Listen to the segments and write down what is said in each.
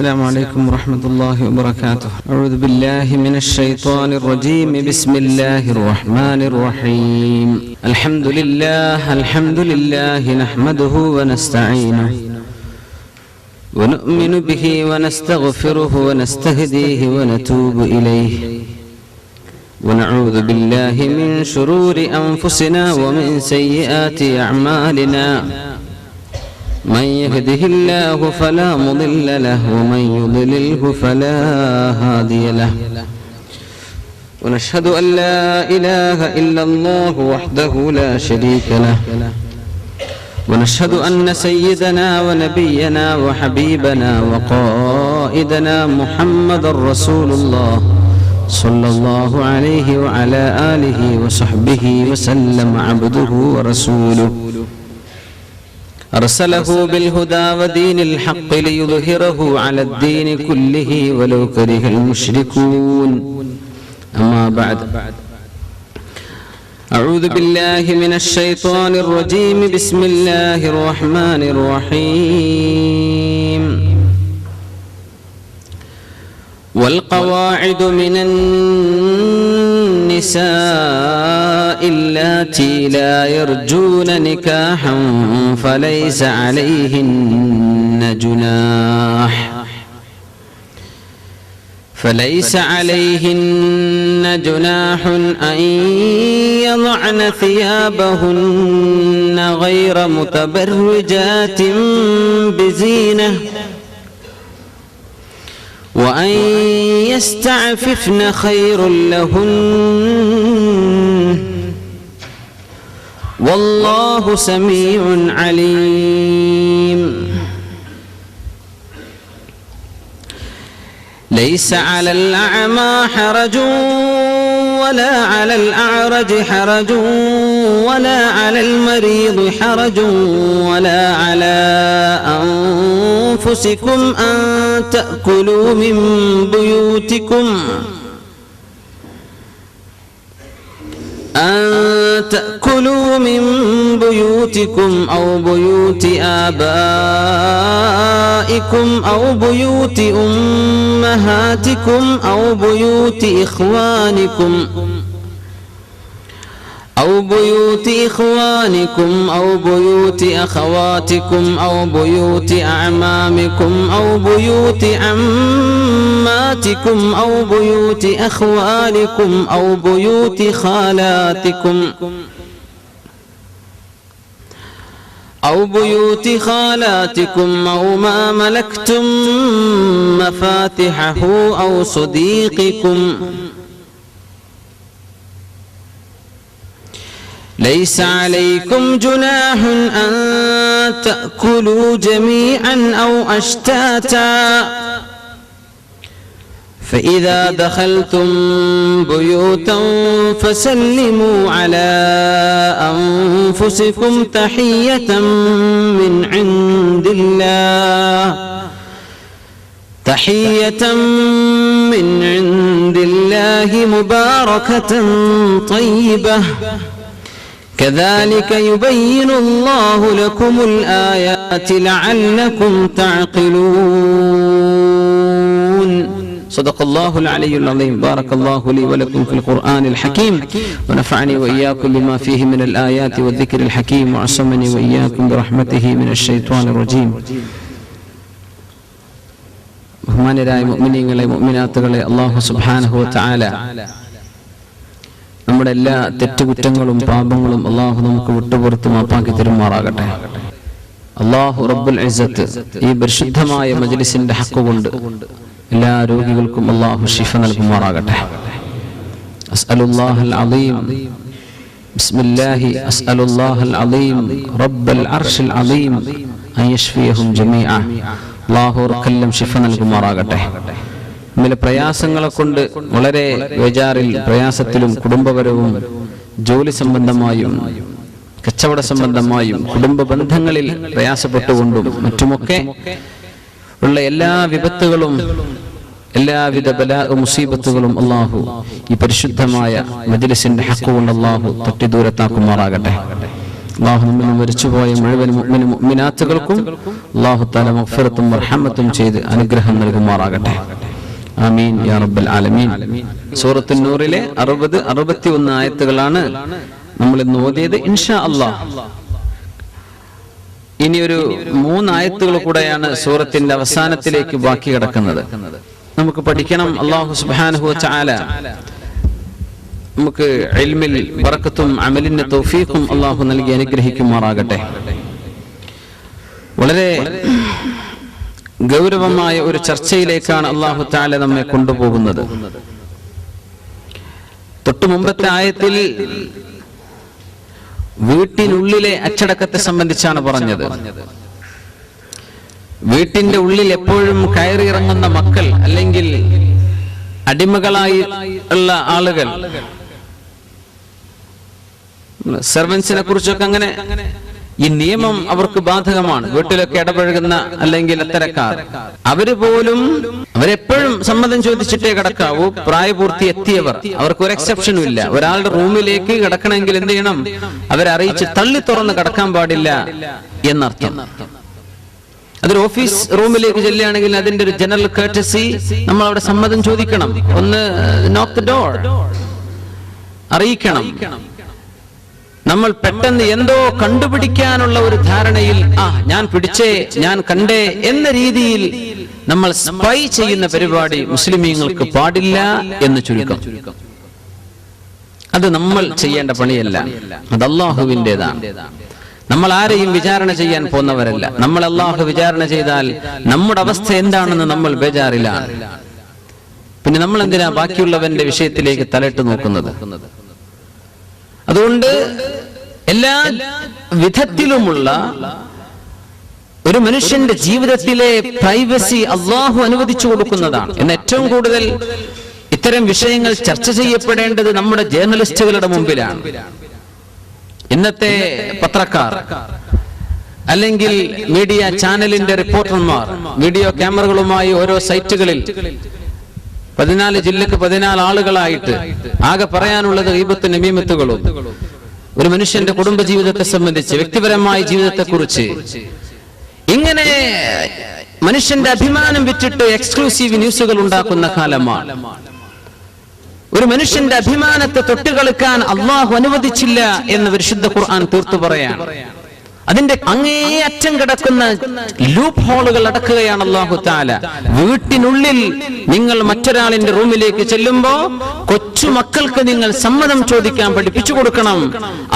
السلام عليكم ورحمة الله وبركاته. أعوذ بالله من الشيطان الرجيم. بسم الله الرحمن الرحيم. الحمد لله نحمده ونستعينه ونؤمن به ونستغفره ونستهديه ونتوب إليه ونعوذ بالله من شرور أنفسنا ومن سيئات أعمالنا. من يهده الله فلا مضل له ومن يضلله فلا هادي له. ونشهد أن لا إله إلا الله وحده لا شريك له. ونشهد أن سيدنا ونبينا وحبيبنا وقائدنا محمد رسول الله صلى الله عليه وعلى آله وصحبه وسلم عبده ورسوله أرسله بالهدى ودين الحق ليظهره على الدين كله ولو كره المشركون. أما بعد، أعوذ بالله من الشيطان الرجيم. بسم الله الرحمن الرحيم. والقواعد من النساء اللاتي لا يرجون نكاحا فليس عليهن جناح أن يضعن ثيابهن غير متبرجات بزينة وأن يستعففن خير لهن والله سميع عليم. ليس على الأعمى حرج ولا على الأعرج حرج ولا على المريض حرج ولا على أنفسكم أن تأكلوا من بيوتكم أو بيوت آبائكم أو بيوت أمهاتكم أو بيوت إخوانكم أو بيوت أخواتكم أو بيوت أعمامكم أو بيوت عماتكم أو بيوت أخوالكم أو بيوت خالاتكم أو ما ملكتم مفاتحه أو صديقكم. ليس عليكم جناح أن تأكلوا جميعا أو أشتاتا فإذا دخلتم بيوتا فسلموا على أنفسكم تحية من عند الله مباركة طيبة كذلك يبين الله لكم الآيات لعلكم تعقلون. صدق الله العلي العظيم. بارك الله لي ولكم في القرآن الحكيم ونفعني وإياكم بما فيه من الآيات والذكر الحكيم وعصمني وإياكم برحمته من الشيطان الرجيم. ബഹുമാന്യരായ മുഅ്മിനീങ്ങളെ മുഅ്മിനാത്തുകളെ, അല്ലാഹു സുബ്ഹാനഹു വ തആല നമ്മുടെ എല്ലാ തെറ്റുകുറ്റങ്ങളും പാപങ്ങളും അല്ലാഹു നമുക്ക് വിട്ടുപുറത്ത് മാപ്പാക്കി തരുമാറാകട്ടെ. അല്ലാഹു റബ്ബുൽ ഇസ്സത്ത് ഈ പരിശുദ്ധമായ മജ്ലിസിന്റെ ഹഖ് കൊണ്ട് എല്ലാ രോഗികൾക്കും അല്ലാഹു ശിഫ നൽകുമാറാകട്ടെ. അസ്അലുല്ലാഹൽ അളീം ബിസ്മില്ലാഹി അസ്അലുല്ലാഹൽ അളീം റബ്ബൽ അർശിൽ അളീം അൻ യശ്ഫിയഹും ജമീഅ. അല്ലാഹു അവർക്കെല്ലാം ശിഫ നൽകുമാറാകട്ടെ. ഇന്നലെ പ്രയാസങ്ങളെ കൊണ്ട് വളരെ വേജാറിൽ പ്രയാസത്തിലും കുടുംബപരവും ജോലി സംബന്ധമായും കച്ചവട സംബന്ധമായും കുടുംബ ബന്ധങ്ങളിൽ പ്രയാസപ്പെട്ടുകൊണ്ടും മറ്റുമൊക്കെ ഉള്ള എല്ലാ വിപത്തുകളും എല്ലാവിധ ബലാ മുസീബത്തുകളും അല്ലാഹു ഈ പരിശുദ്ധമായ മജ്ലിസിന്റെ ഹഖ് കൊണ്ട് അല്ലാഹു തട്ടി ദൂരത്താക്കുമാറാകട്ടെ. അല്ലാഹു നമ്മിൽ മരിച്ചുപോയ മുഴുവൻ മുഅ്മിനും മുഅ്മിനാത്തുകൾക്കും അല്ലാഹു തആല മഗ്ഫിറത്തും റഹ്മത്തും ചെയ്ത് അനുഗ്രഹം നൽകുമാറാകട്ടെ. ആമീൻ യാ റബ്ബൽ ആലമീൻ. സൂറത്തുൻ നൂറിലെ 60, 61 ആയത്തുകളാണ് നമ്മൾ ഇന്ന് ഓതിയത്. ഇൻഷാ അല്ലാഹ് ഇനി ഒരു 3 ആയത്തുകൾ കൂടെയാണ് സൂറത്തിന്റെ അവസാനത്തിലേക്ക് ബാക്കി കിടക്കുന്നത്. നമുക്ക് പഠിക്കണം. അല്ലാഹു സുബ്ഹാനഹു വ തആല നമുക്ക് ഇൽമിൽ ബറക്കത്തും അമലിന് തൗഫീഖും അല്ലാഹു നൽകി അനുഗ്രഹിക്കുമാറാകട്ടെ. വളരെ ഗൗരവമായ ഒരു ചർച്ചയിലേക്കാണ് അല്ലാഹു തആല നമ്മെ കൊണ്ടുപോകുന്നത്. തൊട്ടു മുമ്പത്തെ ആയത്തിൽ വീട്ടിനുള്ളിലെ അച്ചടക്കത്തെ സംബന്ധിച്ചാണ് പറഞ്ഞത്. വീട്ടിന്റെ ഉള്ളിൽ എപ്പോഴും കയറിയിറങ്ങുന്ന മക്കൾ അല്ലെങ്കിൽ അടിമകളായി ഉള്ള ആളുകൾ, സെർവൻസിനെ കുറിച്ചൊക്കെ അങ്ങനെ ഈ നിയമം അവർക്ക് ബാധകമാണ്. വീട്ടിലൊക്കെ ഇടപഴകുന്ന അല്ലെങ്കിൽ അത്തരക്കാർ അവരെപ്പോഴും സമ്മതം ചോദിച്ചിട്ടേ കിടക്കാവൂ. പ്രായപൂർത്തി എത്തിയവർ, അവർക്ക് ഒരു എക്സെപ്ഷനും ഇല്ല. ഒരാളുടെ റൂമിലേക്ക് കിടക്കണമെങ്കിൽ എന്ത് ചെയ്യണം? അവരെ അറിയിച്ച് തള്ളി തുറന്ന് കിടക്കാൻ പാടില്ല എന്നർത്ഥം. അതൊരു ഓഫീസ് റൂമിലേക്ക് ചെല്ലുകയാണെങ്കിൽ അതിന്റെ ഒരു ജനറൽ കേർട്ടസി, നമ്മൾ അവിടെ സമ്മതം ചോദിക്കണം. ഒന്ന് നോക്ക് ദ ഡോർ, അറിയിക്കണം. നമ്മൾ പെട്ടെന്ന് എന്തോ കണ്ടുപിടിക്കാനുള്ള ഒരു ധാരണയിൽ ഞാൻ പിടിച്ചേ, ഞാൻ കണ്ടേ എന്ന രീതിയിൽ നമ്മൾ സ്പൈ ചെയ്യുന്ന പരിപാടി മുസ്ലിമീങ്ങൾക്ക് പാടില്ല എന്ന് ചുരുക്കം. അത് നമ്മൾ ചെയ്യേണ്ട പണിയല്ല, അത് അല്ലാഹുവിൻ്റെതാണ്. നമ്മൾ ആരെയും വിചാരണ ചെയ്യാൻ പോന്നവരല്ല. നമ്മൾ അല്ലാഹു വിചാരണ ചെയ്താൽ നമ്മുടെ അവസ്ഥ എന്താണെന്ന് നമ്മൾ ബേജാറിലാണ്. പിന്നെ നമ്മൾ എന്തിനാ ബാക്കിയുള്ളവന്റെ വിഷയത്തിലേക്ക് തലയിട്ട് നോക്കുന്നത്? അതുകൊണ്ട് എല്ലാ വിധത്തിലുമുള്ള ഒരു മനുഷ്യന്റെ ജീവിതത്തിലെ പ്രൈവസി അല്ലാഹു അനുവദിച്ചു കൊടുക്കുന്നതാണ്. എന്ന് ഏറ്റവും കൂടുതൽ ഇത്തരം വിഷയങ്ങൾ ചർച്ച ചെയ്യപ്പെടേണ്ടത് നമ്മുടെ ജേർണലിസ്റ്റുകളുടെ മുമ്പിലാണ്. ഇന്നത്തെ പത്രക്കാർ അല്ലെങ്കിൽ മീഡിയ ചാനലിന്റെ റിപ്പോർട്ടർമാർ വീഡിയോ ക്യാമറകളുമായി ഓരോ സൈറ്റുകളിൽ 14 ജില്ലക്ക് 14 ആളുകളായിട്ട് ആകെ പറയാനുള്ളത് ഗീബത്തും നമീമത്തുകളും, ഒരു മനുഷ്യന്റെ കുടുംബജീവിതത്തെ സംബന്ധിച്ച്, വ്യക്തിപരമായ ജീവിതത്തെക്കുറിച്ച്, ഇങ്ങനെ മനുഷ്യന്റെ അഭിമാനം വിറ്റിട്ട് എക്സ്ക്ലൂസീവ് ന്യൂസുകൾ ഉണ്ടാക്കുന്ന കാലമാണ്. ഒരു മനുഷ്യന്റെ അഭിമാനത്തെ തൊട്ടുകളിക്കാൻ അല്ലാഹു അനുവദിച്ചില്ല എന്ന് പരിശുദ്ധ ഖുർആൻ തീർത്തു പറയാൻ. അതിന്റെ അങ്ങേയറ്റം കിടക്കുന്ന ലൂപ്പ് ഹോളുകൾ അടക്കുകയാണ് അല്ലാഹു തആല. വീട്ടിനുള്ളിൽ നിങ്ങൾ മറ്റൊരാളിന്റെ റൂമിലേക്ക് ചെല്ലുമ്പോ കൊച്ചുമക്കൾക്ക് നിങ്ങൾ സമ്മതം ചോദിക്കാൻ പഠിപ്പിച്ചു കൊടുക്കണം.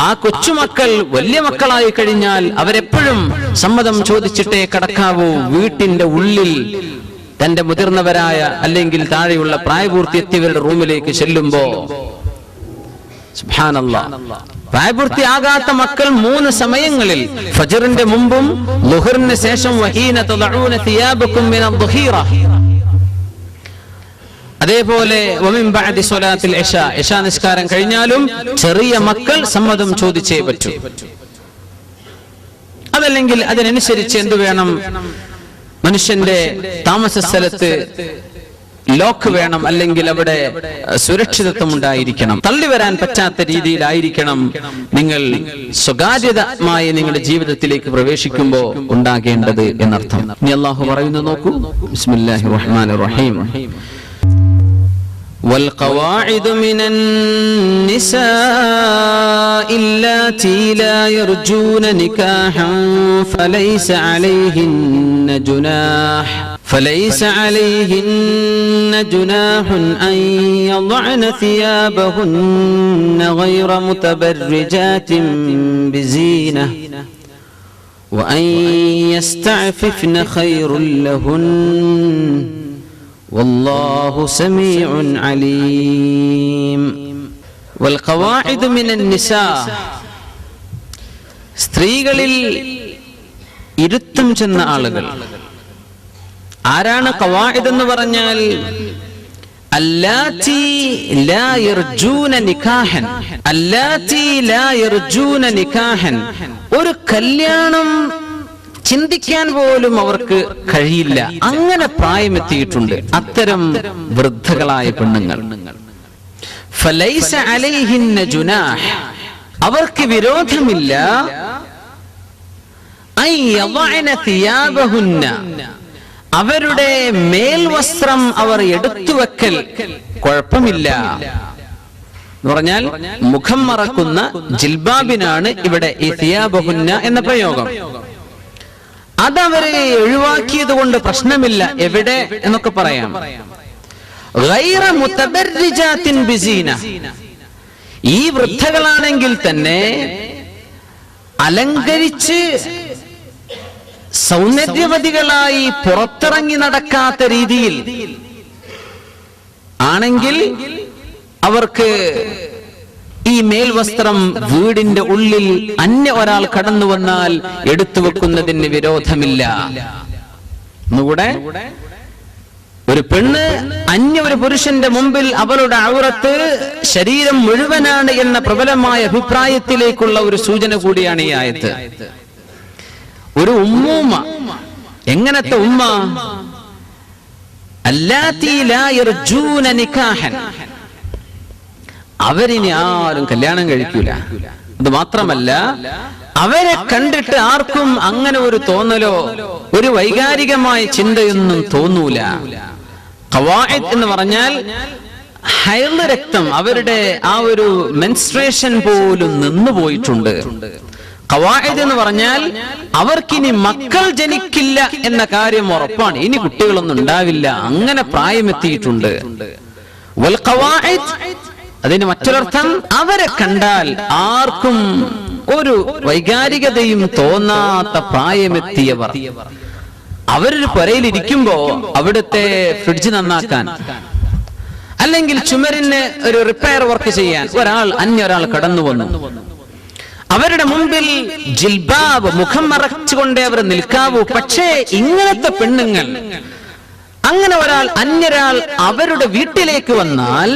ആ കൊച്ചുമക്കൾ വലിയ മക്കളായി കഴിഞ്ഞാൽ അവരെപ്പോഴും സമ്മതം ചോദിച്ചിട്ടേ കടക്കാവൂ. വീട്ടിന്റെ ഉള്ളിൽ തന്റെ മുതിർന്നവരായ അല്ലെങ്കിൽ താഴെയുള്ള പ്രായപൂർത്തി എത്തിയവരുടെ റൂമിലേക്ക് ചെല്ലുമ്പോ സുബ്ഹാനല്ലാഹ്, പ്രായപൂർത്തിയാകാത്ത മക്കൾ 3 സമയങ്ങളിൽ, ഫജ്റിന്റെ മുമ്പും ളുഹറിന് ശേഷം, വഹീന തദഊന തിയാബകും മിനൽ ദുഹീറ, അതേപോലെ വമിൻ ബഅദി സ്വലാത്തിൽ ഇശാ, ഇശാ നിസ്കാരം കഴിഞ്ഞാലും ചെറിയ മക്കൾ സമ്മതം ചോദിച്ചേ പറ്റൂ. അതല്ലെങ്കിൽ അതിനനുസരിച്ച് എന്തു വേണം? മനുഷ്യന്റെ താമസ സ്ഥലത്ത് ലോക്ക് വേണം, അല്ലെങ്കിൽ അവിടെ സുരക്ഷിതത്വം ഉണ്ടായിരിക്കണം. തള്ളി വരാൻ പറ്റാത്ത രീതിയിലായിരിക്കണം നിങ്ങൾ സ്വകാര്യതമായി നിങ്ങളുടെ ജീവിതത്തിലേക്ക് പ്രവേശിക്കുമ്പോൾ ഉണ്ടാകേണ്ടത് എന്നർത്ഥം. ഇനി അല്ലാഹു പറയുന്നത് നോക്കൂ. ബിസ്മില്ലാഹിർ റഹ്മാനിർ റഹീം. والقواعد من النساء اللاتي لا يرجون نكاحا فليس عليهن جناح أن يضعن ثيابهن غير متبرجات بزينة وأن يستعففن خير لهن والله سميع عليم. والقواعد من النساء, സ്ത്രീകളിൽ ഇരുത്തം ചെന്ന ആളുകൾ ആരാണ്? ഖവാഇദ് എന്ന് പറഞ്ഞാൽ അല്ലാത്തി ലാ യർജൂന നികാഹൻ, അല്ലാത്തി ലാ യർജൂന നികാഹൻ, ഒരു കല്യാണം ചിന്തിക്കാൻ പോലും അവർക്ക് കഴിയില്ല, അങ്ങനെ പ്രായമെത്തിയിട്ടുണ്ട് അത്തരം വൃദ്ധകളായ പെണ്ണുങ്ങൾ. ഫലൈസ അലൈഹിന്ന ജുനാഹ്, അവർക്ക് വിരോധമില്ല അവരുടെ മേൽവസ്ത്രം അവർ എടുത്തു വെക്കൽ കുഴപ്പമില്ല എന്ന് പറഞ്ഞാൽ മുഖം മറക്കുന്ന ജിൽബാബിനാണ് ഇവിടെ ഈ സിയാബഹുന്ന എന്ന പ്രയോഗം. അതവരെ ഒഴിവാക്കിയത് കൊണ്ട് പ്രശ്നമില്ല. എവിടെ എന്നൊക്കെ പറയാം. ഗൈറ മുതബർരിജാത്തിൻ ബിസീന, ഈ വൃദ്ധകളാണെങ്കിൽ തന്നെ അലങ്കരിച്ച് സൗന്ദര്യവതികളായി പുറത്തിറങ്ങി നടക്കാത്ത രീതിയിൽ ആണെങ്കിൽ അവർക്ക് ഈ മേൽവസ്ത്രം വീടിന്റെ ഉള്ളിൽ അന്യ ഒരാൾ കടന്നു വന്നാൽ എടുത്തു വെക്കുന്നതിന് വിരോധമില്ല. ഒന്നുകൂടെ, ഒരു പെണ്ണ് അന്യ ഒരു പുരുഷന്റെ മുമ്പിൽ അവളുടെ ഔറത്ത് ശരീരം മുഴുവനാണ് എന്ന പ്രബലമായ അഭിപ്രായത്തിലേക്കുള്ള ഒരു സൂചന കൂടിയാണ് ഈ ആയത്ത്. ഒരു ഉമ്മൂമ്മ, എങ്ങനത്തെ ഉമ്മ? അല്ലാത്തി ലാ യർജൂന നികാഹൻ, അവരിനി ആരും കല്യാണം കഴിക്കൂല. അത് മാത്രമല്ല, അവരെ കണ്ടിട്ട് ആർക്കും അങ്ങനെ ഒരു തോന്നലോ ഒരു വൈകാരികമായ ചിന്തയൊന്നും തോന്നൂല. ഖവാഇദ് എന്ന് പറഞ്ഞാൽ ഹൈള് രക്തം, അവരുടെ ആ ഒരു മെൻസ്ട്രേഷൻ പോലും നിന്നുപോയിട്ടുണ്ട്. ഖവാഇദ് എന്ന് പറഞ്ഞാൽ അവർക്കിനി മക്കൾ ജനിക്കില്ല എന്ന കാര്യം ഉറപ്പാണ്. ഇനി കുട്ടികളൊന്നും ഉണ്ടാവില്ല, അങ്ങനെ പ്രായമെത്തിയിട്ടുണ്ട്. വൽ ഖവാഇദ്, അതിന് മറ്റൊരർത്ഥം അവരെ കണ്ടാൽ ആർക്കും ഒരു വൈകാരികതയും തോന്നാത്ത പ്രായമെത്തിയവർ. അവരൊരു പുരയിലിരിക്കുമ്പോ അവിടുത്തെ ഫ്രിഡ്ജ് നന്നാക്കാൻ അല്ലെങ്കിൽ ചുമരിന് ഒരു റിപ്പയർ വർക്ക് ചെയ്യാൻ അന്യൊരാൾ കടന്നു വന്നു. അവരുടെ മുമ്പിൽ ജിൽബാബ്, മുഖം മറച്ചുകൊണ്ടേ അവർ നിൽക്കാവൂ. പക്ഷേ ഇങ്ങനത്തെ പെണ്ണുങ്ങൾ, അങ്ങനെ അന്യരാൾ അവരുടെ വീട്ടിലേക്ക് വന്നാൽ,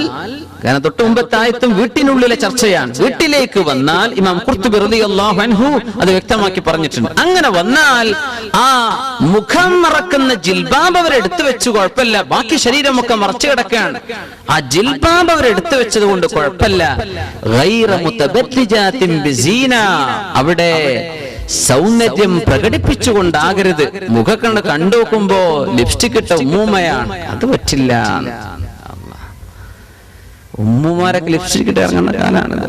കാരണം തൊട്ട് മുമ്പത്തെ ആയത്തും വീട്ടിനുള്ളിലെ ചർച്ചയാണ്, വീട്ടിലേക്ക് വന്നാൽ ഇമാം ഖുർത്തുബി റളിയല്ലാഹു അൻഹു അത് വ്യക്തമാക്കി പറഞ്ഞിട്ടുണ്ട്. അങ്ങനെ വന്നാൽ ആ മുഖം മറക്കുന്ന ജിൽബാബ് അവരെടുത്തു വെച്ചു, കുഴപ്പമില്ല. ബാക്കി ശരീരമൊക്കെ മറച്ചു കിടക്കുകയാണ്, ആ ജിൽബാബ് അവരെടുത്തു വെച്ചത് കൊണ്ട് കുഴപ്പമില്ല. ഗൈറ മുതബർരിജാത്തിൻ ബിസീന, അവിടെ സൗന്ദര്യം പ്രകടിപ്പിച്ചുകൊണ്ടാകരുത്. മുഖക്കണ്ണ് കണ്ടുനോക്കുമ്പോ ലിപ്സ്റ്റിക് ഇട്ട ഉമ്മൂമ്മയാണ്, അത് പറ്റില്ല. ഉമ്മുമാരൊക്കെ ലിപ്സ്റ്റിക് ഇട്ട് ഇറങ്ങുന്ന കാലാണിത്.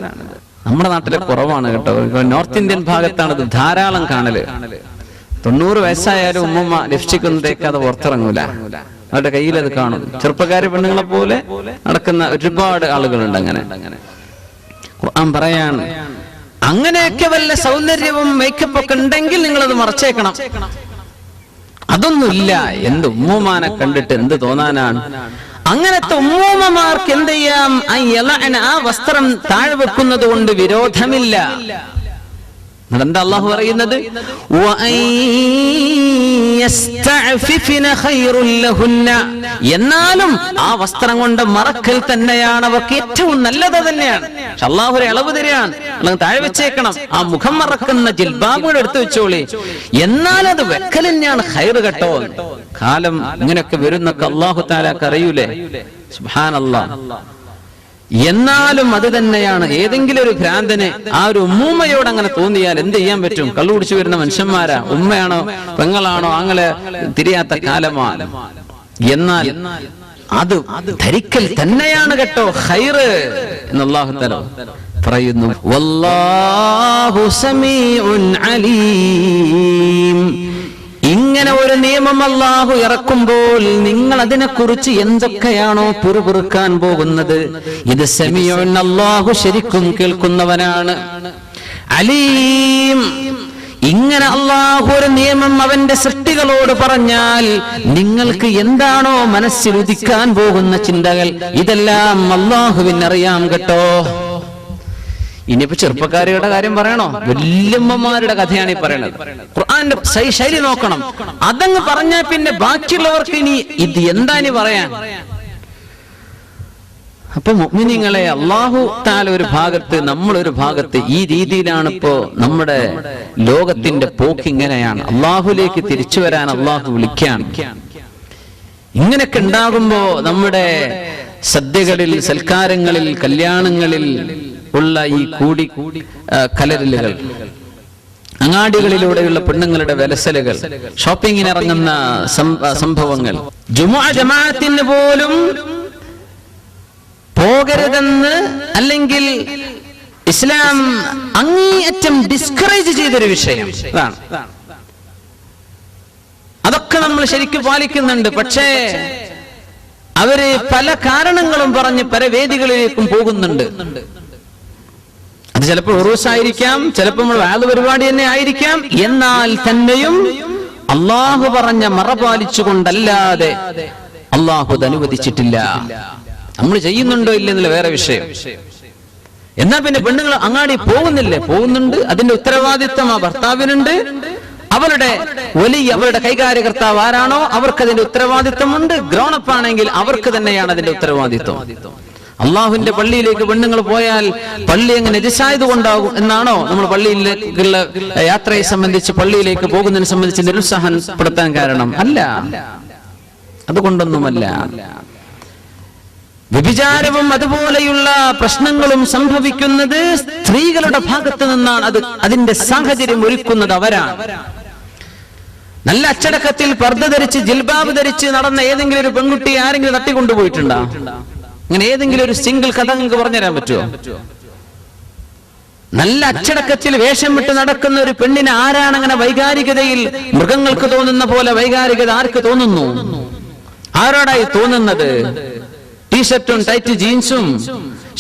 നമ്മുടെ നാട്ടിലെ കുറവാണ് കേട്ടോ. നോർത്ത് ഇന്ത്യൻ ഭാഗത്താണ് ഇത് ധാരാളം കാണല്. 90 വയസ്സായാലും ഉമ്മുമ്മ ലിപ്സ്റ്റിക് ഒന്നും തേക്കാതെ പുറത്തിറങ്ങൂല. അവരുടെ കയ്യിൽ അത് കാണും. ചെറുപ്പക്കാരി പെണ്ണുങ്ങളെ പോലെ നടക്കുന്ന ഒരുപാട് ആളുകളുണ്ട് അങ്ങനെ. ഖുർആൻ പറയാണ്, അങ്ങനെയൊക്കെ വല്ല സൗന്ദര്യവും മേക്കപ്പ് ഒക്കെ ഉണ്ടെങ്കിൽ നിങ്ങളത് മറച്ചേക്കണം. അതൊന്നുമില്ല. എന്ത് ഉമ്മൂമാനെ കണ്ടിട്ട് എന്ത് തോന്നാനാണ്? അങ്ങനത്തെ ഉമ്മൂമ്മമാർക്ക് എന്ത് ചെയ്യാം? ആ വസ്ത്രം താഴെ വെക്കുന്നത് കൊണ്ട് വിരോധമില്ല. എന്താ അള്ളാഹു പറയുന്നത്? എന്നാലും ആ വസ്ത്രം കൊണ്ട് മറക്കൽ തന്നെയാണ് അവർക്ക് ഏറ്റവും നല്ലത് തന്നെയാണ്. അള്ളാഹു ഒരു ഇളവ് തരികയാണ്, അല്ലെങ്കിൽ താഴെ വെച്ചേക്കണം. ആ മുഖം മറക്കുന്ന ജിൽബാബുകൾ എടുത്തു വെച്ചോളി, എന്നാൽ അത് വെക്കൽ തന്നെയാണ് ഖൈറ് കേട്ടോ. കാലം ഇങ്ങനെയൊക്കെ വരുന്നൊക്കെ അള്ളാഹു തആലക്ക് അറിയൂലേ? സുബ്ഹാനല്ലാഹ്. എന്നാലും അത് തന്നെയാണ്. ഏതെങ്കിലും ഒരു ഭ്രാന്തന് ആ ഒരു ഉമ്മൂമ്മയോട് അങ്ങനെ തോന്നിയാൽ എന്ത് ചെയ്യാൻ പറ്റും? കള്ളു കുടിച്ചു വരുന്ന മനുഷ്യന്മാരാ, ഉമ്മയാണോ പെങ്ങളാണോ ആങ്ങളെ തിരിയാത്ത കാലമാണ്. എന്നാൽ അത് ധരിക്കൽ തന്നെയാണ് കേട്ടോ ഖൈറ് എന്ന് അല്ലാഹു തആല പറയുന്നു. വല്ലാഹു സമീഉൻ അലീം. ഇങ്ങനെ ഒരു നിയമം അല്ലാഹു ഇറക്കുമ്പോൾ നിങ്ങൾ അതിനെക്കുറിച്ച് എന്തൊക്കെയാണോ പിറുപിറുക്കാൻ പോകുന്നത്, ഇത് സമീഉൻ, അല്ലാഹു ശരിക്കും കേൾക്കുന്നവനാണ്. അലീം, ഇങ്ങനെ അല്ലാഹു ഒരു നിയമം അവന്റെ സൃഷ്ടികളോട് പറഞ്ഞാൽ നിങ്ങൾക്ക് എന്താണോ മനസ്സിൽ ഉദിക്കാൻ പോകുന്ന ചിന്തകൾ, ഇതെല്ലാം അല്ലാഹുവിനറിയാം കേട്ടോ. ഇനിയിപ്പോ ചെറുപ്പക്കാരിയുടെ കാര്യം പറയണോ? വല്യമ്മമാരുടെ കഥയാണ് ഈ പറയണത്. ഖുർആന്റെ ശൈലി നോക്കണം. അതങ്ങ് പറഞ്ഞാൽ പിന്നെ ബാക്കിയുള്ളവർക്ക് ഇനി ഇത് എന്താ ഇനി പറയാൻ? അപ്പൊ മുഅ്മിനീങ്ങളെ, അല്ലാഹു തആല ഒരു ഭാഗത്ത്, നമ്മളൊരു ഭാഗത്ത്, ഈ രീതിയിലാണ് ഇപ്പോ നമ്മുടെ ലോകത്തിന്റെ പോക്ക്. ഇങ്ങനെയാണ്. അല്ലാഹുലേക്ക് തിരിച്ചു വരാൻ അല്ലാഹു വിളിക്കാൻ. ഇങ്ങനെയൊക്കെ ഉണ്ടാകുമ്പോ നമ്മുടെ സദ്യകളിൽ, സൽക്കാരങ്ങളിൽ, കല്യാണങ്ങളിൽ ഉള്ള ഈ കൂടി കലരലുകൾ, അങ്ങാടികളിലൂടെയുള്ള പെണ്ണുങ്ങളുടെ വിലസലുകൾ, ഷോപ്പിങ്ങിന് ഇറങ്ങുന്ന സംഭവങ്ങൾ, ജുമുഅ ജമാഅത്തിന് പോലും പോകരുതെന്ന് അല്ലെങ്കിൽ ഇസ്ലാം അങ്ങേയറ്റം ഡിസ്കറേജ് ചെയ്തൊരു വിഷയം. അതൊക്കെ നമ്മൾ ശരിക്കും പാലിക്കുന്നുണ്ട്. പക്ഷേ അവര് പല കാരണങ്ങളും പറഞ്ഞ് പല വേദികളിലേക്കും പോകുന്നുണ്ട്. അത് ചിലപ്പോൾ ഉറൂസായിരിക്കാം, ചിലപ്പോൾ നമ്മൾ വാദ പരിപാടി തന്നെ ആയിരിക്കാം. എന്നാൽ തന്നെയും അള്ളാഹു പറഞ്ഞ മറ പാലിച്ചുകൊണ്ടല്ലാതെ അള്ളാഹു അത് അനുവദിച്ചിട്ടില്ല. നമ്മൾ ചെയ്യുന്നുണ്ടോ ഇല്ലെന്നുള്ള വേറെ വിഷയം. എന്നാ പിന്നെ പെണ്ണുങ്ങൾ അങ്ങാടി പോകുന്നില്ലേ? പോകുന്നുണ്ട്. അതിന്റെ ഉത്തരവാദിത്വം ആ ഭർത്താവിനുണ്ട്. അവരുടെ അവരുടെ കൈകാര്യകർത്താവ് ആരാണോ അവർക്ക് അതിന്റെ ഉത്തരവാദിത്വമുണ്ട്. ഗ്രോണപ്പ് ആണെങ്കിൽ അവർക്ക് തന്നെയാണ് അതിന്റെ ഉത്തരവാദിത്വം. അള്ളാഹുവിന്റെ പള്ളിയിലേക്ക് പെണ്ണുങ്ങൾ പോയാൽ പള്ളി എങ്ങനെ നജസായത് കൊണ്ടാകും എന്നാണോ നമ്മൾ പള്ളിയിലേക്കുള്ള യാത്രയെ സംബന്ധിച്ച്, പള്ളിയിലേക്ക് പോകുന്നതിനെ സംബന്ധിച്ച് നിരുത്സാഹപ്പെടുത്താൻ കാരണം? അല്ല, അതുകൊണ്ടൊന്നുമല്ല. വ്യഭിചാരവും അതുപോലെയുള്ള പ്രശ്നങ്ങളും സംഭവിക്കുന്നത് സ്ത്രീകളുടെ ഭാഗത്ത് നിന്നാണ്. അതിന്റെ സാഹചര്യം ഒരുക്കുന്നത് അവരാണ്. നല്ല അച്ചടക്കത്തിൽ പർദ്ദ ധരിച്ച് ജിൽബാബ് ധരിച്ച് നടന്ന ഏതെങ്കിലും ഒരു പെൺകുട്ടിയെ ആരെങ്കിലും തട്ടിക്കൊണ്ടുപോയിട്ടുണ്ടോ? അങ്ങനെ ഏതെങ്കിലും ഒരു സിംഗിൾ കഥ നിങ്ങൾക്ക് പറഞ്ഞുതരാൻ പറ്റുമോ? നല്ല അച്ചടക്കത്തിൽ വേഷം വിട്ട് നടക്കുന്ന ഒരു പെണ്ണിന് ആരാണ് അങ്ങനെ വൈകാരികതയിൽ മൃഗങ്ങൾക്ക് തോന്നുന്ന പോലെ വൈകാരികത ആർക്ക് തോന്നുന്നു? ആരോടായി തോന്നുന്നത്? ടീഷർട്ടും ടൈറ്റ് ജീൻസും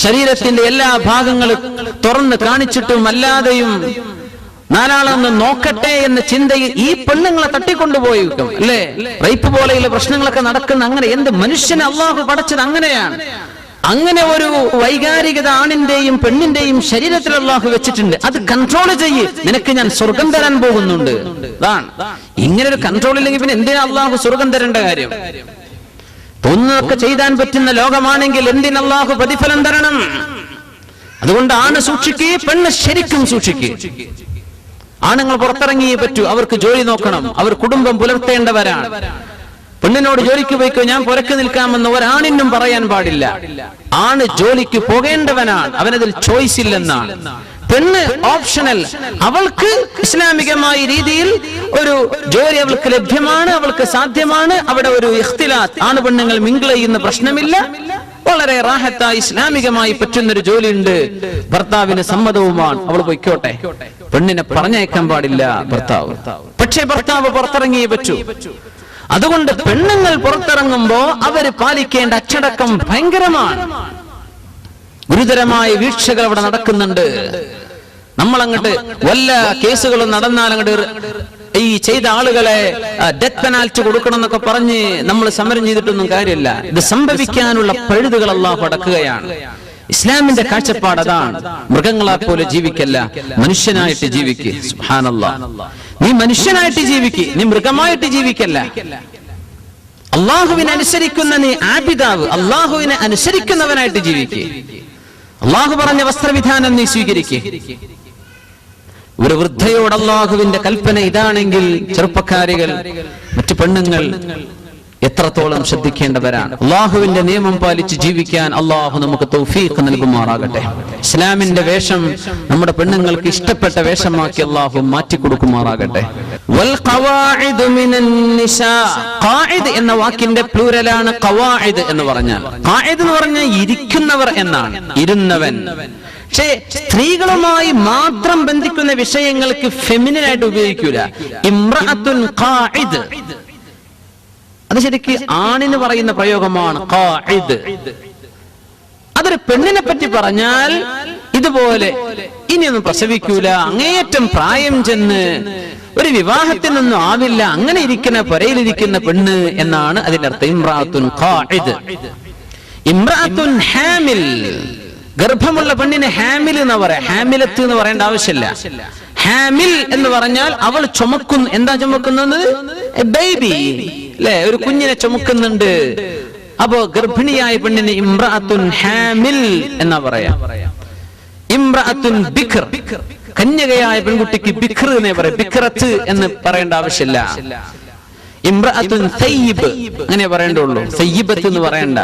ശരീരത്തിന്റെ എല്ലാ ഭാഗങ്ങളും തുറന്ന് കാണിച്ചിട്ടും അല്ലാതെയും നാലാളൊന്ന് നോക്കട്ടെ എന്ന ചിന്തയിൽ ഈ പെണ്ണുങ്ങളെ തട്ടിക്കൊണ്ടുപോയിരിക്കും അല്ലേ? റേപ്പ് പോലെയുള്ള പ്രശ്നങ്ങളൊക്കെ നടക്കുന്ന അങ്ങനെ എന്ത് മനുഷ്യനെ അള്ളാഹു പടച്ചത് അങ്ങനെയാണ്. അങ്ങനെ ഒരു വൈകാരികത ആണിന്റെയും പെണ്ണിന്റെയും ശരീരത്തിൽ അള്ളാഹു വെച്ചിട്ടുണ്ട്. അത് കൺട്രോൾ ചെയ്യ്, നിനക്ക് ഞാൻ സ്വർഗം തരാൻ പോകുന്നുണ്ട്. ഇങ്ങനെ ഒരു കൺട്രോൾ ഇല്ലെങ്കിൽ പിന്നെ എന്തിനാ അള്ളാഹു സ്വർഗം തരേണ്ട കാര്യം? തോന്നുന്നതൊക്കെ ചെയ്താൻ പറ്റുന്ന ലോകമാണെങ്കിൽ എന്തിന് അള്ളാഹു പ്രതിഫലം തരണം? അതുകൊണ്ട് ആണ് സൂക്ഷിക്കുക, പെണ്ണ് ശരിക്കും സൂക്ഷിക്കുക. ആണുങ്ങൾ പുറത്തിറങ്ങിയേ പറ്റൂ. അവർക്ക് ജോലി നോക്കണം, അവർ കുടുംബം പുലർത്തേണ്ടവരാണ്. പെണ്ണിനോട് ജോലിക്ക് പോയിക്കോ, ഞാൻ പുറക്ക് നിൽക്കാമെന്ന് ഒരാണിനും പറയാൻ പാടില്ല. ആണ് ജോലിക്ക് പോകേണ്ടവനാണ്, അവനതിൽ ചോയ്സ് ഇല്ലെന്നാണ്. പെണ്ണ് ഓപ്ഷണൽ. അവൾക്ക് ഇസ്ലാമികമായ രീതിയിൽ ഒരു ജോലി അവൾക്ക് ലഭ്യമാണ്, അവൾക്ക് സാധ്യമാണ്. അവിടെ ഒരു ഇഖ്തിലാത്ത്, ആണ് പെണ്ണുങ്ങൾ മിങ്കിൾ ചെയ്യുന്ന പ്രശ്നമില്ല. വളരെ റാഹത്തായി ഇസ്ലാമികമായി പറ്റുന്നൊരു ജോലിയുണ്ട്. ഭർത്താവിന് സമ്മതവുമാണ്, അവൾ പൊയ്ക്കോട്ടെ. പെണ്ണിനെ പറഞ്ഞയക്കാൻ പാടില്ല ഭർത്താവ്. പക്ഷേ ഭർത്താവ് പുറത്തിറങ്ങിയേ പറ്റൂ. അതുകൊണ്ട് പെണ്ണുങ്ങൾ പുറത്തിറങ്ങുമ്പോ അവര് പാലിക്കേണ്ട അച്ചടക്കം ഭയങ്കരമാണ്. ഗുരുതരമായ വീഴ്ചകൾ അവിടെ നടക്കുന്നുണ്ട്. നമ്മളങ്ങോട്ട് വല്ല കേസുകളും നടന്നാൽ അങ്ങോട്ട് ഈ ചെയ്ത ആളുകളെ ഡെത്ത് പെനാൽറ്റി കൊടുക്കണം എന്നൊക്കെ പറഞ്ഞ് നമ്മൾ സമരം ചെയ്തിട്ടൊന്നും കാര്യമില്ല. ഇത് സംഭവിക്കാനുള്ള പഴുതുകൾ അല്ലാഹു അടക്കുകയാണ്. ഇസ്ലാമിന്റെ കാഴ്ചപ്പാട് അതാണ്. മൃഗങ്ങളെ പോലെ ജീവിക്കല്ല, മനുഷ്യനായിട്ട് ജീവിക്ക്. സുബ്ഹാനല്ലാഹ്, നീ മനുഷ്യനായിട്ട് ജീവിക്ക്, നീ മൃഗമായിട്ട് ജീവിക്കല്ല. അള്ളാഹുവിനെ അനുസരിക്കുന്ന നീ ആബിദാവ്, അള്ളാഹുവിനെ അനുസരിക്കുന്നവനായിട്ട് ജീവിക്ക്. അള്ളാഹു പറഞ്ഞ വസ്ത്രവിധാനം നീ സ്വീകരിക്ക്. ഒരു വൃദ്ധയോട് അള്ളാഹുവിന്റെ കൽപ്പന ഇതാണെങ്കിൽ ചെറുപ്പക്കാരികൾ, മറ്റു പെണ്ണുങ്ങൾ എത്രത്തോളം ശ്രദ്ധിക്കേണ്ടവരാണ്. അള്ളാഹുവിന്റെ നിയമം പാലിച്ച് ജീവിക്കാൻ അള്ളാഹു നമുക്ക് തൗഫീഖ് നൽകുമാറാകട്ടെ. ഇസ്ലാമിന്റെ വേഷം നമ്മുടെ പെണ്ണുങ്ങൾക്ക് ഇഷ്ടപ്പെട്ട വേഷമാക്കി അള്ളാഹു മാറ്റിക്കൊടുക്കുമാറാകട്ടെ. വൽ ഖവാഇദു മിനൻ നിസാ, ഖാഇദ് എന്ന വാക്കിന്റെ പ്ലൂരലാണ് ഖവാഇദ് എന്ന് പറഞ്ഞാൽ. ഖാഇദ് എന്ന് പറഞ്ഞാൽ ഇരിക്കുന്നവർ എന്നാണ്, ഇരുന്നവൻ. പക്ഷേ സ്ത്രീകളുമായി മാത്രം ബന്ധിക്കുന്ന വിഷയങ്ങൾക്ക് ഫെമിനിനായിട്ട് ഉപയോഗിക്കൂല. ഇംറഅത്തുൻ ഖാഇദ്, അത് ശരിക്ക് ആണിന് പറയുന്ന പ്രയോഗമാണ് ഖാഇദ്. അതൊരു പെണ്ണിനെ പറ്റി പറഞ്ഞാൽ ഇതുപോലെ ഇനിയൊന്നും പ്രസവിക്കൂല, അങ്ങേയറ്റം പ്രായം ചെന്ന് ഒരു വിവാഹത്തിനൊന്നും ആവില്ല, അങ്ങനെ ഇരിക്കുന്ന പുരയിലിരിക്കുന്ന പെണ്ണ് എന്നാണ് അതിന്റെ അർത്ഥം. ഇംറഅത്തുൻ ഖാഇദ്. ഇംറഅത്തുൻ ഹാമിൽ, ഗർഭമുള്ള പെണ്ണിന് ഹാമിൽ എന്ന് പറയാം. ഹാമിലത്ത് എന്ന് പറയേണ്ട ആവശ്യമില്ല. ഹാമിൽ എന്ന് പറഞ്ഞാൽ അവൾ ചുമക്കുന്നു. എന്താ ചുമക്കുന്നത്? ബേബി അല്ലെ, ഒരു കുഞ്ഞിനെ ചുമക്കുന്നുണ്ട്. അപ്പോ ഗർഭിണിയായ പെണ്ണിന് ഇംറഅത്തുൻ ഹാമിൽ എന്നാ പറയാ. ഇംറഅത്തുൻ ബിക്ർ, കന്യകയായ പെൺകുട്ടിക്ക് ബിക്ർ എന്നേ പറയാം. ബിക്റത്ത് എന്ന് പറയേണ്ട ആവശ്യമില്ല. ഇംറഅത്തുൻ സയ്യിബ് അങ്ങനെ പറയേണ്ടുള്ളൂ, സയ്യിബത്ത് എന്ന് പറയണ്ട.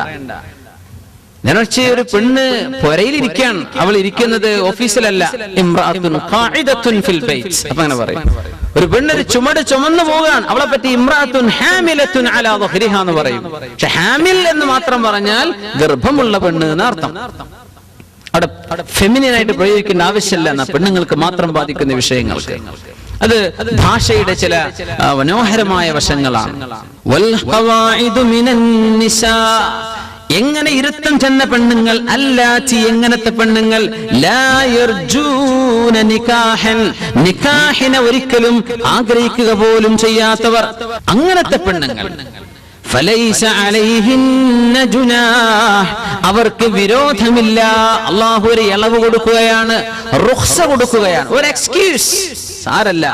നേരച്ച ഒരു പെണ്ണ് പുരയിലിരിക്കാൻ, അവൾ ഇരിക്കുന്നത് ഓഫീസിലല്ല. ഇംറഅത്തുൻ ഖാഇദത്തുൻ ഫിൽ ബൈത്ത്, അപ്പൊ അങ്ങനെ പറയും. ഒരു പെണ്ണൊരു ചുമട് ചുമന്നു പോകാൻ, അവളെ പറ്റി ഇംറഅത്തുൻ ഹാമിലത്തുൻ അലാ ദഹ്രിഹാ എന്ന് പറയും. പക്ഷെ ഹാമിൽ എന്ന് മാത്രം പറഞ്ഞാൽ ഗർഭമുള്ള പെണ്ണ് എന്നർത്ഥം. അവിടെ ഫെമിനിനായിട്ട് പ്രയോഗിക്കേണ്ട ആവശ്യമില്ല എന്ന, പെണ്ണുങ്ങൾക്ക് മാത്രം ബാധിക്കുന്ന വിഷയങ്ങൾക്ക്. അത് ഭാഷയുടെ ചില മനോഹരമായ വശങ്ങളാണ്. വൽ ഖവാഇദു മിനൻ നിസാ, എങ്ങനെ ഇരുത്തം ചെന്ന പെണ്ണുങ്ങൾ, അല്ലാത്തി എങ്ങനത്തെ പെണ്ണുങ്ങൾ, ലാ യർജൂന നികാഹൻ, നികാഹിനെ ഒരിക്കലും ആഗ്രഹിക്കുക പോലും ചെയ്യാത്തവർ, അങ്ങനത്തെ പെണ്ണുങ്ങൾ. ഫലൈസ അലൈഹിന്ന ജുനാഹ്, അവർക്ക് വിരോധമില്ല. അല്ലാഹു ഒരു ഇളവ് കൊടുക്കുകയാണ്, റുഖ്സ കൊടുക്കുകയാണ്, ഒരു എക്സ്ക്യൂസ്. സാരല്ല.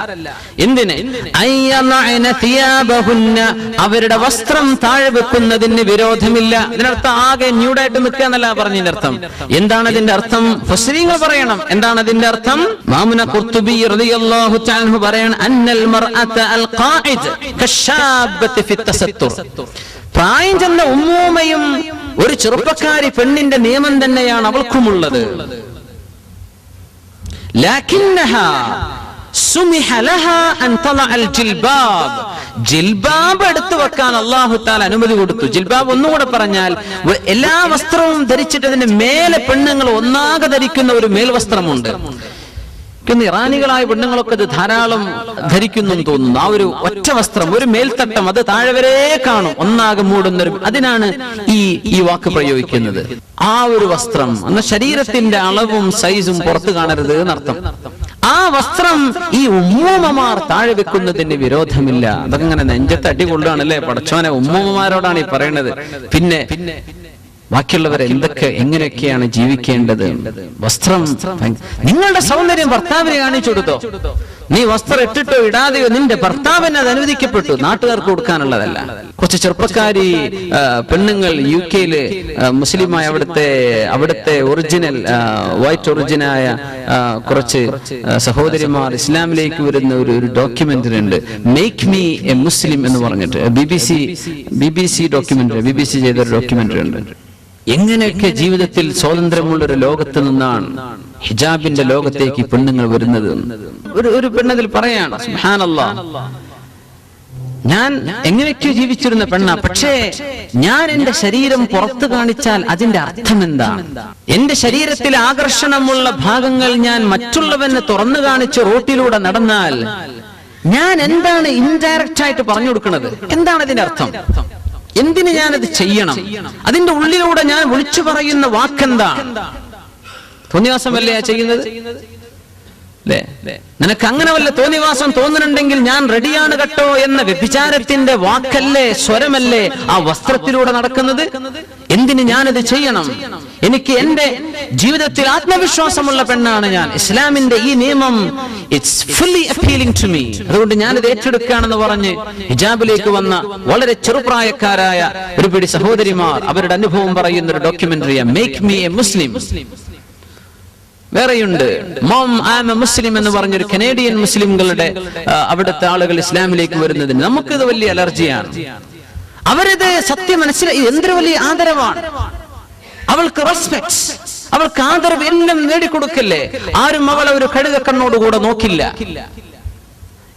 എന്തിന്? അയ്യനഅന തിയാബഹുന്ന, അവരുടെ വസ്ത്രം താഴെ വെക്കുന്നതിന് വിരോധമില്ല. ഇതിനർത്ഥം ആകെ ന്യൂഡായിട്ട് നിൽക്കുക എന്നല്ല പറഞ്ഞതിന്റെ അർത്ഥം. എന്താണ് അതിന്റെ അർത്ഥം? ഫസ്രീങ്ങൾ പറയണം. എന്താണ് അതിന്റെ അർത്ഥം? ഇമാമുന ഖുർതുബി റളിയല്ലാഹു തആല അൻഹു പറയാണ്, അന്നൽ മർഅത അൽ ഖാഇദ് കശാബത്തി ഫി തസത്തുർ, പ്രായം ചെന്ന ഉമ്മൂമ്മയും ഒരു ചെറുപ്പക്കാരി പെണ്ണിന്റെ നിയമം തന്നെയാണ് അവൾക്കുമുള്ളത്. ലാകിന്നഹാ സുമിഹ ലഹാ അൻ തളഅൽ ജിൽബാബ്, ജിൽബാബ് എടുത്തു വെക്കാൻ അല്ലാഹു തആല അനുമതി കൊടുത്തു. ജിൽബാബ് ഒന്നുകൂടെ പറഞ്ഞാൽ എല്ലാ വസ്ത്രവും ധരിച്ചിട്ട് അതിന്റെ മേലെ പെണ്ണുങ്ങൾ ഒന്നാകെ ധരിക്കുന്ന ഒരു മേൽവസ്ത്രമുണ്ട്. ഇറാനികളായ പെണ്ണുങ്ങളൊക്കെ ഇത് ധാരാളം ധരിക്കുന്നു തോന്നുന്നു. ആ ഒരു ഒറ്റ വസ്ത്രം, ഒരു മേൽത്തട്ടം, അത് താഴെ വരെ കാണും, ഒന്നാകെ മൂടുന്നൊരു, അതിനാണ് ഈ വാക്ക് പ്രയോഗിക്കുന്നത്. ആ ഒരു വസ്ത്രം എന്ന ശരീരത്തിന്റെ അളവും സൈസും പുറത്തു കാണരുത് എന്നർത്ഥം. ആ വസ്ത്രം ഈ ഉമ്മൂമ്മമാർ താഴെ വെക്കുന്നതിന് വിരോധമില്ല. അതൊക്കെ ഇങ്ങനെ നെഞ്ചത്ത് അടി കൊള്ളുകയാണല്ലേ പടച്ചോനെ, ഉമ്മൂമ്മമാരോടാണ് ഈ പറയുന്നത്. പിന്നെ ബാക്കിയുള്ളവർ എങ്ങനെയൊക്കെയാണ് ജീവിക്കേണ്ടത്? വസ്ത്രം, നിങ്ങളുടെ സൗന്ദര്യം ഭർത്താവിനെ കാണിച്ചു കൊടുത്തോ? നീ വസ്ത്രം ഇട്ടിട്ടോ ഇടാതെയോ നിന്റെ ഭർത്താവിന് അത് അനുവദിക്കപ്പെട്ടു, നാട്ടുകാർക്ക് കൊടുക്കാനുള്ളതല്ല. കുറച്ച് ചെറുപ്പക്കാരി പെണ്ണുങ്ങൾ UK-ല് മുസ്ലിമായ അവിടുത്തെ ഒറിജിനൽ വൈറ്റ് ഒറിജിനായ കുറച്ച് സഹോദരിമാർ ഇസ്ലാമിലേക്ക് വരുന്ന ഒരു ഡോക്യുമെന്ററി ഉണ്ട്, മേക്ക് മീ എ മുസ്ലിം എന്ന് പറഞ്ഞിട്ട്. BBC ഡോക്യുമെന്ററി, BBC ചെയ്തൊരു ഡോക്യുമെന്ററി ഉണ്ട്. എങ്ങനെയൊക്കെ ജീവിതത്തിൽ സ്വാതന്ത്ര്യമുള്ളൊരു ലോകത്ത് നിന്നാണ് ഹിജാബിന്റെ ലോകത്തേക്ക് പെണ്ണുങ്ങൾ വരുന്നത്. ഒരു പെണ്ണതിൽ പറയാണ്, സുബ്ഹാനല്ലാഹ്, ഞാൻ എങ്ങനെയൊക്കെ ജീവിച്ചിരുന്ന പെണ്ണ, പക്ഷേ ഞാൻ എന്റെ ശരീരം പുറത്തു കാണിച്ചാൽ അതിന്റെ അർത്ഥം എന്താണ്? എന്റെ ശരീരത്തിൽ ആകർഷണമുള്ള ഭാഗങ്ങൾ ഞാൻ മറ്റുള്ളവനെ തുറന്നു കാണിച്ച് റോട്ടിലൂടെ നടന്നാൽ ഞാൻ എന്താണ് ഇൻഡയറക്റ്റ് ആയിട്ട് പറഞ്ഞു കൊടുക്കുന്നത്? എന്താണ് അതിന്റെ അർത്ഥം? എന്തിന് ഞാനത് ചെയ്യണം? അതിന്റെ ഉള്ളിലൂടെ ഞാൻ വിളിച്ചു പറയുന്ന വാക്കെന്താണ്? തോന്നിവാസമല്ലേ ചെയ്യുന്നത്? നിനക്ക് അങ്ങനെ വല്ല തോന്നിവാസം തോന്നുന്നുണ്ടെങ്കിൽ ഞാൻ റെഡിയാണ് കേട്ടോ എന്ന വ്യഭിചാരത്തിന്റെ വാക്കല്ലേ, സ്വരമല്ലേ ആ വസ്ത്രത്തിലൂടെ നടക്കുന്നത്? എന്തിന് ഞാനത് ചെയ്യണം? എനിക്ക് എന്റെ ജീവിതത്തിൽ ആത്മവിശ്വാസമുള്ള പെണ്ണാണ് ഞാൻ. ഇസ്ലാമിന്റെ ഈ നിയമം it's fully appealing to me, അതുകൊണ്ട് ഞാനത് ഏറ്റെടുക്കുകയാണെന്ന് പറഞ്ഞ് ഹിജാബിലേക്ക് വന്ന വളരെ ചെറുപ്രായക്കാരായ ഒരു പിടി സഹോദരിമാർ അവരുടെ അനുഭവം പറയുന്ന ഒരു ഡോക്യുമെന്ററിയാണ് മേക്ക് മീ എ മുസ്ലിം. വേറെയുണ്ട് mom I am a Muslim എന്ന് പറഞ്ഞൊരു കനേഡിയൻ മുസ്ലിംകളുടെ അവിടുത്തെ ആളുകൾ ഇസ്ലാമിലേക്ക് വരുന്നതിന് നമുക്കിത് വലിയ അലർജിയാണ്. അവരിത് സത്യം മനസ്സിലായി, എന്തൊരു വലിയ ആദരവാണ്. അവൾക്ക് റെസ്പെക്ട്, അവൾക്ക് ആദരവ് എല്ലാം നേടിക്കൊടുക്കല്ലേ. ആരും അവളെ ഒരു കഴുകക്കണ്ണോടുകൂടെ നോക്കില്ല.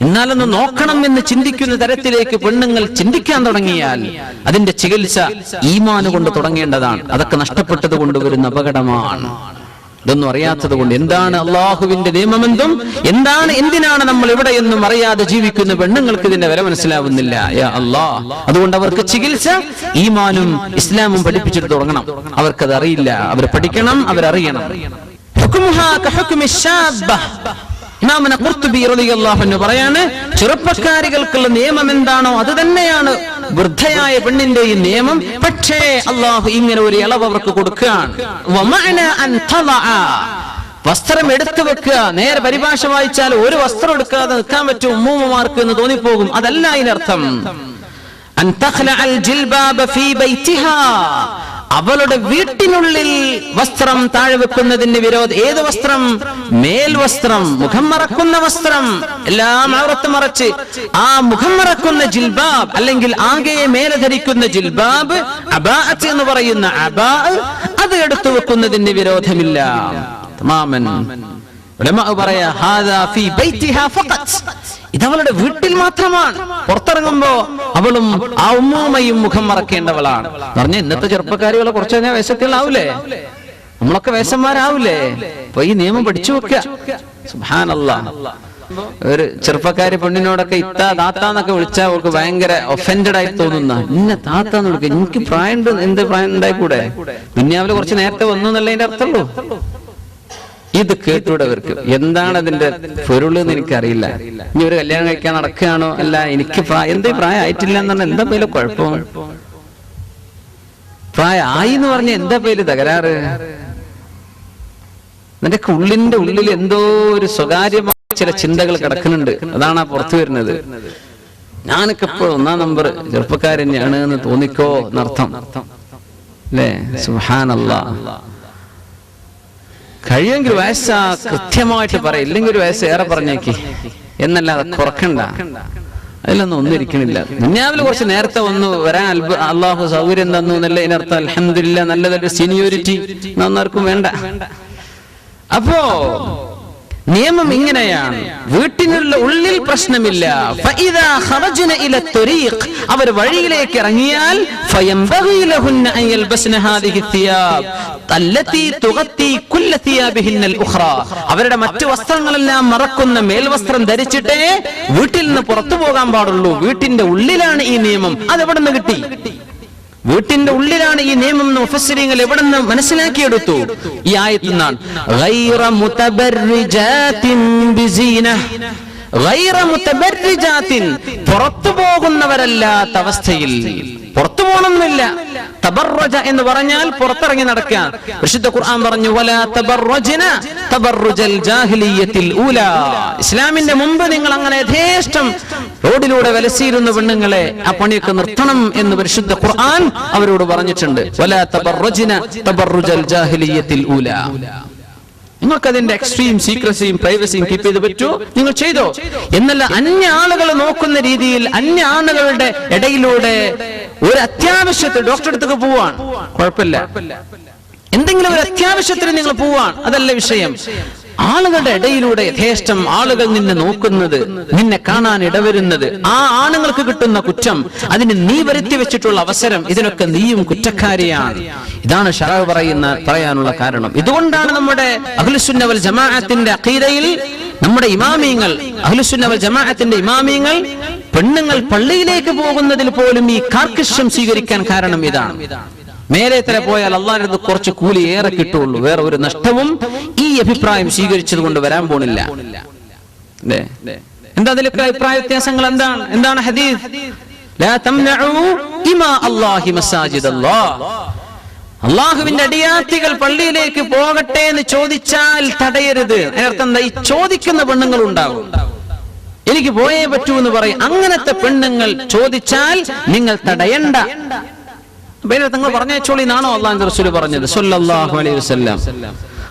എന്നാലൊന്ന് നോക്കണം എന്ന് ചിന്തിക്കുന്ന തരത്തിലേക്ക് പെണ്ണുങ്ങൾ ചിന്തിക്കാൻ തുടങ്ങിയാൽ അതിന്റെ ചികിത്സ ഈമാൻ കൊണ്ട് തുടങ്ങേണ്ടതാണ്. അതൊക്കെ നഷ്ടപ്പെട്ടത് കൊണ്ടുവരുന്ന അപകടമാണ്. ഇതൊന്നും അറിയാത്തത് കൊണ്ട് എന്താണ് അള്ളാഹുവിന്റെ നിയമമെന്തും എന്തിനാണ് നമ്മൾ ഇവിടെയെന്നും അറിയാതെ ജീവിക്കുന്ന പെണ്ണുങ്ങൾക്ക് ഇതിന്റെ വില മനസ്സിലാവുന്നില്ല. യാ അല്ലാഹ്, അതുകൊണ്ട് അവർക്ക് ചികിത്സ ഈമാനും ഇസ്ലാമും പഠിപ്പിച്ചിട്ട് തുടങ്ങണം. അവർക്കത് അറിയില്ല, അവർ പഠിക്കണം, അവരറിയണം. ഇമാമുന ഖുർതുബി റളിയല്ലാഹു അൻഹു പറയാണ്, ചെറുപ്പക്കാരികൾക്കുള്ള നിയമം എന്താണോ അത് തന്നെയാണ് വൃദ്ധയായ പെണ്ണിന്റെ ഈ നിയമം. പക്ഷേ അല്ലാഹു ഇങ്ങനെ ഒരു ഇളവ് അവർക്ക് കൊടുക്കുകയാണ്. വസ്ത്രം എടുത്തു വെക്കുക, നേരെ പരിഭാഷ വായിച്ചാൽ ഒരു വസ്ത്രം എടുക്കാതെ നിൽക്കാൻ പറ്റും ഉമ്മൂമ്മമാർക്ക് എന്ന് തോന്നിപ്പോകും. അതല്ല ഇതിനർത്ഥം. അൻ തഖ്ലഅൽ ജിൽബാബ ഫീ ബൈതിഹാ, അവളുടെ വീട്ടിനുള്ളിൽ വസ്ത്രം താഴെ വെക്കുന്നതിന് വിരോധം. ഏത് വസ്ത്രം? മേൽവസ്ത്രം, മുഖം മറക്കുന്ന വസ്ത്രം, എല്ലാം ഔറത്ത് മറച്ച് ആ മുഖം മറക്കുന്ന ജിൽബാബ് അല്ലെങ്കിൽ ആകെ മേലെ ധരിക്കുന്ന ജിൽബാബ്, അബാഅത്ത് എന്ന് പറയുന്ന അബാ, അത് എടുത്തു വെക്കുന്നതിന് വിരോധമില്ല. തമാമൻ ഉലമാ പറയാ ഹാദാ ഫീ ബൈതിഹാ ഫഖത്ത്, ഇതവളുടെ വീട്ടിൽ മാത്രമാണ്. പുറത്തിറങ്ങുമ്പോ അവളും ആ ഉമ്മയും മുഖം മറക്കേണ്ടവളാണ്. പറഞ്ഞ ഇന്നത്തെ ചെറുപ്പക്കാരികളെ കുറച്ച് കഴിഞ്ഞാൽ വയസ്സൊക്കെയാവൂലേ, നമ്മളൊക്കെ വയസ്സന്മാരാവൂലേ? അപ്പൊ ഈ നിയമം പഠിച്ചു വെക്ക. സുബ്ഹാനല്ലാഹ്. ഒരു ചെറുപ്പക്കാരി പെണ്ണിനോടൊക്കെ ഇത്താ താത്താന്നൊക്കെ വിളിച്ചാൽ അവൾക്ക് ഭയങ്കര ഒഫൻഡഡ് ആയി തോന്നുന്ന, ഇന്ന താത്താന്ന് വിളിക്കുക, എനിക്ക് പ്രായം ഉണ്ട്, എന്ത് പ്രായം ഉണ്ടായിക്കൂടെ, ദുനിയാവില് കുറച്ച് നേരത്തെ വന്നു എന്നതിന്റെ അർത്ഥമുള്ളൂ. ഇത് കേട്ടൂടെ അവർക്ക്. എന്താണ് അതിന്റെ പൊരുള് എന്ന് എനിക്കറിയില്ല. ഇനി ഒരു കല്യാണം കഴിക്കാൻ നടക്കുകയാണോ, അല്ല എനിക്ക് എന്തേ പ്രായം ആയിട്ടില്ല എന്ന് പറഞ്ഞാൽ എന്താ പേര് കുഴപ്പം? പ്രായം ആയി എന്ന് പറഞ്ഞ എന്താ പേര് തകരാറ്? നിന്റെ ഉള്ളിന്റെ ഉള്ളിൽ എന്തോ ഒരു സ്വകാര്യമായ ചില ചിന്തകൾ കിടക്കുന്നുണ്ട്, അതാണ് ആ പുറത്തു വരുന്നത്. ഞാനൊക്കെ എപ്പോഴും 1-ാം നമ്പർ ചെറുപ്പക്കാരനെയാണ് എന്ന് തോന്നിക്കോ എന്നർത്ഥം അല്ലേ? സുബ്ഹാനല്ലാഹ്. കഴിയുമെങ്കിൽ വയസ്സാ കൃത്യമായിട്ട് പറയും, ഇല്ലെങ്കിൽ ഒരു വയസ്സ് ഏറെ പറഞ്ഞേക്ക് എന്നല്ലാതെ കുറക്കണ്ട. അതിലൊന്നും ഒന്നിരിക്കണില്ല. ദുനിയാവിൽ കുറച്ച് നേരത്തെ ഒന്ന് വരാൻ അള്ളാഹു സൗകര്യം തന്നു എന്നല്ല ഇതിനർത്ഥം. അൽഹംദുലില്ലാഹ്, നല്ലതൊരു സീനിയോരിറ്റി ഒന്നാർക്കും വേണ്ട. അപ്പോ നിയമം ഇങ്ങനെയാണ്, വീട്ടിനുള്ള ഉള്ളിൽ പ്രശ്നമില്ല. ഫഇദാ ഖറജ്ന ഇല ത്വരീഖ്, അവർ വഴിയിലേക്ക് ഇറങ്ങിയാൽ ഫയംബഗി ലഹുന്ന അൻ യൽബസ്ന ഹാദിഹി തിയാബ് അല്ലതി തുഗത്തി കുല്ല തിയാബിഹിന്ന അൽഉഖ്റ, അവരുടെ മറ്റു വസ്ത്രങ്ങളെല്ലാം മറക്കുന്ന മേൽവസ്ത്രം ധരിച്ചിട്ടേ വീട്ടിൽ നിന്ന് പുറത്തു പോകാൻ പാടുള്ളൂ. വീട്ടിന്റെ ഉള്ളിലാണ് ഈ നിയമം. അതെവിടെ നിന്ന് കിട്ടി? വീട്ടിന്റെ ഉള്ളിലാണ് ഈ നിയമം എന്ന് മുഫസ്സിരീങ്ങൾ എവിടെ നിന്ന് മനസ്സിലാക്കിയെടുത്തു? ഈ ആയത്തിൽ നിന്നാണ്. ഗൈറ മുതബർരിജാത്തിൻ ബിസീന, ഗൈറ മുതബർരിജാത്തിൻ, പുറത്തു പോകുന്നവരല്ലാത്ത അവസ്ഥയിൽ. പുറത്തു പോകണമെന്നില്ല. തബർറജ എന്ന് പറഞ്ഞാൽ പുറത്തിറങ്ങി നടക്കാൻ. വിശുദ്ധ ഖുർആൻ പറഞ്ഞു വലാ തബർറജ്ന തബർറുജൽ ജാഹിലിയ്യത്തിൽ ഊലാ, ഇസ്ലാമിന്റെ മുമ്പ് നിങ്ങൾ അങ്ങനെ യഥേഷ്ടം റോഡിലൂടെ വലസിയിരുന്ന പെണ്ണുങ്ങളെ ആ പണിയൊക്കെ നിർത്തണം എന്ന് പരിശുദ്ധ ഖുർആൻ അവരോട് പറഞ്ഞിട്ടുണ്ട്. വലാ തബർറജ്ന തബർറുജൽ ജാഹിലിയ്യത്തിൽ ഊലാ. നിങ്ങൾക്ക് അതിന്റെ എക്സ്ട്രീം സീക്രസിയും പ്രൈവസിയും കീപ്പ് ചെയ്ത് പറ്റുമോ, നിങ്ങൾ ചെയ്തോ. എന്നല്ല അന്യ ആളുകൾ നോക്കുന്ന രീതിയിൽ അന്യ ആളുകളുടെ ഇടയിലൂടെ ഒരു അത്യാവശ്യത്തിൽ ഡോക്ടറെ അടുത്തൊക്കെ പോവാൻ കുഴപ്പമില്ല, എന്തെങ്കിലും ഒരു അത്യാവശ്യത്തിന് നിങ്ങൾ പോവാൻ, അതല്ല വിഷയം. ആളുകളുടെ ഇടയിലൂടെ യഥേഷ്ടം ആളുകൾ നിന്നെ നോക്കുന്നത്, നിന്നെ കാണാൻ ഇടവരുന്നത്, ആ ആണുങ്ങൾക്ക് കിട്ടുന്ന കുറ്റം, അതിന് നീ വരുത്തി വെച്ചിട്ടുള്ള അവസരം, ഇതിനൊക്കെ നീയും കുറ്റക്കാരിയാണ്. ഇതാണ് ശറഅ് പറയാനുള്ള കാരണം. ഇതുകൊണ്ടാണ് നമ്മുടെ അഹ്ലുസുന്ന വൽ ജമാഅത്തിന്റെ അഖീദയിൽ നമ്മുടെ ഇമാമിയങ്ങൾ, അഹ്ലുസുന്ന വൽ ജമാഅത്തിന്റെ ഇമാമിയങ്ങൾ പെണ്ണുങ്ങൾ പള്ളിയിലേക്ക് പോകുന്നതിൽ പോലും ഈ കാർക്കശ്യം സ്വീകരിക്കാൻ കാരണം ഇതാണ്. മേലെ തല പോയാൽ അള്ളാഹുവിന്റെ അടുത്ത് കുറച്ച് കൂലി ഏറെ കിട്ടുള്ളൂ, വേറെ ഒരു നഷ്ടവും ഈ അഭിപ്രായം സ്വീകരിച്ചത് കൊണ്ട് വരാൻ പോണില്ല. എന്താ അതിലൊക്കെ അഭിപ്രായ വ്യത്യാസങ്ങൾ? എന്താണ് ഹദീസ്? ലാ തംനഉ ഇമാ അല്ലാഹി മസാജിദല്ലാഹ്, അള്ളാഹുവിന്റെ അടിയാത്തികൾ പള്ളിയിലേക്ക് പോകട്ടെ എന്ന് ചോദിച്ചാൽ തടയരുത്. അതിനർത്ഥം എന്താ? ഈ ചോദിക്കുന്ന പെണ്ണുങ്ങൾ ഉണ്ടാകും, എനിക്ക് പോയേ പറ്റൂ എന്ന് പറയും. അങ്ങനത്തെ പെണ്ണുങ്ങൾ ചോദിച്ചാൽ നിങ്ങൾ തടയണ്ട. നിങ്ങൾ പറഞ്ഞോളി എന്നാണോ അള്ളാഹുവിന്റെ റസൂൽ പറഞ്ഞത് സല്ലല്ലാഹു അലൈഹി വസല്ലം?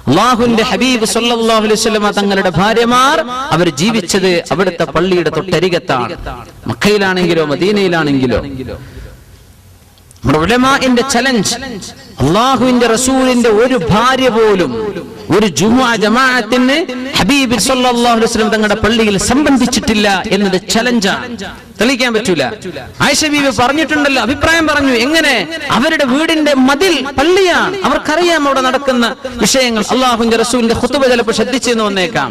അള്ളാഹുവിന്റെ ഹബീബ് സല്ലല്ലാഹു അലൈഹി വസല്ലം തങ്ങളുടെ ഭാര്യമാർ അവർ ജീവിച്ചത് അവിടുത്തെ പള്ളിയുടെ തൊട്ടരികത്താണ്. മക്കയിലാണെങ്കിലോ മദീനയിലാണെങ്കിലോ. നമ്മുടെ ഉലമാഇന്റെ ചലഞ്ച്, അള്ളാഹുവിന്റെ റസൂലിന്റെ ഒരു ഭാര്യ പോലും ഒരു ജുമുഅ ജമാഅത്തിന് ഹബീബ് സല്ലല്ലാഹു അലൈഹി വസല്ലം തങ്ങളുടെ പള്ളിയിൽ സംബന്ധിച്ചിട്ടില്ല എന്നത് ചലഞ്ചാണ്, തെളിയിക്കാൻ പറ്റൂല. ആയിഷ ബീവി പറഞ്ഞിട്ടുണ്ടല്ലോ, അഭിപ്രായം പറഞ്ഞു. എങ്ങനെ? അവരുടെ വീടിന്റെ മതിൽ പള്ളിയാണ്, അവർക്കറിയാം അവിടെ നടക്കുന്ന വിഷയങ്ങൾ. അള്ളാഹുവിന്റെ റസൂലിന്റെ ഖുതുബ ചിലപ്പോൾ ശ്രദ്ധിച്ചെന്ന് വന്നേക്കാം,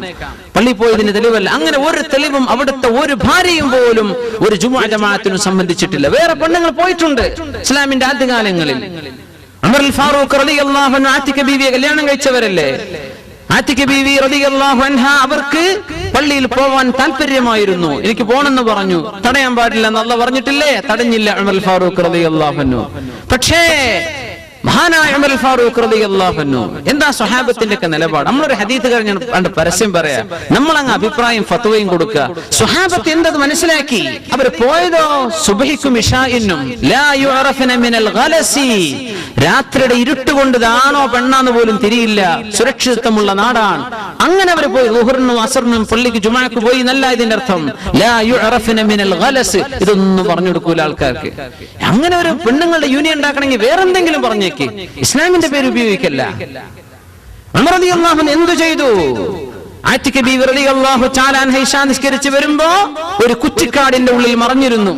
പള്ളി പോയതിന് തെളിവല്ല. അങ്ങനെ ഒരു തെളിവും അവിടുത്തെ ഒരു ഭാര്യയും പോലും ഒരു ജുമുഅ ജമാഅത്തിനും സംബന്ധിച്ചിട്ടില്ല. വേറെ പെണ്ണുങ്ങൾ പോയിട്ടുണ്ട് ഇസ്ലാമിന്റെ ആദ്യകാലങ്ങളിൽ. ഉമർ അൽ ഫാറൂഖ് റളിയല്ലാഹു അൻഹു ആതിക ബീവിയെ കല്യാണം കഴിച്ചവരല്ലേ. ആതിക ബീവി റളിയല്ലാഹു അൻഹ അവർക്ക് പള്ളിയിൽ പോവാൻ താല്പര്യമായിരുന്നു. എനിക്ക് പോണെന്ന് പറഞ്ഞു, തടയാൻ പാടില്ല എന്ന് അല്ലാഹു പറഞ്ഞിട്ടില്ലേ? തടഞ്ഞില്ല ഉമർ അൽ ഫാറൂഖ് റളിയല്ലാഹു അൻഹു. പക്ഷേ മഹാനായ ഉമർ അൽ ഫാറൂഖ് റളിയല്ലാഹു അൻഹു എന്താ സ്വഹാബത്തിന്റെ ഒക്കെ നിലപാട്? നമ്മളൊരു ഹദീസ് കഴിഞ്ഞ പരസ്യം പറയാം, നമ്മളങ്ങ് അഭിപ്രായം ഫത്വയും കൊടുക്കുക. സ്വഹാബത്ത് എന്തത് മനസ്സിലാക്കി? അവർ പോയതോ സുബ്ഹിക്കും ഇശാഇനും ലാ യുഅറഫന മിനൽ ഗലസി, രാത്രിയുടെ ഇരുട്ടുകൊണ്ട് ആണോ പെണ്ണാന്ന് പോലും തിരിയില്ല, സുരക്ഷിതത്വമുള്ള നാടാണ്. അങ്ങനെ അവർ പോയി ളുഹറിനും അസറിനും പള്ളിക്ക് ജുമുഅക്ക് പോയി എന്നല്ല ഇതിന്റെ അർത്ഥം. ലാ യുഅറഫന മിനൽ ഗലസ്, ഇതൊന്നും പറഞ്ഞു കൊടുക്കൂല ആൾക്കാർക്ക്. അങ്ങനെ ഒരു പെണ്ണുങ്ങളുടെ യൂണിയൻ ഉണ്ടാക്കണമെങ്കിൽ വേറെന്തെങ്കിലും പറഞ്ഞു. പറഞ്ഞേക്ക്, ഇസ്ലാമിന്റെ പേര് ഉപയോഗിക്കല്ല. ഉമർ റളിയല്ലാഹു അൻഹു എന്തു ചെയ്തു? ആതിക ബീവി റളിയല്ലാഹു തആല അൻഹ ഇശാ നിസ്കരിച്ച് വരുമ്പോ ഒരു കുറ്റിക്കാടിന്റെ ഉള്ളിൽ മറഞ്ഞിരുന്നു.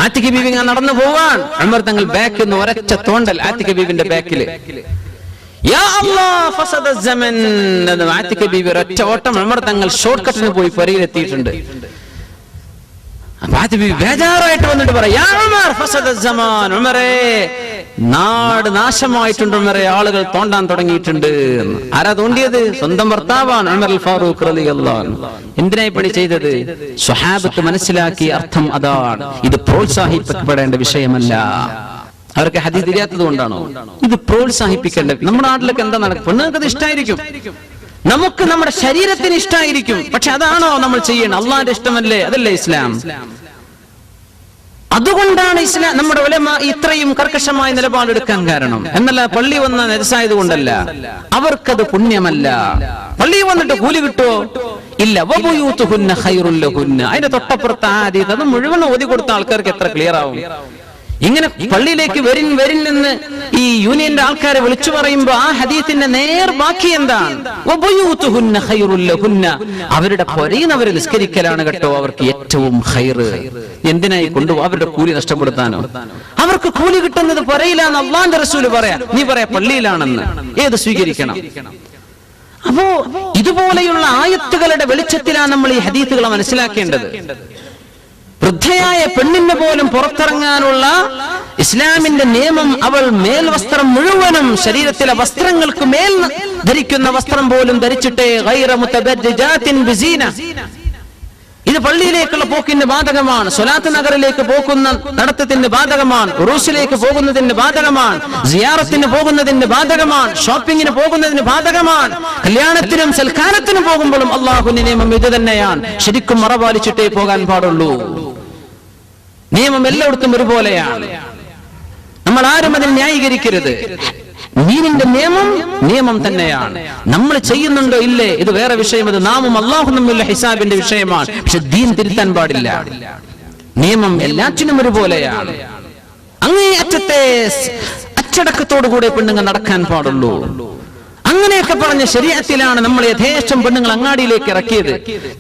ആതിക ബീവി നടന്നു പോവാൻ ഉമർ തങ്ങൾ ബാക്കിൽ നിന്ന് ഒരൊറ്റ തോണ്ടൽ ആതിക ബീവിന്റെ ബാക്കില്. യാ അല്ലാഹ് ഫസദ സമൻ എന്ന് ആതിക ബീവി ഒരൊറ്റ ഓട്ടം ഉമർ തങ്ങൾ ഷോർട്ട് കട്ടിന് പോയി പരിയിലെത്തിയിട്ടുണ്ട്. അപ്പൊ ആതിക ബീവി ബേജാറായിട്ട് വന്നിട്ട് പറയാം, യാ ഉമർ ഫസദ സമാൻ, ഉമറേ നാട് നാശമായിട്ടുണ്ട് ഉമറേ, ആളുകൾ തോണ്ടാൻ തുടങ്ങിയിട്ടുണ്ട്. ആരാ തോണ്ടിയത്? സ്വന്തം ഭർത്താവാണ് ഉമർ അൽ ഫാറൂഖ് റളിയല്ലാഹു അൻഹു. എന്തിനായി പണി ചെയ്തത്? സ്വഹാബത്ത് മനസ്സിലാക്കിയ അർത്ഥം അതാണ്. ഇത് പ്രോത്സാഹിപ്പിക്കപ്പെടേണ്ട വിഷയമല്ല. അവർക്ക് ഹദീസ് അറിയാത്തത് കൊണ്ടാണോ? ഇത് പ്രോത്സാഹിപ്പിക്കേണ്ട. നമ്മുടെ നാട്ടിലൊക്കെ എന്താ നടക്കും? പെണ്ണുങ്ങൾക്ക് ഇഷ്ടമായിരിക്കും, നമുക്ക് നമ്മുടെ ശരീരത്തിന് ഇഷ്ടമായിരിക്കും. പക്ഷെ അതാണോ നമ്മൾ ചെയ്യണം? അള്ളാന്റെ ഇഷ്ടമല്ലേ? അതല്ലേ ഇസ്ലാം? അതുകൊണ്ടാണ് ഇസ്ലാം നമ്മുടെ ഉലമ ഇത്രയും കർക്കശമായ നിലപാടെടുക്കാൻ കാരണം. എന്നല്ല പള്ളി വന്ന നെജസായത് കൊണ്ടല്ല, അവർക്കത് പുണ്യമല്ല. പള്ളി വന്നിട്ട് കൂലി കിട്ടുമോ? ഇല്ല. വബുയൂതുഹുന്ന ഖൈറുൽ ലഹുന്ന. അതിന്റെ തൊട്ടപ്പുറത്ത് ആദ്യം അത് മുഴുവൻ ഓതി കൊടുത്ത ആൾക്കാർക്ക് എത്ര ക്ലിയർ ആവും? ഇങ്ങനെ പള്ളിയിലേക്ക് വരിൻ എന്ന് ഈ യൂണിയന്റെ ആൾക്കാരെ വിളിച്ചു പറയുമ്പോ ആ ഹദീസിന്റെ നേർ ബാക്കി എന്താണ്? വബുയൂതുഹുന്ന ഖൈറുൽ ലഹുന്ന. അവരുടെ പൊരയിനവർ നിസ്കരിക്കലാണ് കേട്ടോ അവർക്ക് ഏറ്റവും ഖൈറ്. എന്തിനായി കൊണ്ടുപോകും? അവരുടെ കൂലി നഷ്ടപ്പെടുത്താനോ? അവർക്ക് കൂലി കിട്ടുന്നത് പൊരയിലാന്ന് അല്ലാഹുവിന്റെ റസൂൽ പറയാ, നീ പറയാ പള്ളിയിലാണെന്ന്. ഏത് സ്വീകരിക്കണം? അപ്പോ ഇതുപോലെയുള്ള ആയത്തുകളുടെ വെളിച്ചത്തിലാണ് നമ്മൾ ഈ ഹദീസുകളെ മനസ്സിലാക്കേണ്ടത്. വൃദ്ധയായ പെണ്ണിന് പോലും പുറത്തിറങ്ങാനുള്ള ഇസ്ലാമിന്റെ നിയമം, അവൾ മേൽവസ്ത്രം മുഴുവനും ശരീരത്തിലെ വസ്ത്രങ്ങൾക്ക് മേൽ ധരിക്കുന്ന വസ്ത്രം പോലും ധരിച്ചിട്ടേ ഗൈറ മുതബർരിജാത്തിൻ ബിസീന. ഇത് പള്ളിയിലേക്കുള്ള പോക്കിന് ബാധകമാണ്, സ്വലാത്ത് നഗറിലേക്ക് പോകുന്ന നടത്തത്തിന് ബാധകമാണ്, ഉറൂസിലേക്ക് പോകുന്നതിന് ബാധകമാണ്, സിയാറത്തിന് പോകുന്നതിന് ബാധകമാണ്, ഷോപ്പിങ്ങിന് പോകുന്നതിന് ബാധകമാണ്, കല്യാണത്തിനും സൽക്കാരത്തിനും പോകുമ്പോഴും അള്ളാഹുവിന്റെ നിയമം ഇത് തന്നെയാണ്. ശരിക്കും മറപാലിച്ചിട്ടേ പോകാൻ പാടുള്ളൂ. നിയമം എല്ലായിടത്തും ഒരുപോലെയാണ്. നമ്മൾ ആരും അതിനെ ന്യായീകരിക്കരുത്. ദീനിന്റെ നിയമം തന്നെയാണ്. നമ്മൾ ചെയ്യുന്നുണ്ടോ ഇല്ലേ ഇത് വേറെ വിഷയം. അത് നാമും അല്ലാഹുവും തമ്മിലുള്ള ഹിസാബിന്റെ വിഷയമാണ്. പക്ഷെ ദീൻ തിരുത്താൻ പാടില്ല. നിയമം എല്ലാറ്റിനും ഒരുപോലെയാണ്. അങ്ങേയറ്റത്തെ അച്ചടക്കത്തോടുകൂടെ പെണ്ണുങ്ങൾ നടക്കാൻ പാടുള്ളൂ. അങ്ങനെയൊക്കെ പറഞ്ഞ ശരീഅത്തിലാണ് നമ്മൾ യഥേഷ്ടം പെണ്ണുങ്ങൾ അങ്ങാടിയിലേക്ക് ഇറക്കിയത്.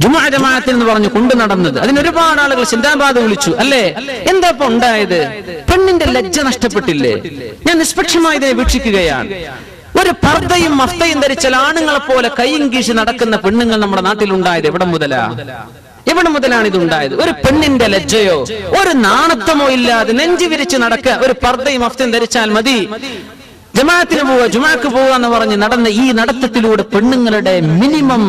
ജുമുഅ ജമാഅത്തിൽ എന്ന് പറഞ്ഞു കൊണ്ടു നടന്നത്. അതിനൊരുപാട് ആളുകൾ സിന്ദാബാദ് വിളിച്ചു അല്ലേ? എന്താ ഇപ്പൊ ഉണ്ടായത്? പെണ്ണിന്റെ ലജ്ജ നഷ്ടപ്പെട്ടില്ലേ? ഞാൻ നിഷ്പക്ഷമായി ഇതിനെ വീക്ഷിക്കുകയാണ്. ഒരു പർദ്ദയും മഫ്തയും ധരിച്ചാൽ ആണുങ്ങളെ പോലെ കൈയും കീശി നടക്കുന്ന പെണ്ണുങ്ങൾ നമ്മുടെ നാട്ടിൽ ഉണ്ടായത് എവിടെ മുതലാണ് ഇതുണ്ടായത്? ഒരു പെണ്ണിന്റെ ലജ്ജയോ ഒരു നാണത്വമോ ഇല്ലാതെ നെഞ്ചു വിരിച്ച് നടക്കുക. ഒരു പർദ്ദയും മഫ്തയും ധരിച്ചാൽ മതി, ജമാഅത്തിന് പോവുക, ജുമാക്ക് പോവുക എന്ന് പറഞ്ഞ് നടന്ന ഈ നടത്തത്തിലൂടെ പെണ്ണുങ്ങളുടെ മിനിമം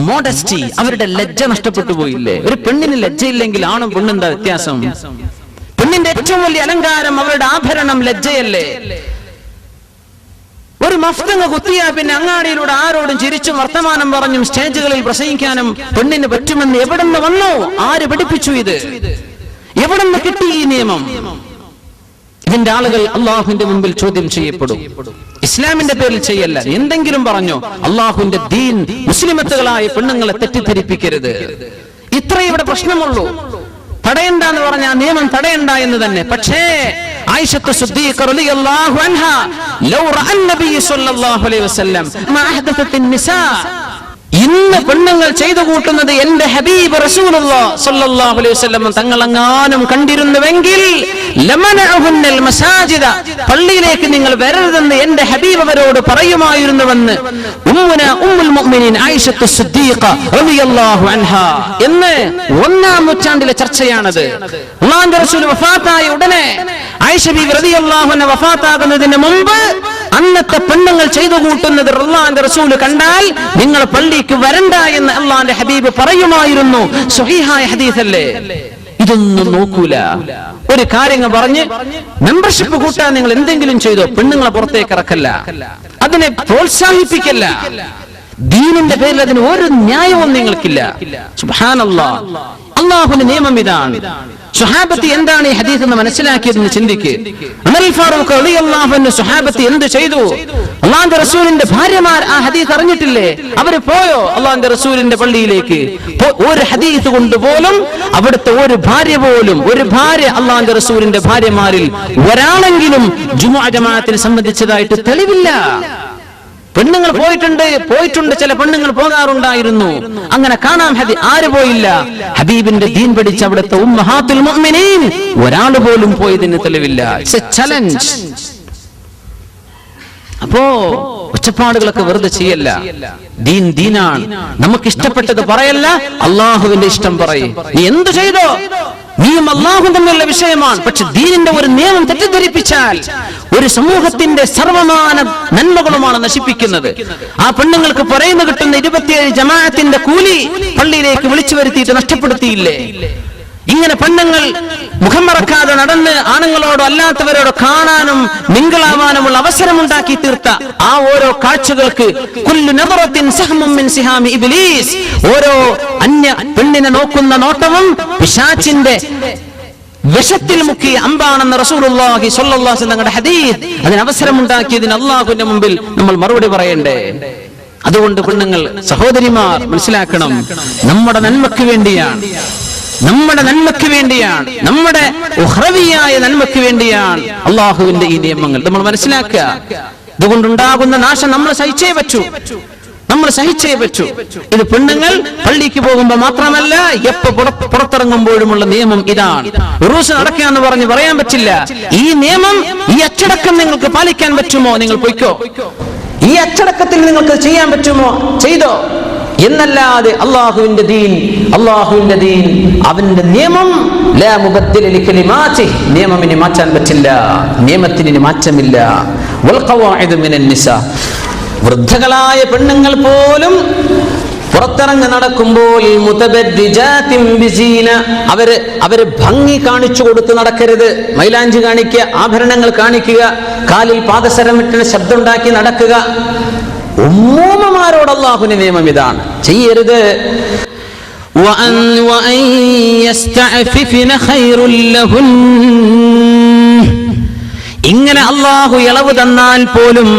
മോഡസ്റ്റി, അവരുടെ ലജ്ജ നഷ്ടപ്പെട്ടു പോയില്ലേ? ഒരു പെണ്ണിന് ലജ്ജയില്ലെങ്കിൽ ആണും പെണ്ണും എന്താ വ്യത്യാസം? പെണ്ണിന്റെ ഏറ്റവും വലിയ അലങ്കാരം അവരുടെ ആഭരണം ലജ്ജയല്ലേ? ഒരു മഫ്തങ്ങ് കുത്തിയാ പിന്നെ അങ്ങാടിയിലൂടെ ആരോടും ചിരിച്ചും വർത്തമാനം പറഞ്ഞും സ്റ്റേജുകളിൽ പ്രസംഗിക്കാനും പെണ്ണിന് പറ്റുമെന്ന് എവിടെ നിന്ന് വന്നോ? ആര് പഠിപ്പിച്ചു ഇത്? എവിടെ നിന്ന് കിട്ടി ഈ നിയമം? ഇതിന്റെ ആളുകൾ അള്ളാഹുവിന്റെ മുമ്പിൽ ചോദ്യം ചെയ്യപ്പെടും. ഇസ്ലാമിന്റെ പേരിൽ ചെയ്യല്ല. എന്തെങ്കിലും പറഞ്ഞോ? അള്ളാഹുവിന്റെ ദീൻ മുസ്ലിമത്തുകളായ പെണ്ണുങ്ങളെ തെറ്റിദ്ധരിപ്പിക്കരുത്. ഇത്രേ ഇവിടെ പ്രശ്നമുള്ളൂ. തടയണ്ട എന്ന് പറഞ്ഞാൽ നിയമം തടയണ്ട എന്ന് തന്നെ. പക്ഷേ ആയിഷത്തു സിദ്ദീഖ റളിയല്ലാഹു അൻഹാ ലൗ റഅൻ നബി സ്വല്ലല്ലാഹു അലൈഹി വസല്ലം മാ അഹദസത്തിൻ നിസാ, ഇന്ന് പെണ്ണുങ്ങൾ ചെയ്തു കൂട്ടുന്നത് എന്റെ ഹബീബ് റസൂലുള്ളാഹി സ്വല്ലല്ലാഹു അലൈഹി വസല്ലം തങ്ങളെങ്ങാനും കണ്ടിരുന്നുവെങ്കിൽ ലമനഅഹുന്നൽ മസാജിദ, പള്ളിയിലേക്ക് നിങ്ങൾ വരരുതെന്ന് എന്റെ ഹബീബ് അവരോട് പറയുമായിരുന്നുവെന്ന് ഉമ്മുന ഉമ്മുൽ മുഅ്മിനീൻ ആയിഷത്തു സിദ്ദീഖ റളിയല്ലാഹു അൻഹാ എന്ന് 1-ാം നൂറ്റാണ്ടിലെ ചർച്ചയാണത്. അല്ലാഹുവിന്റെ റസൂൽ വഫാത്തായ ഉടനെ ആയിഷ ബീവി റളിയല്ലാഹു അൻഹ വഫാത്താകുന്നതിന് മുമ്പ് അന്നത്തെ പെണ്ണുങ്ങൾ ചെയ്തു കൂട്ടുന്നത് അല്ലാഹുവിന്റെ റസൂൽ കണ്ടാൽ നിങ്ങൾ പള്ളിക്ക് വരണ്ട എന്ന് അല്ലാഹുവിന്റെ ഹബീബ് പറയുമായിരുന്നു. സ്വഹീഹായ ഹദീസല്ലേ? ഇതൊന്നും നോക്കൂല. ഒരു കാര്യങ്ങൾ പറഞ്ഞ് മെമ്പർഷിപ്പ് കൂട്ടാൻ നിങ്ങൾ എന്തെങ്കിലും ചെയ്തോ, പെണ്ണുങ്ങളെ പുറത്തേക്ക് ഇറക്കല്ല, അതിനെ പ്രോത്സാഹിപ്പിക്കല്ല. ദീനിന്റെ പേരിൽ അതിന് ഒരു ന്യായവും നിങ്ങൾക്കില്ല. സുബ്ഹാനല്ലാഹ്, അല്ലാഹുവിന്റെ നിയമം ഇതാണ്. സ്വഹാബത്ത് എന്താണ് ഈ ഹദീസ് എന്ന് മനസ്സിലാക്കിയതെന്ന് ചിന്തിക്ക്. ഉമർ ഫാറൂഖ് റളിയല്ലാഹു അൻഹു സ്വഹാബത്ത് എന്ത് ചെയ്തു? അല്ലാഹുവിന്റെ റസൂലിന്റെ ഭാര്യമാർ ആ ഹദീസ് അറിഞ്ഞിട്ടില്ലേ? അവര് പോയോ അല്ലാഹുവിന്റെ റസൂലിന്റെ പള്ളിയിലേക്ക്? ഒരു ഹദീസ് കൊണ്ട് പോലും അവിടുത്തെ ഒരു ഭാര്യ അല്ലാഹുവിന്റെ റസൂലിന്റെ ഭാര്യമാരിൽ ഒരാളെങ്കിലും ജുമുഅ ജമാഅത്തിനെ സംബന്ധിച്ചതായിട്ട് തെളിവില്ല. പെണ്ണുങ്ങൾ പോയിട്ടുണ്ട്, ചില പെണ്ണുങ്ങൾ പോകാറുണ്ടായിരുന്നു. അങ്ങനെ കാണാം. ആര് പോയില്ല? ഹബീബിന്റെ ദീൻ പഠിച്ച അവിടുത്തെ ഉമ്മഹാത്തുൽ മുഅ്മിനീൻ ഒരാൾ പോലും പോയതിന് തെളിവില്ല. It's a challenge. അപ്പോ ഒച്ചപ്പാടുകളൊക്കെ വെറുതെ ചെയ്യല്ല. ദീനാണ്. നമുക്ക് ഇഷ്ടപ്പെട്ടത് പറയല്ല, അള്ളാഹുവിന്റെ ഇഷ്ടം പറയും. നീ എന്ത് ചെയ്തോ, നീയും അള്ളാഹും തമ്മിലുള്ള വിഷയമാണ്. പക്ഷെ ദീനിന്റെ ഒരു നിയമം തെറ്റിദ്ധരിപ്പിച്ചാൽ ഒരു സമൂഹത്തിന്റെ സർവമാന നന്മകളുമാണ് നശിപ്പിക്കുന്നത്. ആ പെണ്ണുങ്ങൾക്ക് പറയുന്ന കിട്ടുന്ന 27 ജമാഅത്തിന്റെ കൂലി പള്ളിയിലേക്ക് വിളിച്ചു വരുത്തിയിട്ട് നഷ്ടപ്പെടുത്തിയില്ലേ? ഇങ്ങനെ പെണ്ണുങ്ങൾ മുഖം മറക്കാതെ നടന്ന് ആണുങ്ങളോടോ അല്ലാത്തവരോടോ കാണാനും മിങ്കിളാവാനുമുള്ള അവസരമുണ്ടാക്കി തീർത്ത ആ ഓരോ കാഴ്ചകൾക്ക് കുല്ലു നദറത്തിൻ സഹ്മും മിൻ സിഹാമി ഇബ്ലീസ്, ഓരോ അന്യ പെണ്ണിനെ നോക്കുന്ന നോട്ടവും പിശാചിന്റെ വിഷത്തിൽ മുക്കി അമ്പാണെന്ന് റസൂലുള്ളാഹി സ്വല്ലല്ലാഹു അലൈഹി വസല്ലം ഹദീസ്. അതിന് അവസരമുണ്ടാക്കിയതിന് അല്ലാഹുവിന്റെ മുമ്പിൽ നമ്മൾ മറുപടി പറയണ്ടേ? അതുകൊണ്ട് പെണ്ണുങ്ങൾ, സഹോദരിമാർ മനസ്സിലാക്കണം, നമ്മുടെ നന്മയ്ക്ക് വേണ്ടിയാണ്, നമ്മുടെ ഉഖ്റവിയായ നന്മയ്ക്ക് വേണ്ടിയാണ് അള്ളാഹുവിന്റെ ഈ നിയമങ്ങൾ. നമ്മൾ മനസ്സിലാക്കുക. ഇതുകൊണ്ടുണ്ടാകുന്ന നാശം നമ്മൾ സഹിച്ചേ പറ്റൂ. ഇത് പെണ്ണുങ്ങൾ പള്ളിക്ക് പോകുമ്പോൾ മാത്രമല്ല, എപ്പോ പുറത്തിറങ്ങുമ്പോഴുമുള്ള നിയമം ഇതാണ്. ഉറൂസ് നടക്കാന്ന് പറയാൻ പറ്റില്ല. ഈ നിയമം, ഈ അച്ചടക്കം നിങ്ങൾക്ക് പാലിക്കാൻ പറ്റുമോ? നിങ്ങൾ പൊയ്ക്കോ. ഈ അച്ചടക്കത്തിൽ നിങ്ങൾക്ക് ചെയ്യാൻ പറ്റുമോ? ചെയ്തോ. എന്നല്ലാതെ അല്ലാഹുവിന്റെ ദീൻ, അവന്റെ നിയമം ലാ മുബദ്ദില ലികലിമാതിഹി, നിയമമിനെ മാറ്റാൻ പറ്റില്ല, നിയമത്തിന് മാറ്റമില്ല. വൽ ഖവാഇദു മിനൻ നിസാ, വൃദ്ധകളായ പെണ്ണുങ്ങൾ പോലും പുറത്തിറങ്ങി നടക്കുമ്പോൾ മുതബദ്ദിജാതിൻ ബിസീന, അവര് ഭംഗി കാണിച്ചു കൊടുത്ത് നടക്കരുത്. മൈലാഞ്ചി കാണിക്കുക, ആഭരണങ്ങൾ കാണിക്കുക, കാലിൽ പാദസരമിട്ട് ശബ്ദമുണ്ടാക്കി നടക്കുക. ഉമ്മൂമ്മമാരോട് അല്ലാഹുവിന്റെ നിയമം ഇതാണ്, ചെയ്യരുത്. ഇങ്ങനെ അല്ലാഹു ഇളവ് തന്നാൽ പോലും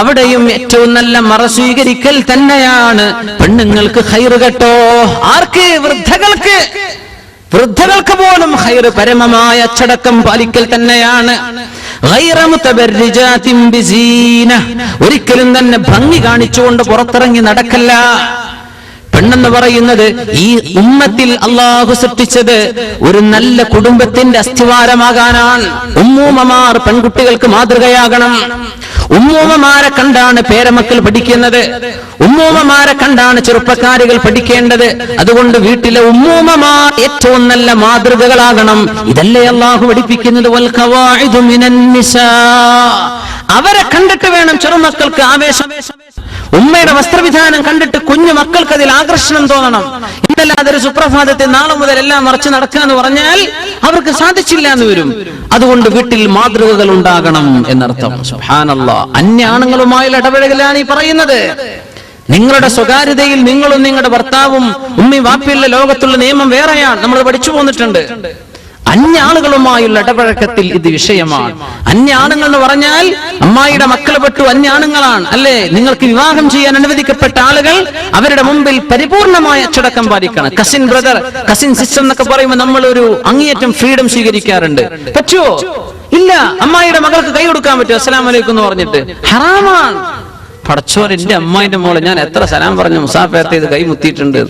അവിടെയും ഏറ്റവും നല്ല മറ സ്വീകരിക്കൽ തന്നെയാണ് പെണ്ണുങ്ങൾക്ക് ഖൈർ കേട്ടോ. ആർക്ക്? വൃദ്ധകൾക്ക് പോലും ഖൈർ പരമമായ അച്ചടക്കം പാലിക്കൽ തന്നെയാണ്. ഒരിക്കലും തന്നെ ഭംഗി കാണിച്ചുകൊണ്ട് പുറത്തിറങ്ങി നടക്കല്ല. പെണ്ണെന്ന് പറയുന്നത് ഈ ഉമ്മത്തിൽ അള്ളാഹു സൃഷ്ടിച്ചത് ഒരു നല്ല കുടുംബത്തിന്റെ അസ്ഥിവാരമാകാനാണ്. ഉമ്മൂമ്മമാർ പെൺകുട്ടികൾക്ക് മാതൃകയാകണം. ഉമ്മൂമ്മമാരെ കണ്ടാണ് പേരമക്കൾ പഠിക്കുന്നത്, ഉമ്മൂമ്മമാരെ കണ്ടാണ് ചെറുപ്പക്കാരികൾ പഠിക്കേണ്ടത്. അതുകൊണ്ട് വീട്ടിലെ ഉമ്മൂമ്മമാർ ഏറ്റവും നല്ല മാതൃകകളാകണം. ഇതല്ലേ അള്ളാഹു പഠിപ്പിക്കുന്നത്. വൽ ഖവാഇദു മിനൻ നിസാ, അവരെ കണ്ടിട്ട് വേണം ചെറുമക്കൾക്ക് ആവേശം. ഉമ്മയുടെ വസ്ത്രവിധാനം കണ്ടിട്ട് കുഞ്ഞു മക്കൾക്ക് അതിൽ ആകർഷണം തോന്നണം. ഇന്നല്ലാതെ ഒരു സുപ്രഭാതത്തിൽ നാളെ മുതൽ എല്ലാം മറച്ചു നടക്കാന്ന് പറഞ്ഞാൽ അവർക്ക് സാധിച്ചില്ല എന്ന് വരും. അതുകൊണ്ട് വീട്ടിൽ മാതൃകകൾ ഉണ്ടാകണം എന്നർത്ഥം. സുബ്ഹാനല്ലാഹ്, അന്യ ആണുങ്ങളുമായുള്ള ഇടപെടലാണ് ഈ പറയുന്നത്. നിങ്ങളുടെ സ്വകാര്യതയിൽ നിങ്ങളും നിങ്ങളുടെ ഭർത്താവും ഉമ്മയും വാപ്പിയുള്ള ലോകത്തുള്ള നിയമം വേറെയാണ്. നമ്മൾ പഠിച്ചു പോന്നിട്ടുണ്ട്. അന്യ ആളുകളുമായുള്ള ഇടപഴക്കത്തിൽ ഇത് വിഷയമാണ്. അന്യ ആണുങ്ങൾ എന്ന് പറഞ്ഞാൽ അമ്മായിയുടെ മക്കൾ പെട്ടു അന്യ ആണുങ്ങളാണ് അല്ലേ? നിങ്ങൾക്ക് വിവാഹം ചെയ്യാൻ അനുവദിക്കപ്പെട്ട ആളുകൾ അവരുടെ മുമ്പിൽ പരിപൂർണമായ അച്ചടക്കം പാലിക്കണം. കസിൻ ബ്രദർ, കസിൻ സിസ്റ്റർ എന്നൊക്കെ പറയുമ്പോൾ നമ്മൾ ഒരു അങ്ങേയറ്റം ഫ്രീഡം സ്വീകരിക്കാറുണ്ട്. പറ്റുമോ? ഇല്ല. അമ്മായിയുടെ മകൾക്ക് കൈ കൊടുക്കാൻ പറ്റുമോ? അസ്സലാമു അലൈക്കും എന്ന് പറഞ്ഞിട്ട്? ഹറാമാണ്. പടച്ചോർ, എന്റെ അമ്മായിന്റെ മോളെ ഞാൻ എത്ര സലാം പറഞ്ഞു മുസാഫത്ത് ചെയ്ത് കൈ മുത്തിയിട്ടുണ്ട്.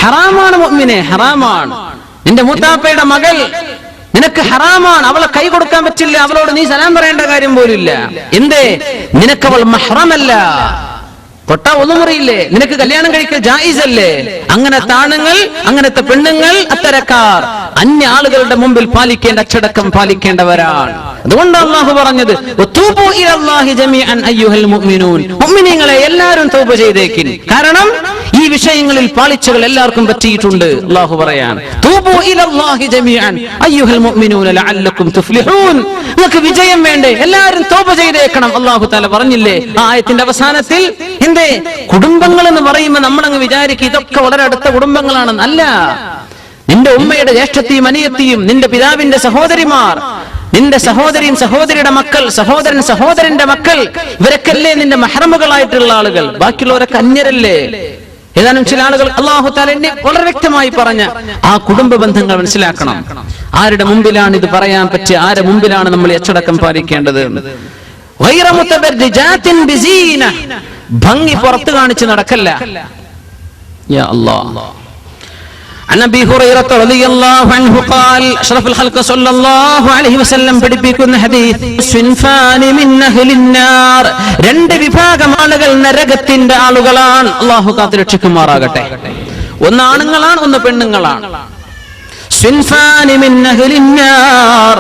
ഹറാമാണ് മുഅ്മിനെ, ഹറാമാണ്. നിന്റെ മൂത്താപ്പയുടെ മകൾ നിനക്ക് ഹറാമാണ്, അവളെ കൈ കൊടുക്കാൻ പറ്റില്ല, അവളോട് നീ സലാം പറയേണ്ട കാര്യം പോലില്ല. എന്തേ? നിനക്കവൾ മഹ്റമല്ല. പൊട്ട ഒന്നും അറിയില്ലേ? നിനക്ക് കല്യാണം കഴിക്കൽ ജായിസ് അല്ലേ? അങ്ങനത്തെ ആണുങ്ങൾ, അങ്ങനത്തെ പെണ്ണുങ്ങൾ, അത്തരക്കാർ അന്യ ആളുകളുടെ മുമ്പിൽ പാലിക്കേണ്ട അച്ചടക്കം പാലിക്കേണ്ടവരാണ്. അതുകൊണ്ടാണ് അല്ലാഹു പറഞ്ഞത് വതൂബു ഇലല്ലാഹി ജമീഅൻ അയ്യുഹൽ മുഅ്മിനൂൻ, മുഅ്മിനീങ്ങളെ എല്ലാവരും തൗബ ചെയ്തേക്കിൻ. കാരണം ഈ വിഷയങ്ങളിൽ പാളിച്ചകൾ എല്ലാവർക്കും പറ്റിയിട്ടുണ്ട്. അല്ലാഹു പറയാൻ, തൂബൂ ഇലല്ലാഹി ജമീഅൻ അയ്യുഹൽ മുഅ്മിനൂന ലഅല്ലക്കും തുഫ്ലിഹൂൻ. നിങ്ങൾക്ക് വിജയം വേണ്ടേ? എല്ലാവരും തൗബ ചെയ്തേക്കണം. അല്ലാഹു തആല പറഞ്ഞില്ലേ ആ ആയത്തിന്റെ അവസാനത്തിൽ? എന്തേ കുടുംബങ്ങൾ എന്ന് പറയുമ്പോൾ നമ്മളങ്ങ് വിചാരിക്കും ഇതൊക്കെ വളരെ അടുത്ത കുടുംബങ്ങളാണെന്ന്. അല്ല, നിന്റെ ഉമ്മയുടെ ജ്യേഷ്ഠത്തെയും അനിയത്തിയും, നിന്റെ പിതാവിന്റെ സഹോദരിമാർ, നിന്റെ സഹോദരിയും സഹോദരിയുടെ മക്കൾ, സഹോദരൻ സഹോദരന്റെ മക്കൾ, ഇവരൊക്കെയല്ലേ നിന്റെ മഹ്റമുകളായിട്ടുള്ള ആളുകൾ. ബാക്കിയുള്ളവരൊക്കെ അന്യരല്ലേ? ഏതാനും ചില ആളുകൾ അല്ലാഹു തആല എന്നെ വളരെ വ്യക്തമായി പറഞ്ഞ ആ കുടുംബ ബന്ധങ്ങൾ മനസ്സിലാക്കണം. ആരുടെ മുമ്പിലാണ് ഇത് പറയാൻ പറ്റുക? ആരുടെ മുമ്പിലാണ് നമ്മൾ അച്ചടക്കം പാലിക്കേണ്ടത്? ഗൈറ മുതബർരിജാത്തിൻ ബിസീന, ഭംഗി പുറത്തു കാണിച്ച് നടക്കല്ല. യാ അല്ലാഹ്. عن ابي هريره رضي الله عنه قال اشرف الخلق صلى الله عليه وسلم പഠിപ്പിക്കുന്ന ഹദീസ്, സിൻഫാൻ മിൻ അഹ്ലിൻ നാർ, രണ്ട് വിഭാഗം ആളുകൾ നരകത്തിന്റെ ആളുകളാണ്. അല്ലാഹു കാത്തുരക്ഷിക്കുമാറാകട്ടെ. ഒന്ന് ആണുങ്ങളാണ്, ഒന്ന് പെണ്ണുങ്ങളാണ്. സിൻഫാൻ മിൻ അഹ്ലിൻ നാർ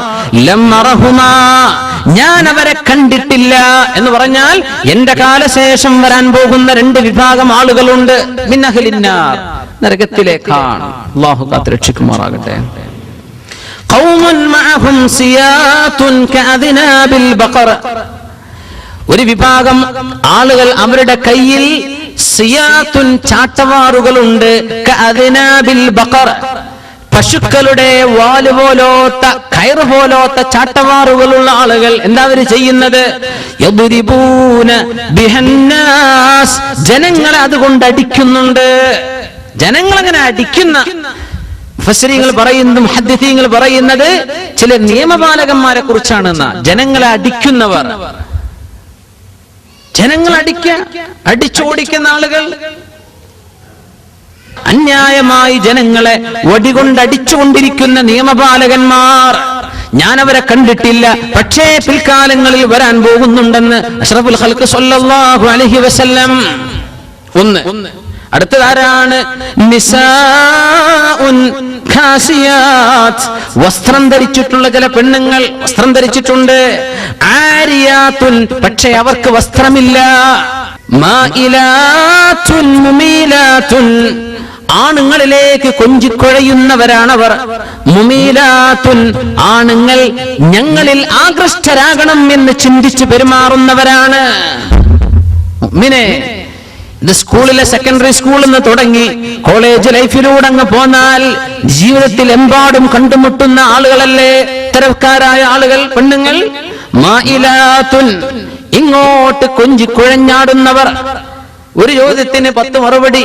ലം അറഹുമാ, ഞാൻ അവരെ കണ്ടിട്ടില്ല എന്ന് പറഞ്ഞാൽ എന്റെ കാലശേഷം വരാൻ പോകുന്ന രണ്ട് വിഭാഗം ആളുകളുണ്ട്. മിൻ അഹ്ലിൻ നാർ, നരകത്തിലേക്കാണ്. അല്ലാഹു കാത്തുരക്ഷിക്കുമാറാകട്ടെ. ഖൗമുൻ മഅഹും സിയാതുൻ കഅദ്നാബിൽ ബഖർ, ഒരു വിഭാഗം ആളുകൾ അവരുടെ കയ്യിൽ സിയാതുൻ ചാട്ടവാറുകളുണ്ട്. കഅദ്നാബിൽ ബഖർ, പശുക്കളുടെ വാല് പോലോത്ത കയറ് പോലോത്ത ചാട്ടവാറുകളുള്ള ആളുകൾ. എന്താ അവർ ചെയ്യുന്നത്? യദ്രിബൂന ബിഹന്നാസ്, ജനങ്ങളെ അതുകൊണ്ട് അടിക്കുന്നുണ്ട്. ജനങ്ങളങ്ങനെ അടിക്കുന്ന മുഫസ്സിരീങ്ങൾ പറയുന്നു, മുഹദ്ദിഥീങ്ങൾ പറയുന്നത് ചില നിയമപാലകന്മാരെ കുറിച്ചാണെന്ന്. ജനങ്ങളെ അടിക്കുന്നവർ, അടിച്ചോടിക്കുന്ന ആളുകൾ, അന്യായമായി ജനങ്ങളെ വടികൊണ്ടടിച്ചുകൊണ്ടിരിക്കുന്ന നിയമപാലകന്മാർ. ഞാൻ അവരെ കണ്ടിട്ടില്ല, പക്ഷേ പിൽക്കാലങ്ങളിൽ വരാൻ പോകുന്നുണ്ടെന്ന് അഷ്റഫുൽ ഖൽഖ് സ്വല്ലല്ലാഹു അലൈഹി വസല്ലം. ഒന്ന്. അടുത്തതാരാണ്? നിസാഉൻ ഖാസിയാത്ത്, വസ്ത്രം ധരിച്ചിട്ടുള്ള ചില പെണ്ണുങ്ങൾ വസ്ത്രം ധരിച്ചിട്ടുണ്ട്. ആരിയാത്തുൻ, പക്ഷേ അവർക്ക് വസ്ത്രമില്ല. മായിലാത്തുൻ മുമീലാത്തുൻ, ആണുങ്ങളിലേക്ക് കൊഞ്ചിക്കുഴയുന്നവരാണവർ. മുമീലാത്തുൻ, ആണുങ്ങൾ ഞങ്ങളിൽ ആകൃഷ്ടരാകണം എന്ന് ചിന്തിച്ചു പെരുമാറുന്നവരാണ്. മുഅ്മിനേ, ഇത് സ്കൂളിലെ സെക്കൻഡറി സ്കൂളിൽ നിന്ന് തുടങ്ങി കോളേജ് ലൈഫിലൂടെ അങ്ങ് പോന്നാൽ ജീവിതത്തിൽ എമ്പാടും കണ്ടുമുട്ടുന്ന ആളുകളല്ലേ ഇത്തരക്കാരായ ആളുകൾ, പെണ്ണുങ്ങൾ. മായിലാത്തുൻ, ഇങ്ങോട്ട് കൊഞ്ചിക്കുഴഞ്ഞാടുന്നവർ. ഒരു ചോദ്യത്തിന് 10 മറുപടി.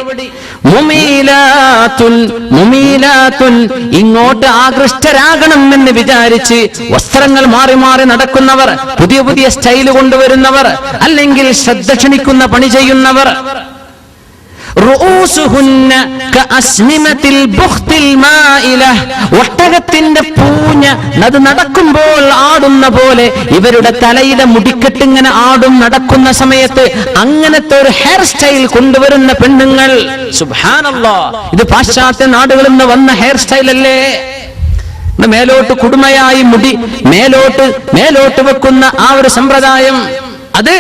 മുമീലാത്തുൻ, മുമീലാത്തുൻ, ഇങ്ങോട്ട് ആകൃഷ്ടരാകണം എന്ന് വിചാരിച്ച് വസ്ത്രങ്ങൾ മാറി മാറി നടക്കുന്നവർ, പുതിയ പുതിയ സ്റ്റൈൽ കൊണ്ടുവരുന്നവർ, അല്ലെങ്കിൽ ശ്രദ്ധ ക്ഷണിക്കുന്ന പണി ചെയ്യുന്നവർ. റൂസുഹുന്ന കഅസ്നിമത്തിൽ ബുഖ്തിൽ മായില, ഒട്ടകത്തിന്റെ പൂഞ്ഞ അത് നടക്കുമ്പോൾ ആടുന്ന പോലെ ഇവരുടെ തലയിലെ മുടിക്കെട്ട് ഇങ്ങനെ ആടും നടക്കുന്ന സമയത്ത്. അങ്ങനത്തെ ഒരു ഹെയർ സ്റ്റൈൽ കൊണ്ടുവരുന്ന പെണ്ണുങ്ങൾ. സുബ്ഹാനല്ലാഹ്, ഇത് പാശ്ചാത്യ നാടുകളിൽ നിന്ന് വന്ന ഹെയർ സ്റ്റൈൽ അല്ലേ? മേലോട്ട് കുടുമയായി മുടി മേലോട്ട് വെക്കുന്ന ആ ഒരു സമ്പ്രദായം, അത്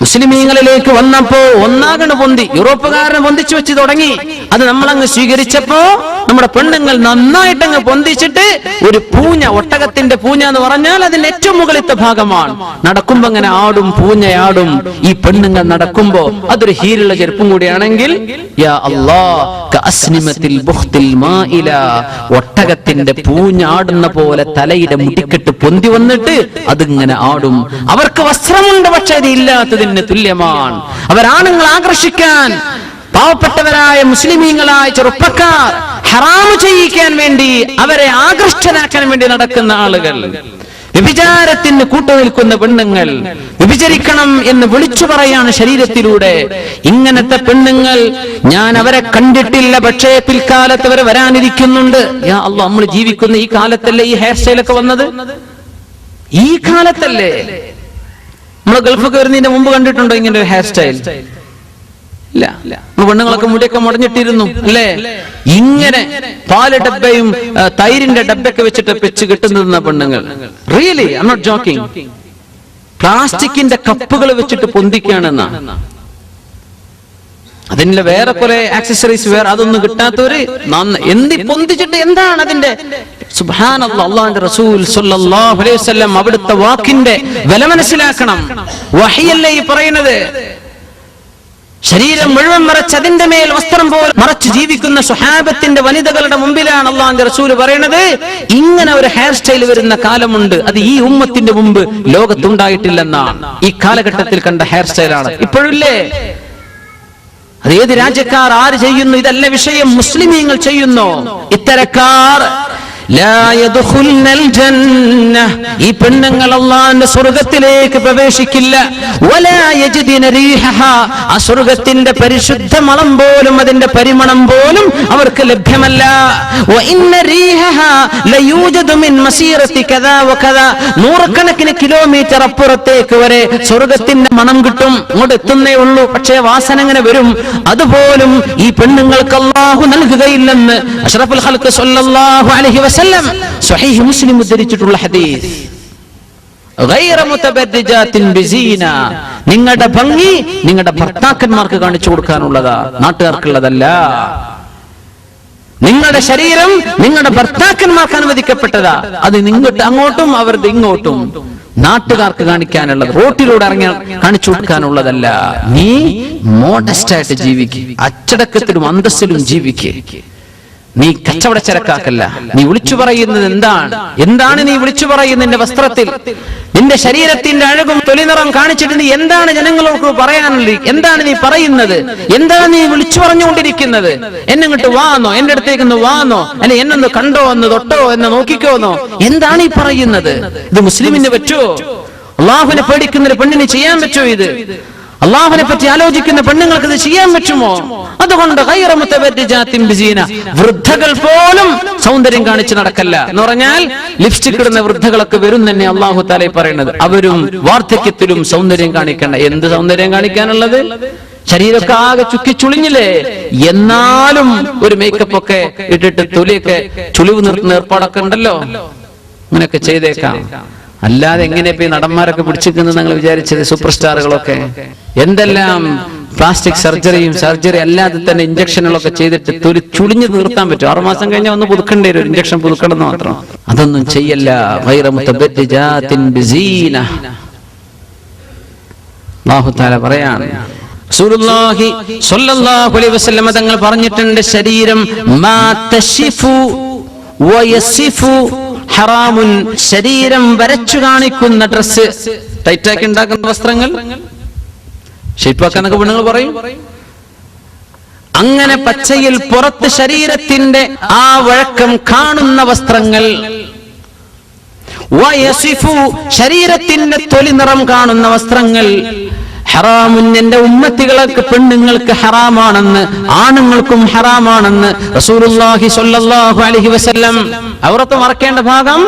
മുസ്ലിമീങ്ങളിലേക്ക് വന്നപ്പോ ഒന്നാകണ് പൊന്തി, യൂറോപ്പുകാരനെ പൊന്തിച്ചു വെച്ച് തുടങ്ങി. അത് നമ്മളങ്ങ് സ്വീകരിച്ചപ്പോ നമ്മുടെ പെണ്ണുങ്ങൾ നന്നായിട്ടങ്ങ് പൊന്തിച്ചിട്ട് ഒരു പൂഞ്ഞ, ഒട്ടകത്തിന്റെ പൂഞ്ഞ എന്ന് പറഞ്ഞാൽ അതിന്റെ ഏറ്റവും മുകളിലത്തെ ഭാഗമാണ്. നടക്കുമ്പോ അങ്ങനെ ആടും, പൂഞ്ഞയാടും. ഈ പെണ്ണുങ്ങൾ നടക്കുമ്പോ അതൊരു ഹീലുള്ള ചെരുപ്പും കൂടിയാണെങ്കിൽ യാ അല്ലാഹ്, കഅസ്നിമത്തിൽ ബുഖ്തിൽ മായില, ഒട്ടകത്തിന്റെ പൂഞ്ഞാടുന്ന പോലെ തലയുടെ മുടിക്കെട്ട് പൊന്തി വന്നിട്ട് അതിങ്ങനെ ആടും. അവർക്ക് വസ്ത്രമുണ്ട്, പക്ഷെ അത് ഇല്ലാത്തതിന് തുല്യമാണ്. അവരാണുങ്ങൾ ആകർഷിക്കാൻ, പാവപ്പെട്ടവരായ മുസ്ലിമീങ്ങളായ ചെറുപ്പക്കാർ ഹറാമ് ചെയ്യിക്കാൻ വേണ്ടി, അവരെ ആകർഷ്ടനാക്കാൻ വേണ്ടി നടക്കുന്ന ആളുകൾ. വ്യഭിചാരത്തിന് കൂട്ടുനിൽക്കുന്ന പെണ്ണുങ്ങൾ, വ്യഭിചരിക്കണം എന്ന് വിളിച്ചു പറയാണ് ശരീരത്തിലൂടെ. ഇങ്ങനത്തെ പെണ്ണുങ്ങൾ ഞാൻ അവരെ കണ്ടിട്ടില്ല, പക്ഷേ പിൽക്കാലത്ത് അവർ വരാനിരിക്കുന്നുണ്ട്. യാ അല്ലാഹ്, നമ്മൾ ജീവിക്കുന്ന ഈ കാലത്തല്ലേ ഈ ഹെയർ സ്റ്റൈലൊക്കെ വന്നത്? ഈ കാലത്തല്ലേ? നമ്മൾ ഗൾഫൊക്കെ വരുന്നതിന്റെ മുമ്പ് കണ്ടിട്ടുണ്ടോ ഇങ്ങനെ ഒരു ഹെയർ സ്റ്റൈൽ? ഇല്ല. പെണ്ണുങ്ങളൊക്കെ മുടിയൊക്കെ മുടഞ്ഞിട്ടിരുന്നു അല്ലേ? ഇങ്ങനെ പാല് ഡബ്ബയും തൈരിന്റെ ഡബ്ബയൊക്കെ വെച്ച് കെട്ടുന്ന പെണ്ണുങ്ങൾ. Really, I am not joking. പ്ലാസ്റ്റിക്കിന്റെ കപ്പുകൾ വെച്ചിട്ട് പൊന്തിക്കുകയാണെന്നാ. അതിന്റെ വേറെ കുറെ ആക്സസറീസ് വേറെ അതൊന്നും കിട്ടാത്തവര് എന്തി പൊന്തിച്ചിട്ട് എന്താണ് അതിന്റെ സുബ്ഹാനല്ലാഹ്. അല്ലാഹുവിന്റെ റസൂൽ സ്വല്ലല്ലാഹു അലൈഹി വസല്ലം അവിടുത്തെ വാക്കിന്റെ വില മനസ്സിലാക്കണം. വഹയല്ലേ ഈ പറയുന്നത്. ശരീരം മുഴുവൻ മറച്ച് അതിന്റെ മേൽ വസ്ത്രം പോലെ മറച്ച് ജീവിക്കുന്ന സ്വഹാബത്തിന്റെ വനിതകളുടെ മുമ്പിലാണ് അല്ലാഹുവിന്റെ റസൂൽ പറയുന്നത്, ഇങ്ങനെ ഒരു ഹെയർ സ്റ്റൈൽ വരുന്ന കാലമുണ്ട്, അത് ഈ ഉമ്മത്തിന്റെ മുമ്പ് ലോകത്തുണ്ടായിട്ടില്ലെന്നാണ്. ഈ കാലഘട്ടത്തിൽ കണ്ട ഹെയർ സ്റ്റൈലാണ് ഇപ്പോഴില്ലേ. അത് ഏത് രാജ്യക്കാർ ആര് ചെയ്യുന്നു ഇതല്ല വിഷയം, മുസ്ലിമീങ്ങൾ ചെയ്യുന്നു. ഇത്തരക്കാർ ഈ പെണ്ണുങ്ങൾ അല്ലാഹുവിന്റെ സ്വർഗ്ഗത്തിലേക്ക് പ്രവേശിക്കില്ല. ആ സ്വർഗ്ഗത്തിന്റെ പരിശുദ്ധ മണം പോലും അതിന്റെ പരിമണം പോലും അവർക്ക് ലഭ്യമല്ല. നൂറുകണക്കിന് കിലോമീറ്റർ അപ്പുറത്തേക്ക് വരെ സ്വർഗ്ഗത്തിന്റെ മണം കിട്ടും, അങ്ങോട്ട് എത്തുന്നേ ഉള്ളൂ. പക്ഷേ വാസന എങ്ങനെ വരും? അതുപോലും ഈ പെണ്ണുങ്ങൾക്ക് അല്ലാഹു നൽകുകയില്ലെന്ന് അഷ്റഫുൽ ഖൽഖ് സ്വല്ലല്ലാഹു അലൈഹി വസല്ലം സ്വഹീഹ് മുസ്ലിം ഉദ്ധരിച്ചിട്ടുള്ള ഹദീസ്. ഗൈറ മുതബദ്ദിജാത്തിൻ ബിസീന, നിങ്ങളുടെ ഭംഗി നിങ്ങളുടെ ഭർത്താക്കന്മാർക്ക് കാണിച്ചു കൊടുക്കാനുള്ളതാ, നാട്ടുകാർക്കുള്ളതല്ല. നിങ്ങളുടെ ശരീരം നിങ്ങളുടെ ഭർത്താക്കന്മാർക്ക് അനുവദിക്കപ്പെട്ടതാ, അത് നിങ്ങൾക്ക് അങ്ങോട്ടും അവരുടെ ഇങ്ങോട്ടും നാട്ടുകാർക്ക് കാണിക്കാനുള്ളത്, റോട്ടിലൂടെ ഇറങ്ങി കാണിച്ചു കൊടുക്കാനുള്ളതല്ല. നീ മോഡസ്റ്റ് ആയിട്ട് ജീവിക്കുക, അച്ചടക്കത്തിലും അന്തസ്സിലും ജീവിക്കുക. നീ കച്ചവടച്ചരക്കാക്കല്ല. നീ വിളിച്ചു പറയുന്നത് എന്താണ് നീ വിളിച്ചു പറയുന്നത്? നിന്റെ വസ്ത്രത്തിൽ നിന്റെ ശരീരത്തിന്റെ അഴകും തൊലിനിറം കാണിച്ചിട്ട് നീ എന്താണ് ജനങ്ങളോട് പറയാനുള്ളത്? എന്താണ് നീ പറയുന്നത്? എന്താണ് നീ വിളിച്ചു പറഞ്ഞുകൊണ്ടിരിക്കുന്നത്? എന്നെ ഇങ്ങോട്ട് വാന്നോ, എന്റെ അടുത്തേക്ക് വാന്നോ, അല്ലെ എന്നൊന്ന് കണ്ടോ, ഒന്ന് തൊട്ടോ, എന്ന് നോക്കിക്കോന്നോ, എന്താണ് ഈ പറയുന്നത്? ഇത് മുസ്ലിമിന് പറ്റുമോ? അള്ളാഹുവിനെ പേടിക്കുന്ന പെണ്ണിന് ചെയ്യാൻ പറ്റുമോ? ഇത് അള്ളാഹുവിനെ പറ്റി ആലോചിക്കുന്ന പെണ്ണുങ്ങൾക്ക് ഇത് ചെയ്യാൻ പറ്റുമോ? അതുകൊണ്ട് ഗൈറ മുതബദ്ദിജാത്തിൻ ബിസീന, വൃദ്ധകൾ പോലും സൗന്ദര്യം കാണിച്ച് നടക്കല്ല എന്ന് പറഞ്ഞാൽ ലിപ്സ്റ്റിക് ഇടുന്ന വൃദ്ധകളൊക്കെ വരും തന്നെ അള്ളാഹു തആല പറയുന്നത്. അവരും വാർദ്ധക്യത്തിലും സൗന്ദര്യം കാണിക്കണ്ട. എന്ത് സൗന്ദര്യം കാണിക്കാനുള്ളത്? ശരീരമൊക്കെ ആകെ ചുക്കിച്ചുളിഞ്ഞില്ലേ, എന്നാലും ഒരു മേക്കപ്പ് ഒക്കെ ഇട്ടിട്ട് തൊലിയൊക്കെ ചുളിവ് നിർത്തുന്ന ഏർപ്പാടൊക്കെ ഉണ്ടല്ലോ, അങ്ങനെയൊക്കെ ചെയ്തേക്കാം. അല്ലാതെ എങ്ങനെ ഇപ്പൊ ഈ നടന്മാരൊക്കെ പിടിച്ചിരിക്കുന്നത് നിങ്ങൾ വിചാരിച്ചത്? സൂപ്പർ സ്റ്റാറുകളൊക്കെ എന്തെല്ലാം പ്ലാസ്റ്റിക് സർജറി അല്ലാതെ തന്നെ ഇഞ്ചക്ഷനുകളൊക്കെ ചെയ്തിട്ട് തൊലി ചുളിഞ്ഞ് നിർത്താൻ പറ്റും. 6 മാസം കഴിഞ്ഞാൽ ഒന്ന് പുതുക്കേണ്ടി വരും, ഇഞ്ചക്ഷൻ പുതുക്കണമെന്ന് മാത്രം. അതൊന്നും ചെയ്യല്ല. ഗൈറ മുതബദ്ദിജാത്തിൻ ബിസീന. അല്ലാഹു തആല പറയാണ്, റസൂലുള്ളാഹി സ്വല്ലല്ലാഹു അലൈഹി വസല്ലം തങ്ങൾ പറഞ്ഞിട്ടുണ്ട്, ശരീരം മാ തശിഫു വയസിഫു ഹറാമുൻ, ശരീരം വരച്ചു കാണിക്കുന്ന ഡ്രസ്, ടൈറ്റാക്കി ഉണ്ടാക്കുന്ന വസ്ത്രങ്ങൾ, ഷേപ്പാക്കാനൊക്കെ പെണ്ണുങ്ങൾ പറയും. അങ്ങനെ പച്ചയിൽ പുറത്ത് ശരീരത്തിന്റെ ആ വഴക്കം കാണുന്ന വസ്ത്രങ്ങൾ, വയസിഫു ശരീരത്തിന്റെ തൊലി നിറം കാണുന്ന വസ്ത്രങ്ങൾ, ഹറാമുൻ, എന്റെ ഉമ്മത്തികൾക്ക് പെണ്ണുങ്ങൾക്ക് ഹറാമാണെന്ന്, ആണുങ്ങൾക്കും ഹറാമാണെന്ന് റസൂലുള്ളാഹി സ്വല്ലല്ലാഹു അലൈഹി വസല്ലം. അവർക്ക് മറക്കേണ്ട ഭാഗം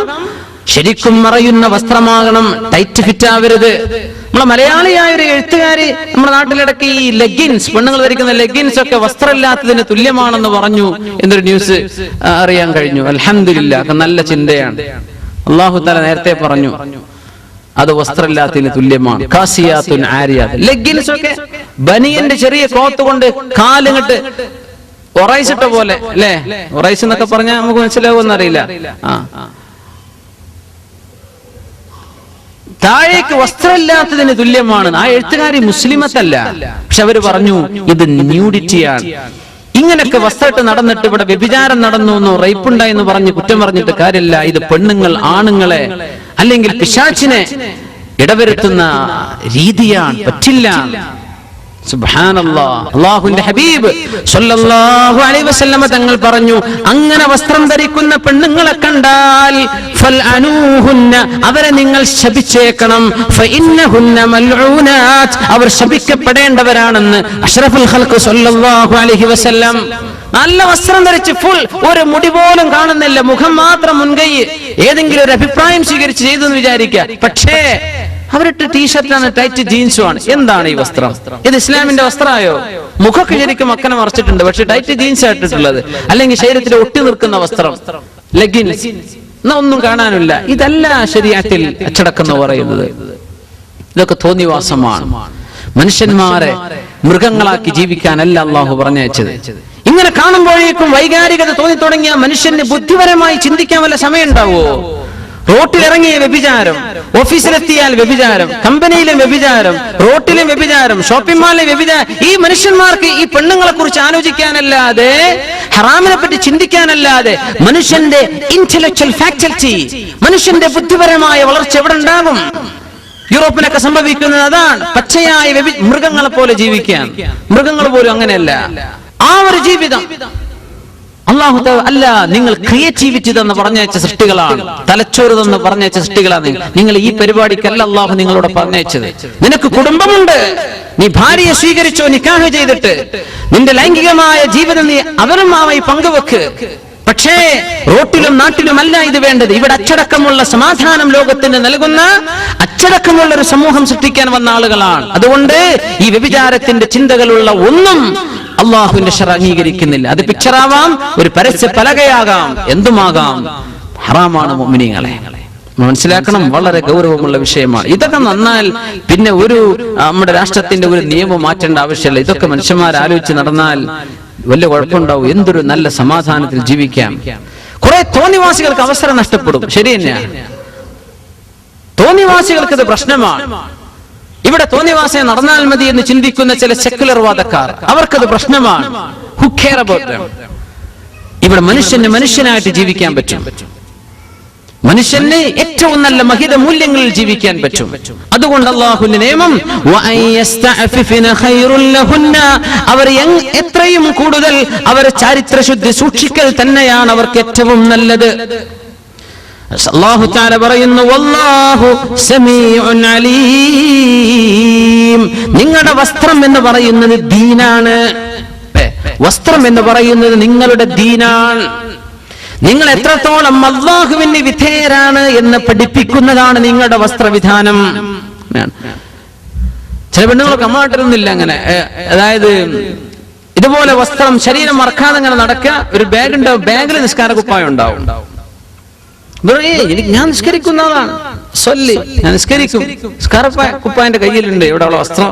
ശരിക്കും മറയുന്ന വസ്ത്രമാകണം, ടൈറ്റ് ഫിറ്റ് ആവരുത്. നമ്മളെ മലയാളിയായ ഒരു എഴുത്തുകാരി നമ്മുടെ നാട്ടിലിടയ്ക്ക് ഈ ലെഗിൻസ്, പെണ്ണുങ്ങൾ ധരിക്കുന്ന ലെഗിൻസ് ഒക്കെ വസ്ത്രമില്ലാത്തതിന് തുല്യമാണെന്ന് പറഞ്ഞു എന്നൊരു ന്യൂസ് അറിയാൻ കഴിഞ്ഞു. അൽഹംദുലില്ലാഹ്, നല്ല ചിന്തയാണ്. അല്ലാഹു തആല നേരത്തെ പറഞ്ഞു അത് വസ്ത്രമില്ലാത്തതിന് തുല്യമാണ്. കാസിയാത്തുൻ ആരിയാത്ത്, ലെഗിൻസ് ഒക്കെ ബനിയന്റെ ചെറിയ ക്ലോത്ത് കൊണ്ട് കാലിങ്ങട്ട് ഒറൈസിട്ട പോലെ അല്ലേ, ഒറൈസ് എന്നൊക്കെ പറഞ്ഞാൽ നമുക്ക് മനസ്സിലാവുമെന്ന് അറിയില്ല. താഴേക്ക് വസ്ത്രമില്ലാത്തതിന് തുല്യമാണ്. ആ എഴുത്തുകാരി മുസ്ലിമത്തല്ല, പക്ഷെ അവര് പറഞ്ഞു ഇത് ന്യൂഡിറ്റിയാണ്. ഇങ്ങനൊക്കെ വസ്ത്രമിട്ട് നടന്നിട്ട് ഇവിടെ വ്യഭിചാരം നടന്നു എന്നോ റേപ്പുണ്ടായി എന്ന് പറഞ്ഞ് കുറ്റം പറഞ്ഞിട്ട് കാര്യമില്ല. ഇത് പെണ്ണുങ്ങൾ ആണുങ്ങളെ അല്ലെങ്കിൽ പിശാചിനെ ഇടവരുത്തുന്ന രീതിയാണ്, പറ്റില്ല. സുബ്ഹാനല്ലാഹ്. അല്ലാഹുവിന്റെ ഹബീബ് സ്വല്ലല്ലാഹു അലൈഹി വസല്ലം തങ്ങൾ പറഞ്ഞു, അങ്ങനെ വസ്ത്രം ധരിക്കുന്ന പെണ്ണുങ്ങളെ കണ്ടാൽ ഫൽഅനൂഹുന്ന, അവരെ നിങ്ങൾ ശപിച്ചേക്കണം. ഫഇന്നഹുന്ന മൽഊനാത്ത്, അവർ ശപിക്കപ്പെടേണ്ടവരാണെന്ന് അഷ്റഫുൽ ഖൽഖ് സ്വല്ലല്ലാഹു അലൈഹി വസല്ലം. നല്ല വസ്ത്രം ധരിച്ച് ഫുൾ, ഒരു മുടി പോലും കാണുന്നില്ല, മുഖം മാത്രം മുൻകൈ, ഏതെങ്കിലും ഒരു അഭിപ്രായം സ്വീകരിച്ച് ചെയ്തു എന്ന് വിചാരിക്കുക. പക്ഷേ അവരിട്ട് ടീഷർട്ടാണ്, ടൈറ്റ് ജീൻസും ആണ്. എന്താണ് ഈ വസ്ത്രം? ഇത് ഇസ്ലാമിന്റെ വസ്ത്രമായോ? മുഖമൊക്കെ ശരിക്കും മക്കനെ മറച്ചിട്ടുണ്ട്, പക്ഷെ ടൈറ്റ് ജീൻസ് ആയിട്ടുള്ളത്, അല്ലെങ്കിൽ ശരീരത്തിൽ ഒട്ടി നിൽക്കുന്ന വസ്ത്രം, ലെഗിൻസ്, എന്നാ ഒന്നും കാണാനില്ല. ഇതല്ല ശരീഅത്തിൽ അച്ചടക്കം എന്ന് പറയുന്നത്. ഇതൊക്കെ തോന്നിവാസമാണ്. മനുഷ്യന്മാരെ മൃഗങ്ങളാക്കി ജീവിക്കാനല്ല അള്ളാഹു പറഞ്ഞയച്ചത്. ഇങ്ങനെ കാണുമ്പോഴേക്കും വൈകാരികത തോന്നി തുടങ്ങിയ മനുഷ്യന് ബുദ്ധിപരമായി ചിന്തിക്കാൻ വല്ല സമയം ഉണ്ടാവോ? റോട്ടിലിറങ്ങിയ വ്യഭിചാരം, ഓഫീസിലെത്തിയാൽ വ്യഭിചാരം, കമ്പനിയിലും വ്യഭിചാരം, റോട്ടിലും വ്യഭിചാരം, ഷോപ്പിംഗ് മാളിലും വ്യഭിചാരം. ഈ മനുഷ്യന്മാർക്ക് ഈ പെണ്ണുങ്ങളെ കുറിച്ച് ആലോചിക്കാനല്ലാതെ, ഹറാമിനെ പറ്റി ചിന്തിക്കാനല്ലാതെ മനുഷ്യന്റെ ഇന്റലക്ച്വൽ ഫാക്കൽറ്റി, മനുഷ്യന്റെ ബുദ്ധിപരമായ വളർച്ച എവിടെ ഉണ്ടാകും? യൂറോപ്പിലൊക്കെ സംഭവിക്കുന്നത് അതാണ്. പച്ചയായ മൃഗങ്ങളെ പോലെ ജീവിക്കാൻ. മൃഗങ്ങൾ പോലും അങ്ങനെയല്ല. ആ ഒരു ജീവിതം അല്ലാഹു അല്ല, നിങ്ങൾ ക്രിയേറ്റിവിറ്റി എന്ന് പറഞ്ഞയച്ച സൃഷ്ടികളാണ്, തലച്ചോറ് എന്ന് പറഞ്ഞയച്ച സൃഷ്ടികളാണ്. നിങ്ങൾ ഈ പരിപാടിക്കല്ല അല്ലാഹു നിങ്ങളോട് പറഞ്ഞയച്ചത്. നിനക്ക് കുടുംബമുണ്ട്, നീ ഭാര്യയെ സ്വീകരിച്ചോ, നിക്കാഹ് ചെയ്തിട്ട് നിന്റെ ലൈംഗികമായ ജീവിതം നീ അവരുമായി പങ്കുവെക്ക്. പക്ഷേ റോട്ടിലും നാട്ടിലുമല്ല ഇത് വേണ്ടത്. ഇവിടെ അച്ചടക്കമുള്ള സമാധാനം ലോകത്തിന് നൽകുന്ന അച്ചടക്കമുള്ള ഒരു സമൂഹം സൃഷ്ടിക്കാൻ വന്ന ആളുകളാണ്. അതുകൊണ്ട് ഈ വ്യഭിചാരത്തിന്റെ ചിന്തകളുള്ള ഒന്നും അള്ളാഹുവിന്റെ ശറഅ് അംഗീകരിക്കുന്നില്ല. അത് പിക്ചറാവാം, ഒരു പരസ്യ പലകയാകാം, എന്തുമാകാം. ഹറാമാണ് മുഅ്മിനീങ്ങളെ, മനസ്സിലാക്കണം. വളരെ ഗൗരവമുള്ള വിഷയമാണ്. ഇതൊക്കെ നന്നാൽ പിന്നെ ഒരു നമ്മുടെ രാഷ്ട്രത്തിന്റെ ഒരു നിയമം മാറ്റേണ്ട ആവശ്യമില്ല. ഇതൊക്കെ മനുഷ്യന്മാർ ആലോചിച്ച് നടന്നാൽ വലിയ കുഴപ്പമുണ്ടാവും. എന്തൊരു നല്ല സമാധാനത്തിൽ ജീവിക്കാം. കുറെ തോന്നിവാസികൾക്ക് അവസരം നഷ്ടപ്പെടും. ശരി തന്നെയാണ്, തോന്നിവാസികൾക്ക് ഇത് പ്രശ്നമാണ്. ഇവിടെ തോന്നിവാസം നടന്നാൽ മതി എന്ന് ചിന്തിക്കുന്ന ചില സെക്കുലർ വാദക്കാർ, അവർക്കത് പ്രശ്നമാണ്. Who care about them? ഇവിടെ മനുഷ്യന് മനുഷ്യനായിട്ട് ജീവിക്കാൻ പറ്റും. മനുഷ്യന് ഏറ്റവും നല്ല മഹിത മൂല്യങ്ങളിൽ ജീവിക്കാൻ പറ്റും. അതുകൊണ്ട് അല്ലാഹുവിന്റെ നിയമം അവർ എത്രയും കൂടുതൽ അവർ ചാരിത്രശുദ്ധി സൂക്ഷിക്കൽ തന്നെയാണ് അവർക്ക് ഏറ്റവും നല്ലത്. അല്ലാഹു തആല പറയുന്നു, വല്ലാഹു സമീഉൻ അലീം. നിങ്ങളുടെ വസ്ത്രം എന്ന് പറയുന്നത് ദീനാണ്. വസ്ത്രം എന്ന് പറയുന്നത് നിങ്ങളുടെ ദീനാണ്. നിങ്ങൾ എത്രത്തോളം അല്ലാഹുവിന് വിധേയരാണ് എന്ന് പഠിപ്പിക്കുന്നതാണ് നിങ്ങളുടെ വസ്ത്രവിധാനം. ചില പെണ്ണുങ്ങളൊക്കെ അമ്മാട്ടിരുന്നില്ല അങ്ങനെ, അതായത് ഇതുപോലെ വസ്ത്രം ശരീരം മറക്കാതെ അങ്ങനെ നടക്കുക. ഒരു ബാഗ് ഉണ്ടാവും, ബാഗിൽ നിസ്കാര കുപ്പായം ഉണ്ടാവും. ഞാൻ നിസ്കരിക്കുന്ന ആളാണ്, ഞാൻ നിസ്കരിക്കും, കുപ്പായന്റെ കയ്യിലുണ്ട്, എവിടെയുള്ള വസ്ത്രം.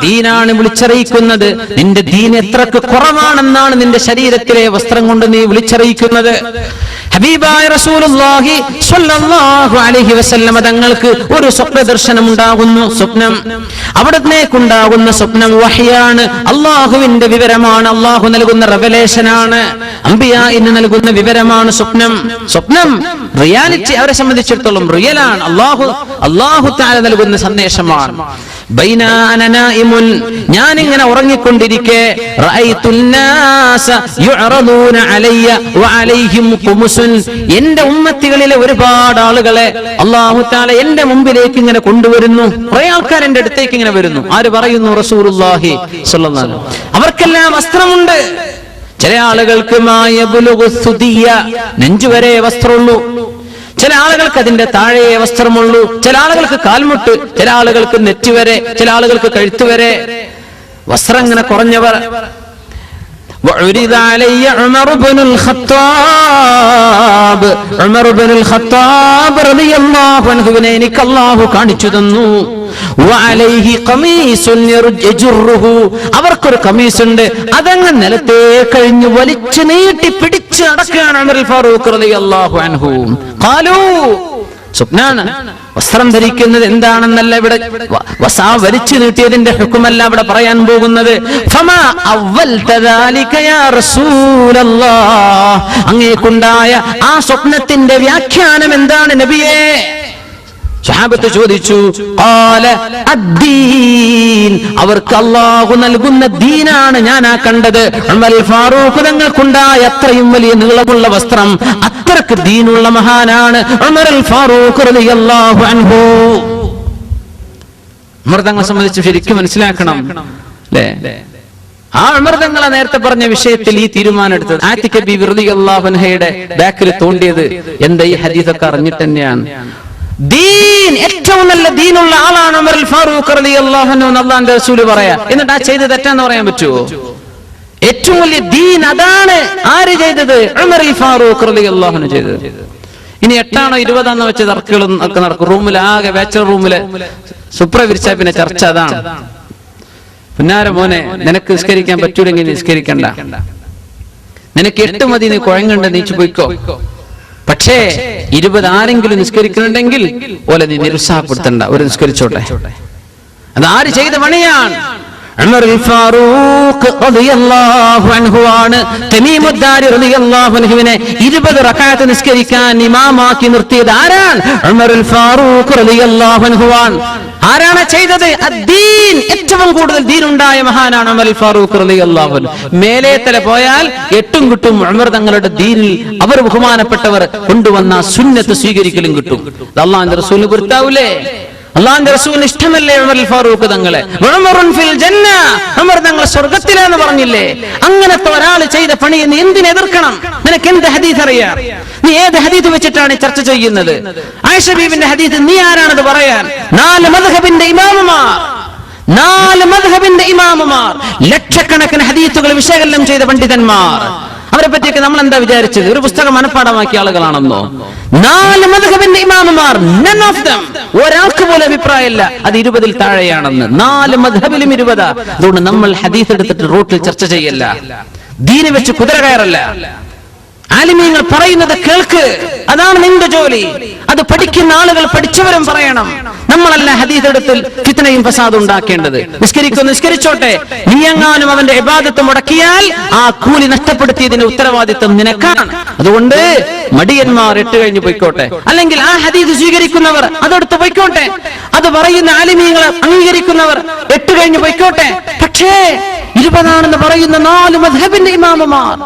ദീനാണ് വിളിച്ചറിയിക്കുന്നത്. നിന്റെ ദീൻ എത്രക്ക് കുറവാണെന്നാണ് നിന്റെ ശരീരത്തിലെ വസ്ത്രം കൊണ്ട് നീ വിളിച്ചറിയിക്കുന്നത്. ഹബീബായ റസൂലുള്ളാഹി സ്വല്ലല്ലാഹു അലൈഹി വസല്ലം തങ്ങൾക്ക് ഒരു സ്വപ്ന ദർശനം ഉണ്ടാകുന്നു. സ്വപ്നം, അവിടത്തേക്കുണ്ടാകുന്ന സ്വപ്നം വഹ്യാണ്, അള്ളാഹുവിന്റെ വിവരമാണ്, അള്ളാഹു നൽകുന്ന റെവലേഷനാണ്, അംബിയാഇന് നൽകുന്ന വിവരമാണ് സ്വപ്നം. സ്വപ്നം റിയാലിറ്റി അവരെ സംബന്ധിച്ചിടത്തോളം റിയലാണ്, അള്ളാഹു തആല നൽകുന്ന സന്ദേശമാണ്. ഞാനിങ്ങനെ ഉറങ്ങിക്കൊണ്ടിരിക്കെ എന്റെ ഉമ്മത്തികളിലെ ഒരുപാട് ആളുകളെ അല്ലാഹു തആല എന്റെ മുമ്പിലേക്ക് ഇങ്ങനെ കൊണ്ടുവരുന്നു. കുറെ ആൾക്കാർ എന്റെ അടുത്തേക്ക് ഇങ്ങനെ വരുന്നു. ആര് പറയുന്നു? റസൂലുള്ളാഹി സ്വല്ലല്ലാഹു അലൈഹി വസല്ലം. അവർക്കെല്ലാം വസ്ത്രമുണ്ട്. ചില ആളുകൾക്ക് നെഞ്ചുവരെ വസ്ത്രമുള്ളൂ, ചില ആളുകൾക്ക് അതിന്റെ താഴെ വസ്ത്രമുള്ളൂ, ചില ആളുകൾക്ക് കാൽമുട്ട്, ചില ആളുകൾക്ക് നെറ്റുവരെ, ചില ആളുകൾക്ക് കഴുത്തുവരെ വസ്ത്രം ഇങ്ങനെ കുറഞ്ഞവർ. ഉമർ ഇബ്നുൽ ഖത്താബ് റളിയല്ലാഹു അൻഹുവിനെ എനിക്ക് അല്ലാഹു കാണിച്ചു തന്നു. അവർക്കൊരു കമീസുണ്ട്, അതങ്ങ് നിലത്തേ കഴിഞ്ഞ് വലിച്ചു നീട്ടി പിടിച്ച് നടക്കുകയാണ് ഉമർ ഫാറൂഖ് റളിയല്ലാഹു അൻഹു. ഖാലൂ, സ്വപ്നാണ്. വസ്ത്രം ധരിക്കുന്നത് എന്താണെന്നല്ല ഇവിടെ, വലിച്ചു നീട്ടിയതിന്റെ ഹുക്കുമല്ല ഇവിടെ പറയാൻ പോകുന്നത്. അങ്ങേക്കുണ്ടായ ആ സ്വപ്നത്തിന്റെ വ്യാഖ്യാനം എന്താണ് നബിയേ? സ്വഹാബത്ത് ചോദിച്ചു. അവർക്ക് അല്ലാഹു നൽകുന്ന ദീനാണ് ഞാനാ കണ്ടത്. ഉമർ ഫാറൂഖ് തങ്ങൾക്കുണ്ടായ അത്രയും വലിയ നീളമുള്ള വസ്ത്രം, അത്രക്ക് ദീനുള്ള മഹാനാണ് ഉമർ ഫാറൂഖ് റളിയല്ലാഹു അൻഹു. ഉമർ തങ്ങളെ സംബന്ധിച്ച് ശരിക്കും മനസ്സിലാക്കണം അല്ലേ? ആ ഉമർ തങ്ങളെ നേരത്തെ പറഞ്ഞ വിഷയത്തിൽ ഈ തീരുമാനം എടുത്തത് ആതിക ബീവി റളിയല്ലാഹു അൻഹയുടെ ബാക്കിൽ തോണ്ടിയത് എന്താ? ഈ ഹദീസൊക്കെ അറിഞ്ഞിട്ട് തന്നെയാണ്. ദീൻ, ഏറ്റവും നല്ല ദീനുള്ള ആളാണ് ഉമർ ഫാറൂഖ് റളിയല്ലാഹു അൻഹു എന്ന് അല്ലാഹുവിന്റെ റസൂൽ പറയാ. എന്നിട്ട് ആ ചെയ്തത് തെറ്റാന്ന് പറയാൻ പറ്റുമോ? ഏറ്റവും വലിയ ദീൻ അതാണ്. ആര് ചെയ്തത്? ഉമർ ഫാറൂഖ് റളിയല്ലാഹു അൻഹു ചെയ്തത്. ഇനി 8ആണോ 20ആണോ വെച്ച് തർക്കുകളും ഒക്കെ നടക്കും. റൂമിൽ ആകെ ബാച്ചലർ റൂമില് സുപ്ര വിരിച്ചാൽ പിന്നെ ചർച്ച അതാണ്. പുന്നാര മോനെ, നിനക്ക് നിസ്കരിക്കാൻ പറ്റൂലെങ്കിൽ നിസ്കരിക്കണ്ട, നിനക്ക് 8 മതി, നീ കുഴങ്ങണ്ട, നീച്ചു പോയിക്കോ. പക്ഷേ 20 ആരെങ്കിലും നിസ്കരിക്കുന്നുണ്ടെങ്കിൽ ഓലെ നീ നിരുത്സാഹപ്പെടുത്തണ്ട, ഒരു നിസ്കരിച്ചോട്ടെ. അത് ആര് ചെയ്ത പണിയാണ്? ഉമർ ഫാറൂഖ് റളിയല്ലാഹു അൻഹു ആണ് തമീമുദ്ദാരി റളിയല്ലാഹു അൻഹുവിനെ 20 റക്അത്ത് നിസ്കരിക്കാൻ ഇമാമാക്കി നിർത്തിയത് ആരാണ്? ഉമർ ഫാറൂഖ് റളിയല്ലാഹു അൻഹു ആണ്. ആരാണ് ചെയ്തത്? അദ്ദീൻ, ഏറ്റവും കൂടുതൽ ദീനുണ്ടായ മഹാനാണ് ഉമർ ഫാറൂഖ് റളിയല്ലാഹു അൻഹു. മേലേത്തല പോയാൽ 8ഉം കിട്ടും. ഉമർ തങ്ങളുടെ ദീനിൽ അവർ ബഹുമാനപ്പെട്ടവർ കൊണ്ടുവന്ന സുന്നത്ത് സ്വീകരിക്കലും കിട്ടും. അല്ലാഹുവിന്റെ റസൂലിന് പൊരുത്താവൂലേ? അള്ളാഹുവിന്റെ റസൂലിന് ഇഷ്ടമല്ലേ ഉമർ ഫാറൂഖ് തങ്ങളെ? ഉമറുൻ ഫിൽ ജന്ന, ഉമർ തങ്ങൾ സ്വർഗ്ഗത്തിലാണെന്ന് പറഞ്ഞില്ലേ? അങ്ങനത്തെ ഒരാൾ ചെയ്ത പണി നീ എന്തിനെ എതിർക്കണം? നിനക്ക് എന്ത് ഹദീസ് അറിയാം? നീ ഏത് ഹദീസ് വെച്ചിട്ടാണ് ചർച്ച ചെയ്യുന്നത്? ആയിഷ ബീവിന്റെ ഹദീസ് നീ ആരാണത് പറയാൻ? 4 മദ്ഹബിന്റെ ഇമാമുമാർ, ലക്ഷക്കണക്കിന് ഹദീസുകൾ വിശകലനം ചെയ്ത പണ്ഡിതന്മാർ, അവരെ പറ്റിയൊക്കെ നമ്മൾ എന്താ വിചാരിച്ചത്? ഒരു പുസ്തകം മനഃപ്പാടമാക്കിയ ആളുകളാണെന്നോ? 4 മദ്ഹബിന്റെ ഇമാമുമാർ, none of them, ഒരാൾക്ക് പോലും അഭിപ്രായമില്ല അത് 20-ൽ താഴെയാണെന്ന്. 4 മദ്ഹബിലും 20. അതുകൊണ്ട് നമ്മൾ ഹദീസ് എടുത്തിട്ട് റോട്ടിൽ ചർച്ച ചെയ്യല്ല, ദീന് വെച്ച് കുതിര കയറല്ല. ആലിമീങ്ങൾ പറയുന്നത് കേൾക്ക്, അതാണ് നിന്റെ ജോലി. അത് പഠിക്കുന്ന ആളുകൾ പഠിച്ചവരും പറയണം. നമ്മളല്ല ഹദീസ് എടുത്തിൽ ഫിത്നയും ഫസാദും ഉണ്ടാക്കേണ്ടത്. നിസ്കരിച്ചോട്ടെ, നീ എങ്ങാനും അവന്റെ ഇബാദത്ത് മുടക്കിയാൽ ആ കൂലി നഷ്ടപ്പെടുത്തിയതിന്റെ ഉത്തരവാദിത്വം നിനക്കാണ്. അതുകൊണ്ട് മടിയന്മാർ 8 കഴിഞ്ഞ് പോയിക്കോട്ടെ, അല്ലെങ്കിൽ ആ ഹദീസ് സ്വീകരിക്കുന്നവർ അതെടുത്ത് പോയിക്കോട്ടെ. അത് പറയുന്ന ആലിമീങ്ങൾ അംഗീകരിക്കുന്നവർ 8 കഴിഞ്ഞ് പോയിക്കോട്ടെ. പക്ഷേ 20 പറയുന്ന 4 മദ്ഹബിന്റെ ഇമാമുമാർ,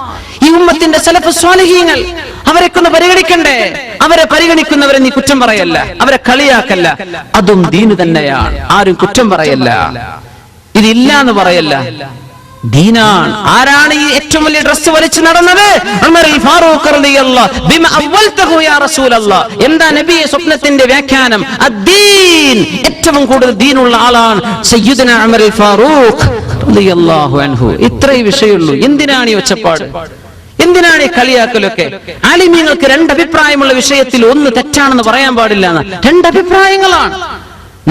ഈ ഉമ്മത്തിന്റെ സലഫ് സ്വാലിഹീങ്ങൾ, അവരെക്കൊന്ന് പരിഗണിക്കണ്ടേ? അവരെ പരിഗണിക്കുന്നവരെ നീ കുറ്റം പറയല്ല, അവരെ കളിയാക്കല്ല. അതും ദീന് തന്നെയാണ്, ആരും കുറ്റം പറയല്ല, ഇതില്ല എന്ന് പറയല്ല, ദീനാണ്. ആരാണ് ഈ ഏറ്റവും വലിയ ഡ്രസ് വലിച്ചു നടന്നത്? ഉമർ ഫാറൂഖ് റളിയല്ലാഹു ബിമ അവൽതഹു യാ റസൂലല്ലാഹ്. എന്താ നബിയെ സ്വപ്നത്തിന്റെ വ്യാഖ്യാനം? അദ്ദീൻ, ഏറ്റവും കൂടുതൽ ദീനുള്ള ആളാണ് സയ്യിദുനാ ഉമർ ഫാറൂഖ് റളിയല്ലാഹു അൻഹു. ഇത്രേ വിഷയമുള്ളൂ. എന്തിനാണ് ഈ ഒച്ചപ്പാട്? എന്തിനാണ് ഈ കളിയാക്കലൊക്കെ? ആലിമീങ്ങൾക്ക് 2 അഭിപ്രായമുള്ള വിഷയത്തിൽ ഒന്ന് തെറ്റാണെന്ന് പറയാൻ പാടില്ല എന്ന്. 2 അഭിപ്രായങ്ങളാണ്.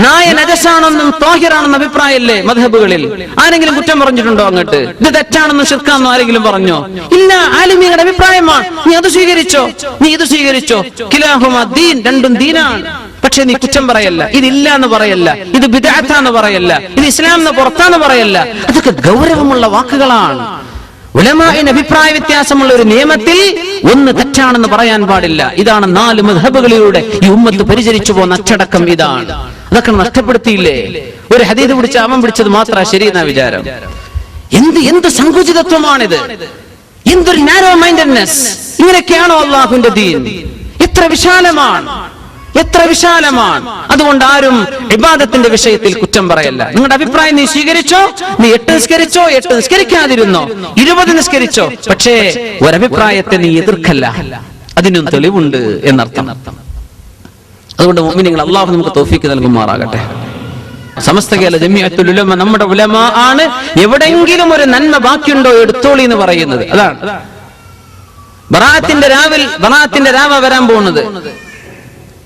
നായ നജസാണെന്നും ത്വാഹിറാണെന്നും അഭിപ്രായമില്ലേ മദ്ഹബുകളിൽ? ആരെങ്കിലും കുറ്റം പറഞ്ഞിട്ടുണ്ടോ? അങ്ങോട്ട് ഇത് തെറ്റാണെന്നും ശിർക്കാണെന്നും ആരെങ്കിലും പറഞ്ഞോ? ഇല്ല, ആലിമീങ്ങളുടെ അഭിപ്രായമാണ്. നീ അത് സ്വീകരിച്ചോ, നീ ഇത് സ്വീകരിച്ചോ. കിലാഹുമാ ദീൻ, രണ്ടും ദീനാണ്. പക്ഷെ നീ കുറ്റം പറയല്ല, ഇതില്ല എന്ന് പറയല്ല, ഇത് ബിദ്അത്താന്ന് പറയല്ല, ഇത് ഇസ്ലാമിന് പുറത്താന്ന് പറയല്ല. അതൊക്കെ ഗൗരവമുള്ള വാക്കുകളാണ്. ഉലമാഇന് അഭിപ്രായ വ്യത്യാസമുള്ള ഒരു നിയമത്തിൽ ഒന്ന് തെറ്റാണെന്ന് പറയാൻ പാടില്ല. ഇതാണ് 4 മദ്ഹബുകളിലൂടെ ഈ ഉമ്മത്ത് പരിചരിച്ചു പോകുന്ന അച്ചടക്കം. ഇതാണ്. അതൊക്കെ നഷ്ടപ്പെടുത്തിയില്ലേ? ഒരു ഹദീസ് പിടിച്ച് അവൻ പിടിച്ചത് മാത്രം ശരി എന്നാ വിചാരം. എന്ത് സങ്കുചിതത്വമാണിത്? എന്തൊരു നാരോ മൈൻഡഡ്നെസ്! ഇങ്ങനെയൊക്കെയാണോ അള്ളാഹുവിന്റെ ദീൻ? എത്ര വിശാലമാണ്, എത്ര വിശാലമാണ്. അതുകൊണ്ട് ആരും ഇബാദത്തിന്റെ വിഷയത്തിൽ കുറ്റം പറയല്ല. നിങ്ങളുടെ അഭിപ്രായം നീ സ്വീകരിച്ചോ, നീ 8 നിസ്കരിച്ചോ, 8 നിസ്കരിക്കാതിരുന്നോ, 20 നിസ്കരിച്ചോ, പക്ഷേ ഒരഭിപ്രായത്തെ നീ എതിർക്കല്ല, അതിനും തെളിവുണ്ട് എന്നർത്ഥം. അതുകൊണ്ട് മുഅ്മിനീങ്ങൾ, അല്ലാഹു നമുക്ക് തൗഫീഖ് നൽകുമാറാകട്ടെ. സമസ്ത കേരള ജമിഅത്തുൽ ഉലമ നമ്മുടെ ഉലമ ആണ്. എവിടെയെങ്കിലും ഒരു നന്മ ബാക്കിയുണ്ടോ എടുത്തോളി എന്ന് പറയുന്നത് അതാണ്. ബറാഅത്തിന്റെ രാവ വരാൻ പോകുന്നത്.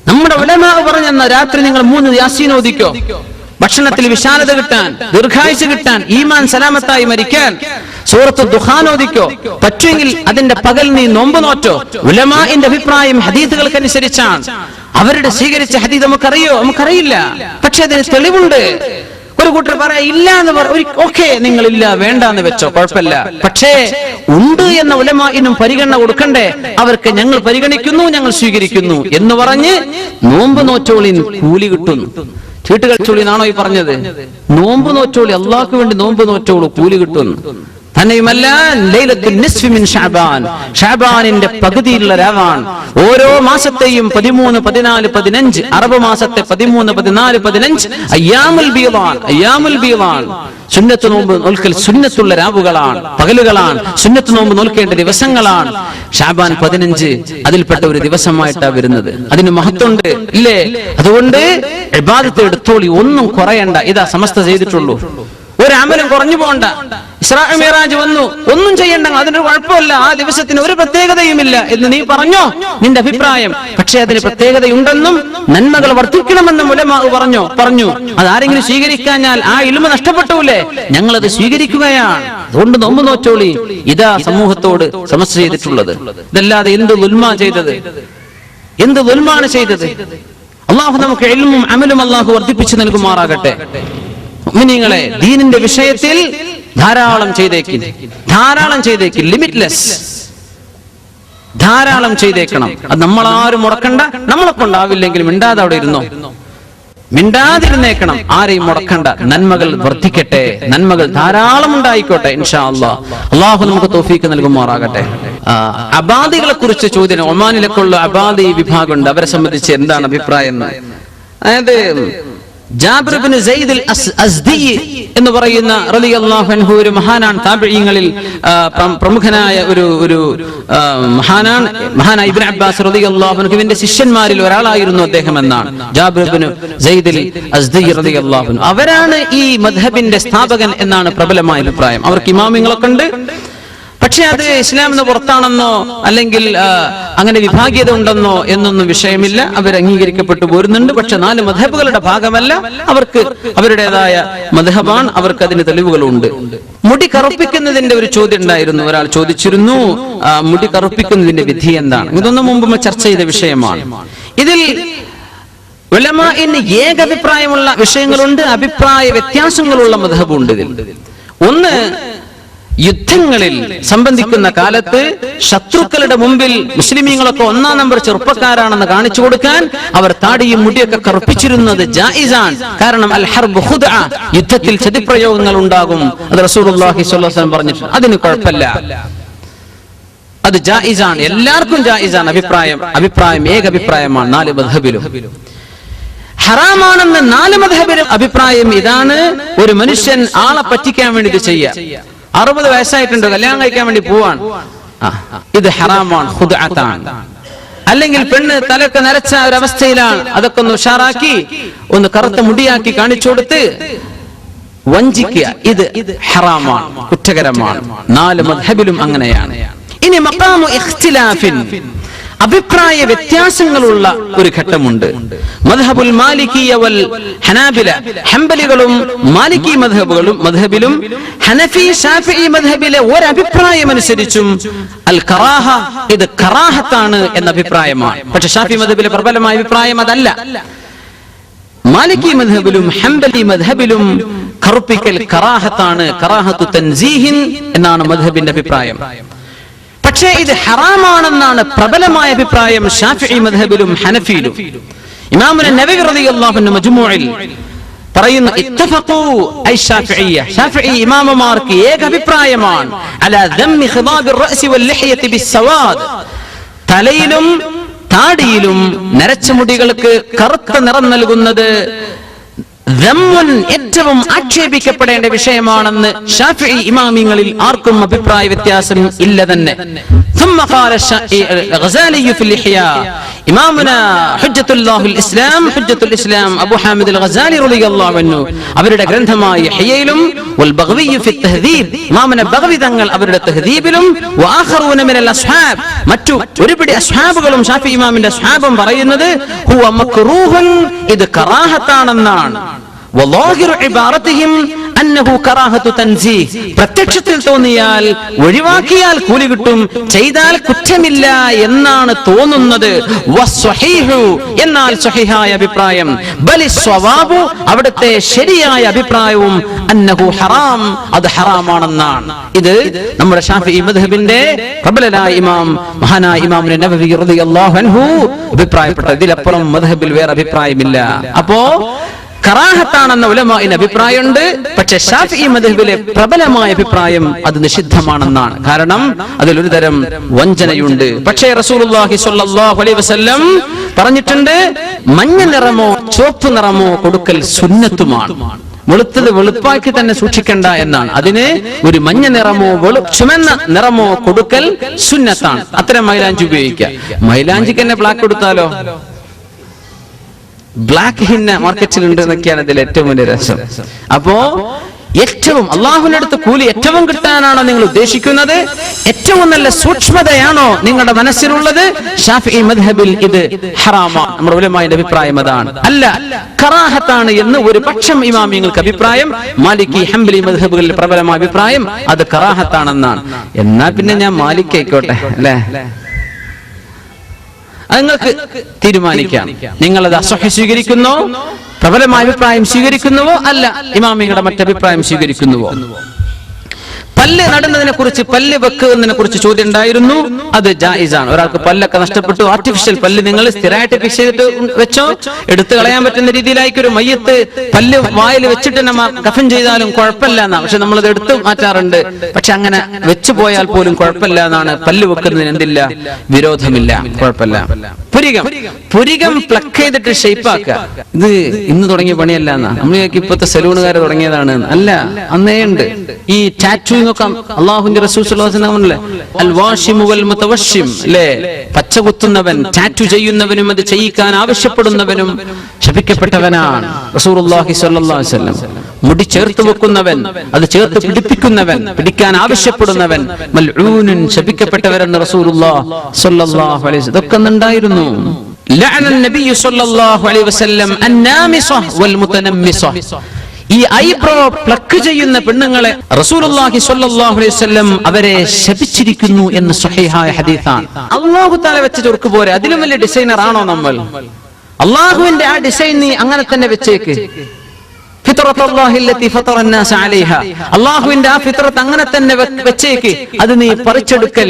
നമ്മുടെ ഉലമാ പറഞ്ഞെന്ന രാത്രി നിങ്ങൾ 3 യാസീൻ ഓദിക്കോ, ഭക്ഷണത്തിൽ വിശാലത കിട്ടാൻ, ദീർഘായുസ് കിട്ടാൻ, ഈമാൻ സലാമത്തായി മരിക്കാൻ സൂറത്തുൽ ദുഖാൻ ഓദിക്കോ. പറ്റുമെങ്കിൽ അതിന്റെ പകൽ നീ നോമ്പ് നോറ്റോ. ഉലമാഇന്റെ അഭിപ്രായം ഹദീസുകൾക്കനുസരിച്ചാണ്. അവരുടെ സ്വീകരിച്ച ഹദീസ് നമുക്കറിയോ? നമുക്കറിയില്ല. പക്ഷെ അതിന് തെളിവുണ്ട്. ഒരു കൂട്ടർ പറയാ ഇല്ല എന്ന് ഓക്കെ, നിങ്ങൾ ഇല്ല വേണ്ടാന്ന് വെച്ചോ, കുഴപ്പമില്ല. പക്ഷേ ഉണ്ട് എന്ന ഉലമാഇനും പരിഗണന കൊടുക്കണ്ടേ? അവർക്ക് ഞങ്ങൾ പരിഗണിക്കുന്നു, ഞങ്ങൾ സ്വീകരിക്കുന്നു എന്ന് പറഞ്ഞ് നോമ്പ് നോറ്റോളി കൂലി കിട്ടുന്നു. ചീട്ട് കളിച്ചോളിന്നാണോ ഈ പറഞ്ഞത്? നോമ്പ് നോറ്റോളി, അള്ളാഹ്ക്ക് വേണ്ടി നോമ്പ് നോറ്റോളൂ, കൂലി കിട്ടുന്നു. തന്നെയുമല്ല, ലൈലത്തുൽ നിസ്ഫി മിൻ ശഅബാൻ, ശഅബാനിന്റെ പകുതിയിലുള്ള രാവാണ്. ഓരോ മാസത്തെയും 13, 14, 15, അറബ് മാസത്തെ 13, 14, 15 അയ്യാമുൽ ബീളാൻ. സുന്നത്ത് നോമ്പ് നോൽക്കൽ സുന്നത്തുള്ള രാവുകളാണ്, പകലുകളാണ്. സുന്നത്ത് നോമ്പ് നോൽക്കേണ്ട ദിവസങ്ങളാണ്. ശഅബാൻ 15 അതിൽപ്പെട്ട ഒരു ദിവസമായിട്ടാണ് വരുന്നത്. അതിന് മഹത്വമുണ്ട് ഇല്ലേ? അതുകൊണ്ട് ഇബാദത്ത് എടുത്തോളി, ഒന്നും കുറയണ്ട. ഇതാ സമസ്ത ചെയ്തിട്ടുള്ളൂ. ഒരു അമലും കുറഞ്ഞു പോകണ്ട. ഇസ്രാ മിഅ്റാജ് വന്നു, ഒന്നും ചെയ്യണ്ട, അതിനൊരു കുഴപ്പമില്ല, ആ ദിവസത്തിന് ഒരു പ്രത്യേകതയുമില്ല എന്ന് നീ പറഞ്ഞോ, നിന്റെ അഭിപ്രായം. പക്ഷെ അതിന് പ്രത്യേകതയുണ്ടെന്നും നന്മകൾ വർദ്ധിക്കണമെന്നും ഉലമാ പറഞ്ഞു. അതാരെങ്കിലും സ്വീകരിക്കാഞ്ഞാൽ ആ ഇൽമ നഷ്ടപ്പെട്ടൂലേ? ഞങ്ങളത് സ്വീകരിക്കുകയാണ്, അതുകൊണ്ട് നോമ്പ് നോറ്റോളി. ഇതാ സമൂഹത്തോട് സമസ്യ ചെയ്തിട്ടുള്ളത്. ഇതല്ലാതെ എന്ത് ദുൽമാ ചെയ്തത്? എന്ത് ദുൽമാണ് ചെയ്തത്? അള്ളാഹു നമുക്ക് ഇൽമും അമലും അള്ളാഹു വർദ്ധിപ്പിച്ചു നൽകുമാറാകട്ടെ. മുഅ്മിനീങ്ങളെ, ദീനിന്റെ വിഷയത്തിൽ ധാരാളം ചെയ്തേക്കും, ലിമിറ്റ്ലെസ്, ധാരാളം ചെയ്തേക്കണം. അത് നമ്മളാരും മുടക്കണ്ട. നമ്മളെ കൊണ്ടാവില്ലെങ്കിലും മിണ്ടാതെ അവിടെ ഇരുന്നോ, മിണ്ടാതിരുന്നേക്കണം, ആരെയും മുടക്കണ്ട. നന്മകൾ വർദ്ധിക്കട്ടെ, നന്മകൾ ധാരാളം ഉണ്ടായിക്കോട്ടെ ഇൻഷാ അല്ലാഹ്. അള്ളാഹു നമുക്ക് തൗഫീഖ് നൽകുമാറാകട്ടെ. അബാദികളെ കുറിച്ച് ചോദ്യം. ഒമാനിലൊക്കെയുള്ള അബാദി വിഭാഗമുണ്ട്, അവരെ സംബന്ധിച്ച് എന്താണ് അഭിപ്രായം? അതായത് ജാബിർ ഇബ്നു സയ്യിദ് അൽ-അസ്ദി എന്ന് പറയുന്ന റളിയല്ലാഹു അൻഹു ഒരു മഹാനാണ്, താബിഈങ്ങളിൽ പ്രമുഖനായ ഒരു മഹാനായ ഇബ്നു അബ്ബാസ് റളിയല്ലാഹു അൻഹുവിന്റെ ശിഷ്യന്മാരിൽ ഒരാളായിരുന്നു അദ്ദേഹം എന്നാണ് ജാബിർ ഇബ്നു സയ്യിദ് അൽ-അസ്ദി റളിയല്ലാഹു അൻഹു. അവരാണ് ഈ മദ്ഹബിന്റെ സ്ഥാപകൻ എന്നാണ് പ്രബലമായ അഭിപ്രായം. അവർക്ക് ഇമാമിങ്ങളൊക്കെ ഉണ്ട്. പക്ഷെ അത് ഇസ്ലാമിന് പുറത്താണെന്നോ അല്ലെങ്കിൽ അങ്ങനെ വിഭാഗീയത ഉണ്ടെന്നോ എന്നൊന്നും വിഷയമില്ല. അവർ അംഗീകരിക്കപ്പെട്ടു പോരുന്നുണ്ട്. പക്ഷെ 4 മദ്ഹബുകളുടെ ഭാഗമല്ല, അവർക്ക് അവരുടേതായ മദ്ഹബാണ്, അവർക്ക് അതിന് തെളിവുകളുണ്ട്. മുടി കറുപ്പിക്കുന്നതിന്റെ ഒരു ചോദ്യം ഉണ്ടായിരുന്നു. ഒരാൾ ചോദിച്ചിരുന്നു, മുടി കറുപ്പിക്കുന്നതിന്റെ വിധി എന്താണ്? ഇതൊന്നും മുമ്പ് ചർച്ച ചെയ്ത വിഷയമാണ്. ഇതിൽ ഉലമാഇന് ഏകഭിപ്രായമുള്ള വിഷയങ്ങളുണ്ട്, അഭിപ്രായ വ്യത്യാസങ്ങളുള്ള മദ്ഹബുണ്ട്. ഇതിൽ ഒന്ന്, യുദ്ധങ്ങളിൽ സംബന്ധിക്കുന്ന കാലത്ത് ശത്രുക്കളുടെ മുമ്പിൽ മുസ്ലിമീങ്ങളൊക്കെ 1-ാം നമ്പർ ചെറുപ്പക്കാരാണെന്ന് കാണിച്ചു കൊടുക്കാൻ അവർ താടിയും മുടിയൊക്കെ കറുപ്പിച്ചിരുന്നത് ജായിസാണ്. കാരണം അൽ ഹർബ് ഖുദ്അ, യുദ്ധത്തിൽ ചതിപ്രയോഗങ്ങൾ ഉണ്ടാകും. അത് റസൂലുള്ളാഹി സ്വല്ലല്ലാഹു അലൈഹി വസല്ലം പറഞ്ഞിട്ടുണ്ട്. അതിന് കുഴപ്പമില്ല, അത് ജായിസാണ്, എല്ലാവർക്കും ജായിസാണ്. അഭിപ്രായം ഏകഭിപ്രായമാണ് 4 മദ്ഹബിലും. ഹറാമാണെന്ന് 4 മദ്ഹബിലും അഭിപ്രായം ഇതാണ്: ഒരു മനുഷ്യൻ ആളെ പറ്റിക്കാൻ വേണ്ടി ഇത് ചെയ്യാം. 60 വയസ്സായിട്ടുണ്ട്, കല്യാണം കഴിക്കാൻ വേണ്ടി പോവാൻ, ഇത് ഹറാമാണ്, ഖുദ്അത്താണ്. അല്ലെങ്കിൽ പെണ്ണ് തലക്ക് നരച്ച ഒരവസ്ഥയിലാണ്, അതൊക്കെ ഒന്ന് ഉഷാറാക്കി ഒന്ന് കറുത്ത മുടിയാക്കി കാണിച്ചു കൊടുത്ത് വഞ്ചിക്കുക, ഇത് ഹറാമാണ്, കുറ്റകരമാണ്. 4 മദ്ഹബിലും അങ്ങനെയാണ്. ഇനി മഖാമു ഇഖ്തിലാഫിൻ, അഭിപ്രായ വ്യത്യാസങ്ങളുള്ള ഒരു ഘട്ടമുണ്ട്. മദ്ഹബുൽ മാലിക്കിയ വൽ ഹനാബില, ഹംബലികളും മാലിക്കി മദ്ഹബിലും ഹനഫി ശാഫിഈ മദ്ഹബിലെ ഒരു അഭിപ്രായം അനുസരിച്ചും അൽ കറാഹ, ഇത് കറാഹത്താണ് എന്ന അഭിപ്രായമാണ്. പക്ഷെ ഷാഫി മദ്ഹബിലെ പ്രബലമായ അഭിപ്രായം അതല്ല. മാലിക്കി മദ്ഹബിലും ഹംബലി മദ്ഹബിലും കറുപ്പിക്കൽ കറാഹത്താണ്, കറാഹത്തു തൻസീഹിൻ എന്നാണ് മദ്ഹബിന്റെ അഭിപ്രായം. പക്ഷേ ഇത് ഹറാമാണെന്നാണ് പ്രബലമായ അഭിപ്രായം ശാഫിഈ മദ്ഹബിലും ഹനഫിയിലും. ഇമാം നവവി റളിയല്ലാഹു അൻഹു മജ്മൂഇൽ പറയുന്നു, ഇത്തഫഖൂ ഐ ശാഫിഈയ, ശാഫിഈ ഇമാമമാർക്ക് ഏക അഭിപ്രായമാണ് അലാ ദമ്മി ഖിദാബിർ റഅസി വൽ ലിഹ്യതി ബിസ്സവാദ്, തലയിലും താടിയിലും നരച്ച മുടികൾക്ക് കറുത്ത നിറം നൽകുന്നത് ഏറ്റവും ആക്ഷേപിക്കപ്പെടേണ്ട വിഷയമാണെന്ന് ശാഫിഈ ഇമാമിങ്ങളിൽ ആർക്കും അഭിപ്രായ വ്യത്യാസം ഇല്ല തന്നെ. ثم قال الغزالي في الإحياء، إمامنا حجة الله الإسلام أبو حامد الغزالي رضي الله عنه അവരുടെ ഗ്രന്ഥമായ ഇഹ്യയിലും والبغوي في التهذيب, ഇമാമന ബഗവി തങ്ങൾ അവരുടെ തഹ്ദീബിലും وآخرون من الأصحاب, മറ്റു ഒരുപിടി അസ്ഹാബുകളും ഷാഫിഈ ഇമാമിന്റെ അസ്ഹാബും പറയുന്നത് ഹുവ മക്റൂഹൻ, ഇത് കറാഹത്താണെന്നാണ്. വലാഹിറു ഇബാറതിഹിം അന്നഹു കറാഹത്തു തൻസീഹ്, പ്രത്യക്ഷത്തിൽ തോന്നിയാൽ ഒഴിവാക്കിയാൽ കൂലി കിട്ടും, ചെയ്താൽ കുറ്റമില്ല എന്നാണ് തോന്നുന്നത്. വസ്വഹീഹു, എന്നാൽ സ്വഹീഹായ അഭിപ്രായം, ബലി സ്വവാബു, അവിടുത്തെ ശരിയായ അഭിപ്രായവും അന്നഹു ഹറാം, അത് ഹറാമാണെന്നാണ്. ഇത് നമ്മുടെ ഷാഫിഈ മദ്ഹബിന്റെ പ്രബലനായ ഇമാം മഹാനായ ഇമാം നവവി റളിയല്ലാഹു അൻഹു അഭിപ്രായപ്പെട്ട, ഇതിലപ്പുറം മദ്ഹബിൽ വേറെ അഭിപ്രായമില്ല. അപ്പോ കറാഹത്താണെന്ന ഉലമാഇന് അഭിപ്രായമുണ്ട്. പക്ഷെ ശാഫിഈ മദ്ഹബിലെ പ്രബലമായ അഭിപ്രായം അത് നിഷിദ്ധമാണെന്നാണ്. കാരണം അതിലൊരു തരം വഞ്ചനയുണ്ട്. പക്ഷേ റസൂലുള്ളാഹി സ്വല്ലല്ലാഹു അലൈഹി വസല്ലം പറഞ്ഞിട്ടുണ്ട്, മഞ്ഞ നിറമോ ചുവപ്പ് നിറമോ കൊടുക്കൽ സുന്നത്തുമാണ്. വെളുത്തത് വെളുപ്പാക്കി തന്നെ സൂക്ഷിക്കണ്ട എന്നാണ്. അതിന് ഒരു മഞ്ഞ നിറമോ ചുമന്ന നിറമോ കൊടുക്കൽ സുന്നത്താണ്. അത്തരം മൈലാഞ്ചി ഉപയോഗിക്കുക. മൈലാഞ്ചിക്ക് തന്നെ ബ്ലാക്ക് കൊടുത്താലോ? ബ്ലാക്ക് ഹിന്ന മാർക്കറ്റിൽ ഉണ്ട് എന്നൊക്കെയാണ് ഇതിൽ ഏറ്റവും വലിയ രസം. അപ്പോ ഏറ്റവും അള്ളാഹുവിന്റെ അടുത്ത് കൂലി ഏറ്റവും കിട്ടാനാണോ നിങ്ങൾ ഉദ്ദേശിക്കുന്നത്? ഏറ്റവും നല്ല സൂക്ഷ്മതയാണോ നിങ്ങളുടെ മനസ്സിലുള്ളത്? ഷാഫിഈ മദ്ഹബിൽ ഇത് ഹറാമാണ്, നമ്മുടെ ഉലമായുടെ അഭിപ്രായം അതാണ്. അല്ല, കറാഹത്താണ് എന്ന് ഒരു പക്ഷം ഇമാമിങ്ങൾക്ക് അഭിപ്രായം. മാലിക്കി ഹംബലി മദ്ഹബുകളിൽ പ്രബലമായ അഭിപ്രായം അത് കറാഹത്താണെന്നാണ്. എന്നാ പിന്നെ ഞാൻ മാലിക് ആയിക്കോട്ടെ അല്ലേ? അത് നിങ്ങൾക്ക് തീരുമാനിക്കാം. നിങ്ങളത് അസ്വഹ സ്വീകരിക്കുന്നോ, പ്രബലമായ അഭിപ്രായം സ്വീകരിക്കുന്നുവോ, അല്ല ഇമാമിങ്ങളുടെ മറ്റഭിപ്രായം സ്വീകരിക്കുന്നുവോ? പല്ല് നടുന്നതിനെ കുറിച്ച്, പല്ല് വെക്കുന്നതിനെ കുറിച്ച് ചോദ്യം ഉണ്ടായിരുന്നു. അത് ജായിസാണ്. ഒരാൾക്ക് പല്ലൊക്കെ നഷ്ടപ്പെട്ടു, ആർട്ടിഫിഷ്യൽ പല്ല് നിങ്ങൾ സ്ഥിരമായിട്ട് ഫിക്സ് ചെയ്തിട്ട് വെച്ചോ, എടുത്തു കളയാൻ പറ്റുന്ന രീതിയിലായിക്കൊരു മയ്യത്ത് പല്ല് വായിൽ വെച്ചിട്ട് നമ്മ കഫൻ ചെയ്താലും കുഴപ്പമില്ല എന്നാണ്. പക്ഷെ നമ്മളത് എടുത്തു മാറ്റാറുണ്ട്. പക്ഷെ അങ്ങനെ വെച്ചു പോയാൽ പോലും കുഴപ്പമില്ല എന്നാണ്. പല്ല് വെക്കുന്നതിന് എന്തില്ല, വിരോധമില്ല, കുഴപ്പമില്ല. പുരികം പ്ലക്ക് ചെയ്തിട്ട് ഷേപ്പാക്കുക, ഇത് ഇന്ന് തുടങ്ങിയ പണിയല്ല എന്നാ. നമ്മൾ ഇപ്പോഴത്തെ സലൂണുകാർ തുടങ്ങിയതാണ്. അല്ല, അന്നേ ഉണ്ട് ഈ ടാറ്റൂയിങ് ഒക്കെ. അള്ളാഹുവിന്റെ റസൂൽ സ്വല്ലല്ലാഹു അലൈഹി വസല്ലം പറഞ്ഞില്ലേ, അൽ വാഷിമു വൽ മുതവശ്ശിം, അല്ലേ? പച്ച കുത്തുന്നവൻ, ടാറ്റു ചെയ്യുന്നവനും അത് ചെയ്യിക്കാൻ ആവശ്യപ്പെടുന്നവനും ശപിക്കപ്പെട്ടവനാണ്. റസൂലുള്ളാഹി സ്വല്ലല്ലാഹു അലൈഹി വസല്ലം മുടി ചേർത്ത് വെക്കുന്നവൻ, അത് ചേർത്ത് പിടിപ്പിക്കുന്നവൻ, പിടിക്കാൻ ആവശ്യപ്പെടുന്നവൻ മൽഊനുൻ, ശപിക്കപ്പെട്ടവരെന്ന് റസൂലുള്ളാഹി സ്വല്ലല്ലാഹു അലൈഹി വസല്ലം ഇതൊക്കെ ഉണ്ടായിരുന്നു. ലഅന നബി സ്വല്ലല്ലാഹു അലൈഹി വസല്ലം അന്നാമിസഹ വൽ മുതനമ്മിസഹ, ഈ ഐബ്രോ പ്ലക്ക് ചെയ്യുന്ന പെണ്ണുങ്ങളെ റസൂലുള്ളാഹി സ്വല്ലല്ലാഹു അലൈഹി വസല്ലം അവരെ ശപിച്ചിരിക്കുന്നു എന്ന് സ്വഹീഹായ ഹദീസാണ്. അല്ലാഹു തആല വെച്ച ചുർക്ക് പോരെ, അതിലും വലിയ ഡിസൈനർ ആണോ നമ്മൾ? അല്ലാഹുവിന്റെ ആ ഡിസൈൻ നീ അങ്ങനെ തന്നെ വെച്ചേക്ക്. ഫിത്രത്തുല്ലാഹി അല്ലതി ഫതറ അന്നാസ അലൈഹാ, അല്ലാഹുവിന്റെ ആ ഫിത്രത്ത് അങ്ങനെ തന്നെ വെച്ചേക്ക്. അത് നീ പറിച്ചെടുക്കൽ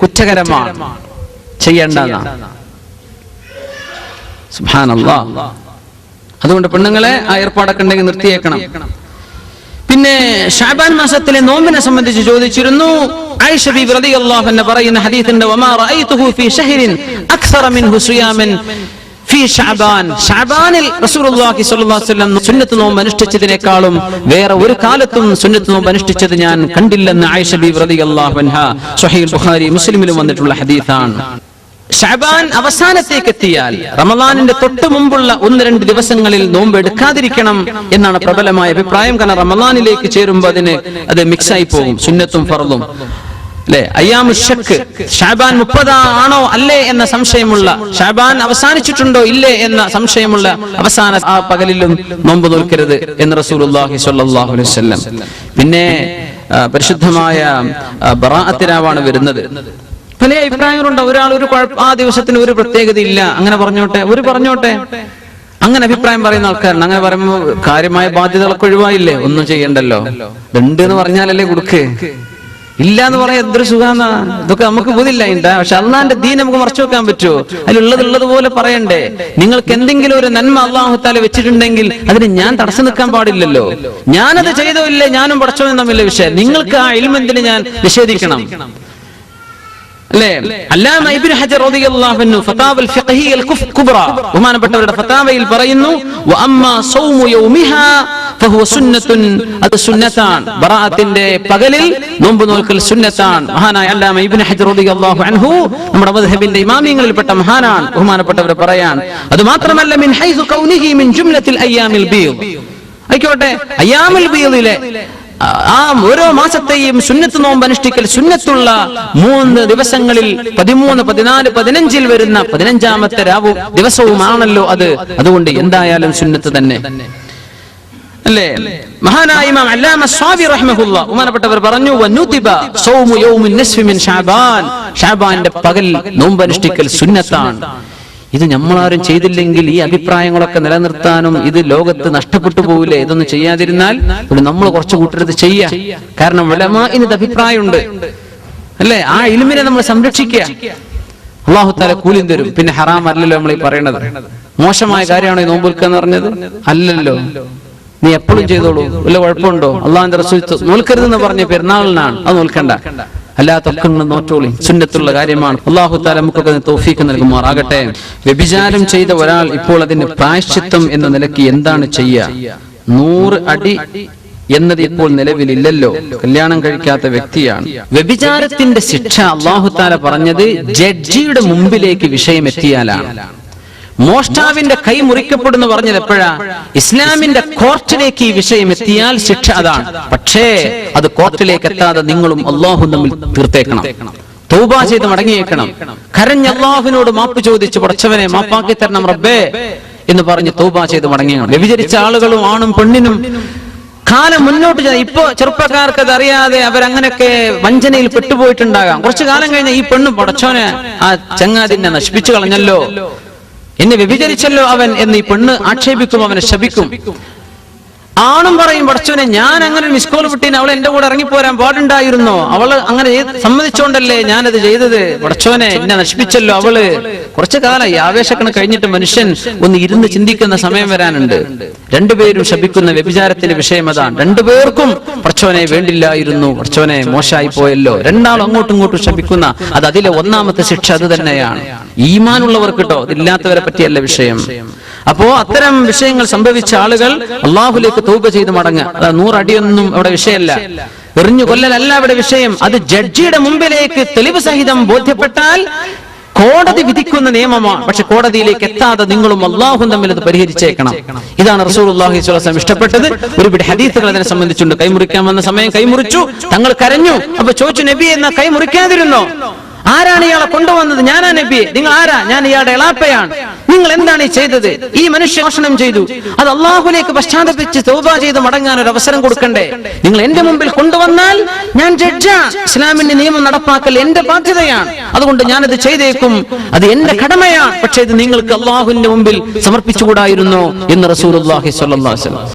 കുറ്റകരമാണ്, ചെയ്യേണ്ടതാണ്. സുബ്ഹാനല്ലാഹ്. അതുകൊണ്ട് പെണ്ണുങ്ങളെ ആ ഏർപ്പാടൊക്കെ ഉണ്ടെങ്കിൽ നിർത്തിയേക്കണം. പിന്നെ ശഅബാൻ മാസത്തിലെ നോമ്പിനെ സംബന്ധിച്ച് ചോദിച്ചിരുന്നു. ആയിഷ ബീബി റളിയല്ലാഹു അൻഹ പറയുന്ന ഹദീസുണ്ട്, വമാ റഅയ്തുഹു ഫീ ശഹ്റിൻ അക്സറ മിൻഹു സിയാമൻ ഫീ ശഅബാൻ. ശഅബാനിൽ റസൂലുള്ളാഹി സ്വല്ലല്ലാഹു അലൈഹി വസല്ലം സുന്നത്ത് നോമ്പ് അനുഷ്ഠിച്ചതിനേക്കാളും വേറെ ഒരു കാലത്തും സുന്നത്ത് നോമ്പ് അനുഷ്ഠിച്ചത് ഞാൻ കണ്ടില്ലെന്ന് ആയിഷ ബീബി റളിയല്ലാഹു അൻഹ സ്വഹീഹ് ബുഖാരി മുസ്ലിമിലും വന്നിട്ടുള്ള ഹദീസാണ്. ശഅബാൻ അവസാനത്തേക്ക് എത്തിയാൽ റമളാനിന്റെ തൊട്ട് മുമ്പുള്ള 1-2 ദിവസങ്ങളിൽ നോമ്പ് എടുക്കാതിരിക്കണം എന്നാണ് പ്രബലമായ അഭിപ്രായം. കാരണം റമളാനിലേക്ക് ചേരുമ്പോൾ അത് മിക്സ് ആയി പോകും, സുന്നത്തും ഫർളും, അല്ലെ? അയ്യാമു ശക്ക്, ശഅബാൻ 30 ആണോ അല്ലേ എന്ന സംശയമുള്ള, ശഅബാൻ അവസാനിച്ചിട്ടുണ്ടോ ഇല്ലേ എന്ന സംശയമുള്ള അവസാന ആ പകലിലും നോമ്പ് നോൽക്കരുത് എന്ന് റസൂലുള്ളാഹി സ്വല്ലല്ലാഹു അലൈഹി വസല്ലം. പിന്നെ പരിശുദ്ധമായ ബറാഅത്ത് രാവാണ് വരുന്നത്. പല അഭിപ്രായങ്ങളുണ്ട്. ഒരാൾ ആ ദിവസത്തിന് ഒരു പ്രത്യേകത ഇല്ല, അങ്ങനെ പറഞ്ഞോട്ടെ, അങ്ങനെ അഭിപ്രായം പറയുന്ന ആൾക്കാരുണ്ട്. അങ്ങനെ പറയുമ്പോൾ കാര്യമായ ബാധ്യതകളൊക്കെ ഒഴിവായില്ലേ, ഒന്നും ചെയ്യണ്ടല്ലോ. ഉണ്ട് എന്ന് പറഞ്ഞാലല്ലേ കൊടുക്ക്, ഇല്ല എന്ന് പറയാൻ എന്തൊരു സുഖാന്നാ. ഇതൊക്കെ നമുക്ക് ബോധില്ല. പക്ഷെ അള്ളാന്റെ ദീൻ നമുക്ക് മറച്ചു വെക്കാൻ പറ്റുമോ? അതിലുള്ളതുപോലെ പറയണ്ടേ. നിങ്ങൾക്ക് എന്തെങ്കിലും ഒരു നന്മ അള്ളാഹു തആല വെച്ചിട്ടുണ്ടെങ്കിൽ അതിന് ഞാൻ തടസ്സം നിൽക്കാൻ പാടില്ലല്ലോ. ഞാനത് ചെയ്തോ ഇല്ലേ, ഞാനും പടച്ചോനും തമ്മിലുള്ള വിഷയം. നിങ്ങൾക്ക് ആ ഇൽമെന്തിന് ഞാൻ നിഷേധിക്കണം, അല്ലേ? അല്ലാമ ഇബ്നു ഹജർ റളിയല്ലാഹു അൻഹു ഫതാവൽ ഫിഖഹിയൽ കുബ്ര ബഹുമാനപ്പെട്ടവരുടെ ഫതാവയിൽ പറയുന്നു, വഅമ്മാ സൗമു യൗമിഹാ ഫഹുവ സുന്നത്തുൻ, അത് സുന്നത്താണ്. ബറാഅത്തിന്റെ പകലിൽ നോമ്പ് നോൽക്കൽ സുന്നത്താണ്. മഹാനായ അല്ലാമ ഇബ്നു ഹജർ റളിയല്ലാഹു അൻഹു നമ്മുടെ മദ്ഹബിന്റെ ഇമാമിങ്ങളിൽപ്പെട്ട മഹാനാണ്. ബഹുമാനപ്പെട്ടവർ പറയാൻ, അത് മാത്രമല്ല മിൻ ഹൈസു കൗനിഹി മിൻ ജുംലത്തിൽ അയ്യാമിൽ ബീദ്, ആയിക്കോട്ടെ അയ്യാമുൽ ബീദിലെ ആ ഓരോ മാസത്തെയും സുന്നത്ത് നോമ്പ് അനുഷ്ഠിക്കൽ സുന്നത്തുള്ള 3 ദിവസങ്ങളിൽ 13, 14, 15 വരുന്ന 15ാമത്തെ ദിവസവുമാണല്ലോ അത്. അതുകൊണ്ട് എന്തായാലും സുന്നത്ത് തന്നെ, അല്ലേ? മഹാനായ ഇമാം അല്ലാമ സ്വാബി റഹ്മഹുല്ലാഹ് ബഹുമാനപ്പെട്ടവർ പറഞ്ഞു, വനുതിബ സൗമു യൗമിൻ നിസ്ഫി മിൻ ശഅബാൻ, ശഅബാന്റെ പകൽ നോമ്പ് അനുഷ്ഠിക്കൽ സുന്നത്താണ്. ഇത് നമ്മളാരും ചെയ്തില്ലെങ്കിൽ ഈ അഭിപ്രായങ്ങളൊക്കെ നിലനിർത്താനും ഇത് ലോകത്ത് നഷ്ടപ്പെട്ടു പോവില്ലേ ഇതൊന്നും ചെയ്യാതിരുന്നാൽ? നമ്മൾ കുറച്ച് കൂട്ടരുത് ചെയ്യാ. കാരണം ഉലമാഇന് അഭിപ്രായമുണ്ട്, അല്ലേ? ആ ഇൽമിനെ നമ്മൾ സംരക്ഷിക്കുക. അല്ലാഹു തആല കൂലിയും തരും. പിന്നെ ഹറാം അല്ലല്ലോ നമ്മൾ ഈ പറയണത്. മോശമായ കാര്യമാണോ ഈ നോമ്പ് നിൽക്കുക എന്ന് പറഞ്ഞത്? അല്ലല്ലോ. നീ എപ്പോഴും ചെയ്തോളൂ, വല്ല കുഴപ്പമുണ്ടോ? അള്ളാഹുവിന്റെ റസൂൽ നോൽക്കരുതെന്ന് പറഞ്ഞ പെരുന്നാളിനാണ്, അത് നോൽക്കണ്ട. അല്ലാത്തൊക്കെ നോറ്റോളി, സുന്നത്തുള്ള കാര്യമാണ്. അല്ലാഹു തആല നമുക്കൊക്കെ തൗഫീഖ് നൽകുമാറാകട്ടെ. വ്യഭിചാരം ചെയ്ത ഒരാൾ ഇപ്പോൾ അതിന് പ്രായശ്ചിത്തം എന്ന നിലയ്ക്ക് എന്താണ് ചെയ്യുക? 100 അടി എന്നത് ഇപ്പോൾ നിലവിലില്ലല്ലോ. കല്യാണം കഴിക്കാത്ത വ്യക്തിയാണ്. വ്യഭിചാരത്തിന്റെ ശിക്ഷ അല്ലാഹു തആല പറഞ്ഞത് ജഡ്ജിയുടെ മുമ്പിലേക്ക് വിഷയം എത്തിയാലാണ്. മോഷ്ടാവിന്റെ കൈ മുറിക്കപ്പെടുന്നു പറഞ്ഞത് എപ്പോഴാ? ഇസ്ലാമിന്റെ കോർട്ടിലേക്ക് ഈ വിഷയം എത്തിയാൽ ശിക്ഷ അതാണ്. പക്ഷേ അത് കോർട്ടിലേക്ക് എത്താതെ നിങ്ങളും അള്ളാഹു തമ്മിൽ തീർത്തേക്കണം, തൗബ ചെയ്ത് മടങ്ങിയേക്കണം. കരഞ്ഞ അള്ളാഹുവിനോട് മാപ്പ് ചോദിച്ച് പടച്ചവനെ മാപ്പാക്കി തരണം റബ്ബേ എന്ന് പറഞ്ഞ് തൗബ ചെയ്ത് മടങ്ങിയേക്കണം. വ്യഭിചരിച്ച ആളുകളും ആണും പെണ്ണിനും കാലം മുന്നോട്ട് ഇപ്പൊ ചെറുപ്പക്കാർക്ക് അത് അറിയാതെ അവരങ്ങനെയൊക്കെ വഞ്ചനയിൽ പെട്ടുപോയിട്ടുണ്ടാകാം. കുറച്ചു കാലം കഴിഞ്ഞ ഈ പെണ്ണ് പടച്ചോനെ ആ ചങ്ങാതിനെ നശിപ്പിച്ചു കളഞ്ഞല്ലോ, എന്നെ വ്യഭിചരിച്ചല്ലോ അവൻ എന്ന് ഈ പെണ്ണ് ആക്ഷേപിക്കും, അവനെ ശപിക്കും. ആണും പറയും പടച്ചോനെ ഞാൻ അങ്ങനെ മിസ് കോൾ വിട്ടീന്, അവൾ എന്റെ കൂടെ ഇറങ്ങിപ്പോരാൻ പാടുണ്ടായിരുന്നോ, അവള് അങ്ങനെ സമ്മതിച്ചോണ്ടല്ലേ ഞാനത് ചെയ്തത്, പടച്ചോനെ എന്നെ നശിപ്പിച്ചല്ലോ അവള്. കുറച്ചു കാലം ആവേശക്കണ് കഴിഞ്ഞിട്ട് മനുഷ്യൻ ഒന്ന് ഇരുന്ന് ചിന്തിക്കുന്ന സമയം വരാനുണ്ട്. രണ്ടുപേരും ശപിക്കുന്ന വ്യഭിചാരത്തിന്റെ വിഷയം അതാണ്. രണ്ടുപേർക്കും പടച്ചോനെ വേണ്ടില്ലായിരുന്നു, പടച്ചോനെ മോശമായി പോയല്ലോ, രണ്ടാളും അങ്ങോട്ടും ഇങ്ങോട്ടും ശപിക്കുന്ന അത് അതിലെ ഒന്നാമത്തെ ശിക്ഷ അത് തന്നെയാണ്. ഈമാനുള്ളവർക്ക് കേട്ടോ, അതില്ലാത്തവരെ പറ്റിയല്ല വിഷയം. അപ്പോ അത്തരം വിഷയങ്ങൾ സംഭവിച്ച ആളുകൾ അള്ളാഹുലേക്ക് തൗബ ചെയ്ത് മടങ്ങുക. 100 അടിയൊന്നും അവിടെ വിഷയമല്ല, എറിഞ്ഞു കൊല്ലലല്ല അവിടെ വിഷയം. അത് ജഡ്ജിയുടെ മുമ്പിലേക്ക് തെളിവ് സഹിതം ബോധ്യപ്പെട്ടാൽ കോടതി വിധിക്കുന്ന നിയമമാണ്. പക്ഷെ കോടതിയിലേക്ക് എത്താതെ നിങ്ങളും അള്ളാഹും തമ്മിൽ അത് പരിഹരിച്ചേക്കണം. ഇതാണ് റസൂലുള്ളാഹി സ്വല്ലല്ലാഹു അലൈഹി വസല്ലം ഇഷ്ടപ്പെട്ടത്. ഒരുപിടി ഹദീസുകൾ അതിനെ സംബന്ധിച്ചുണ്ട്. കൈമുറിക്കാൻ വന്ന സമയം കൈമുറിച്ചു, തങ്ങൾ കരഞ്ഞു. അപ്പൊ ചോദിച്ചു നബിയെ എന്നാ കൈ മുറിക്കാതിരുന്നോ? ആരാണ് ഇയാളെ കൊണ്ടുവന്നത്? ഞാനാ നബിയെ. നിങ്ങൾ ആരാ? ഞാൻ ഇയാളുടെ എളാപ്പയാണ്. നിങ്ങൾ എന്താണ് ഈ ചെയ്തത്? ഈ മനുഷ്യ മോഷണം ചെയ്തു, അത് അള്ളാഹുലേക്ക് പശ്ചാത്തപിച്ച് തൗബ ചെയ്ത് മടങ്ങാൻ ഒരു അവസരം കൊടുക്കണ്ടേ? നിങ്ങൾ എന്റെ മുമ്പിൽ കൊണ്ടുവന്നാൽ ഞാൻ ജഡ്ജാ, ഇസ്ലാമിന്റെ നിയമം നടപ്പാക്കൽ എന്റെ ബാധ്യതയാണ്, അതുകൊണ്ട് ഞാനത് ചെയ്തേക്കും, അത് എന്റെ കടമയാണ്. പക്ഷേ ഇത് നിങ്ങൾക്ക് അള്ളാഹുവിന്റെ മുമ്പിൽ സമർപ്പിച്ചുകൂടായിരുന്നോ എന്ന് റസൂലുള്ളാഹി സ്വല്ലല്ലാഹു അലൈഹി വസല്ലം